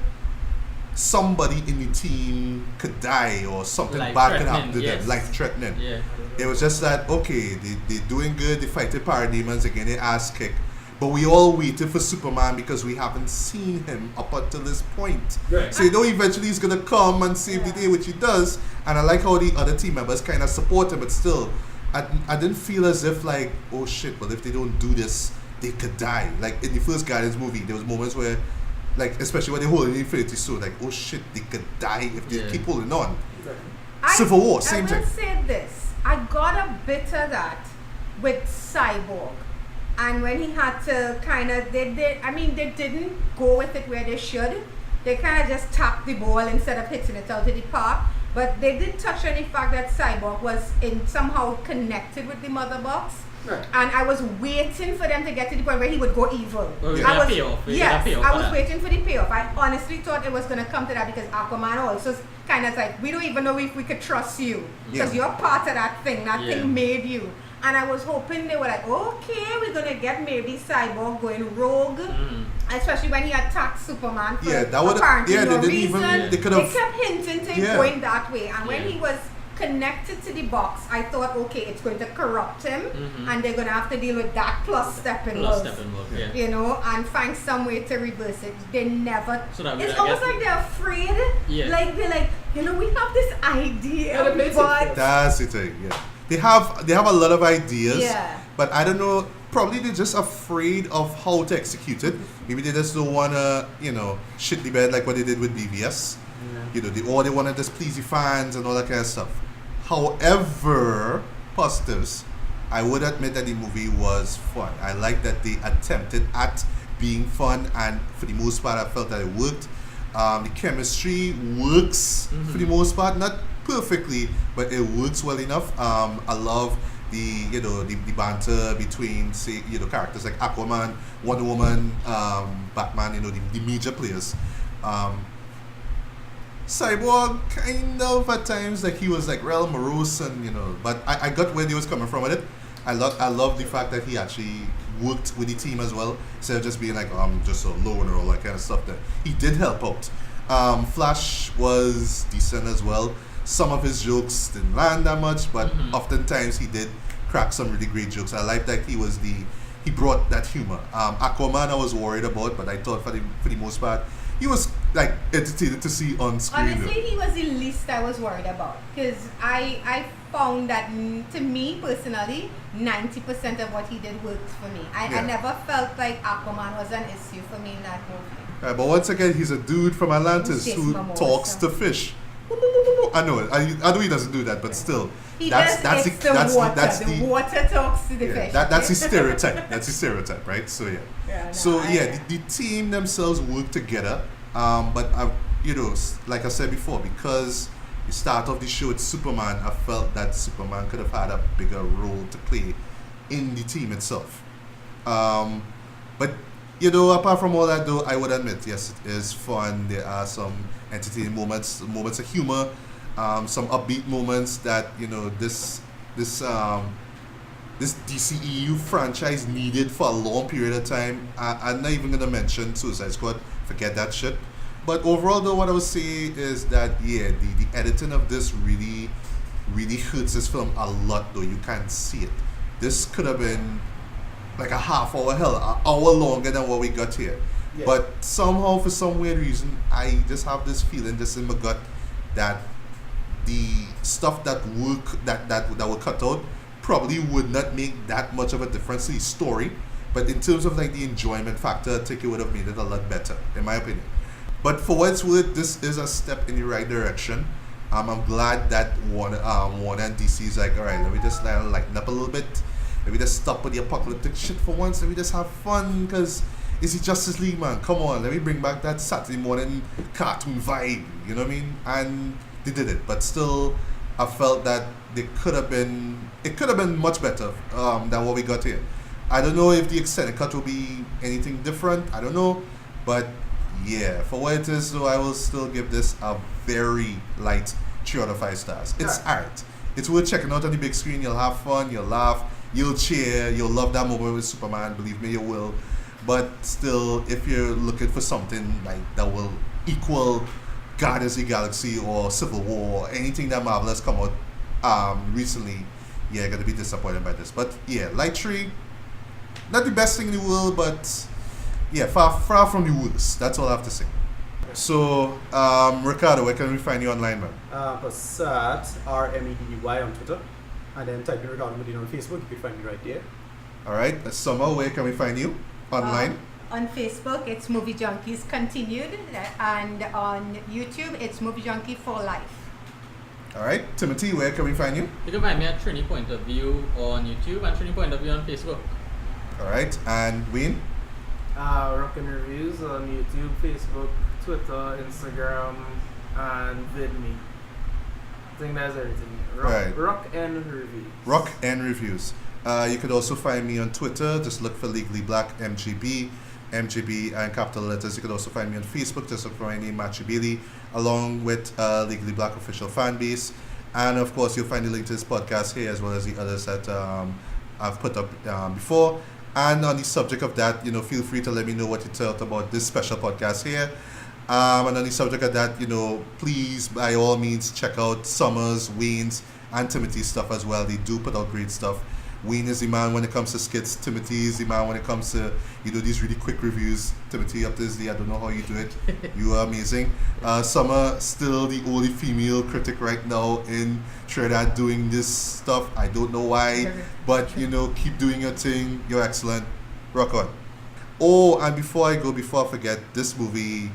somebody in the team could die or something bad could happen to them, life threatening. Yeah. It was just that, okay, they're doing good, they fighting parademons, they're getting their ass kicked. But we all waited for Superman because we haven't seen him up until this point. Right. So you know eventually he's going to come and save the day, which he does. And I like how the other team members kind of support him, but still, I didn't feel as if like, oh shit, well if they don't do this, they could die. Like in the first Guardians movie, there was moments where, like especially when they're holding the Infinity Stone, like oh shit, they could die if they keep holding on. Civil War, same thing. I will say this. I got a bit of that with Cyborg. And when he had to kind of, they didn't go with it where they should. They kind of just tapped the ball instead of hitting it out of the park. But they did touch on the fact that Cyborg was somehow connected with the Mother Box. Right. And I was waiting for them to get to the point where he would go evil. Oh, I was, payoff. yes, Payoff I was waiting for the payoff. I honestly thought it was going to come to that because Aquaman also kind of like, we don't even know if we could trust you. Because you're part of that thing. That thing made you. And I was hoping they were like, okay, we're going to get maybe Cyborg going rogue. Especially when he attacked Superman for apparently no reason. They kept hinting to him going that way. And when he was connected to the box, I thought, okay, it's going to corrupt him. And they're going to have to deal with that plus Steppenwolf. You know, and find some way to reverse it. They never. It's almost like they're afraid. Like, they're like, you know, we have this idea. But that's the thing, They have a lot of ideas, but I don't know, probably they're just afraid of how to execute it. Maybe they just don't want to, you know, shit the bed like what they did with BVS. You know, they want to just please the fans and all that kind of stuff. However, positives, I would admit that the movie was fun. I like that they attempted at being fun, and for the most part, I felt that it worked. The chemistry works for the most part, not perfectly, but it works well enough. I love the banter between, say, characters like Aquaman, Wonder Woman, Batman, the major players. Cyborg kind of at times like he was like real morose and but I got where they was coming from with it. I love the fact that he actually worked with the team as well, instead of just being like, oh, I'm just a loner, all that kind of stuff. That he did help out. Flash was decent as well. Some of his jokes didn't land that much, but oftentimes he did crack some really great jokes. I like that he brought that humor. Aquaman I was worried about, but I thought for the most part he was like entertaining to see on screen. Honestly, he was the least I was worried about, because I found that to me personally, 90% of what he did worked for me. I never felt like Aquaman was an issue for me in that movie. But once again, he's a dude from Atlantis who talks to fish. I know it. I know he doesn't do that, but still, the water talks to the fish. That's the stereotype. That's the stereotype, right? So the team themselves work together. But like I said before, because the start of the show with Superman, I felt that Superman could have had a bigger role to play in the team itself. But apart from all that, though, I would admit, yes, it is fun. There are some entertaining moments of humor, some upbeat moments that this DCEU franchise needed for a long period of time. I'm not even gonna mention Suicide Squad. Forget that shit. But overall, though, what I would say is that the editing of this really, really hurts this film a lot. Though you can't see it. This could have been like a half hour, an hour longer than what we got here. Yeah. But somehow, for some weird reason, I just have this feeling just in my gut that the stuff that were cut out probably would not make that much of a difference to the story. But in terms of like the enjoyment factor, I think it would have made it a lot better, in my opinion. But for what it's worth, this is a step in the right direction. I'm glad that Warner and DC is like, all right, let me just lighten up a little bit. Let me just stop with the apocalyptic shit for once. Let me just have fun, because it's the Justice League, man. Come on, let me bring back that Saturday morning cartoon vibe. You know what I mean? And they did it, but still, I felt that it could have been much better than what we got here. I don't know if the extended cut will be anything different. I don't know, but yeah, for what it is, though, I will still give this a very light 3 out of 5 stars. It's alright. It's worth checking out on the big screen. You'll have fun. You'll laugh. You'll cheer. You'll love that moment with Superman. Believe me, you will. But still, if you're looking for something like that will equal Guardians of the Galaxy or Civil War or anything that Marvel has come out recently, yeah, you're gonna be disappointed by this. But yeah, Light Tree, not the best thing in the world, but yeah, far from the worst. That's all I have to say. So, Ricardo, where can we find you online, man? Passat, RMEDY on Twitter. And then type in Ricardo Medina on Facebook. You can find me right there. Alright, Summer, where can we find you online? On Facebook, it's Movie Junkies Continued, and on YouTube, it's MovieJunkie ForLife. Alright, Timothy, where can we find you? You can find me at Trini Point of View on YouTube and Trini Point of View on Facebook. Alright, and Wayne? Rockin' Reviews on YouTube, Facebook, Twitter, Instagram, and VidMe. I think that's everything. Rock and Reviews. Rock and Reviews. You could also find me on Twitter. Just look for Legally Black MGB and capital letters. You could also find me on Facebook. Just look for my name, Machibili, along with Legally Black official fan base. And of course, you'll find the link to this podcast here as well as the others that I've put up before. And on the subject of that, feel free to let me know what you thought about this special podcast here. And on the subject of that, please, by all means, check out Summers, Wayne's, and Timothy's stuff as well. They do put out great stuff. Wayne is the man when it comes to skits. Timothy is the man when it comes to, these really quick reviews. Timothy, up to this day, I don't know how you do it. You are amazing. Summer, still the only female critic right now in Trinidad doing this stuff. I don't know why, but, keep doing your thing. You're excellent. Rock on. Oh, and before I forget, this movie,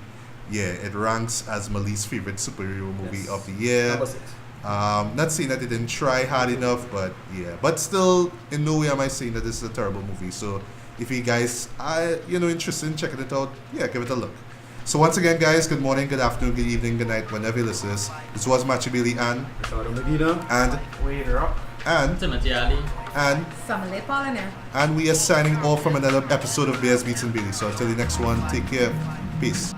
yeah, it ranks as my least favorite superhero movie of the year. That was it. Not saying that they didn't try hard enough, but yeah. But still, in no way am I saying that this is a terrible movie. So if you guys are, interested in checking it out, yeah, give it a look. So once again, guys, good morning, good afternoon, good evening, good night, whenever you listen. This was Machibili and Ricardo Medina. And Wayne Rock. And Thimothy Ali. And Sommerleigh Pollonais. And we are signing off from another episode of Bears, Beats and Billy. So until the next one, take care. Peace.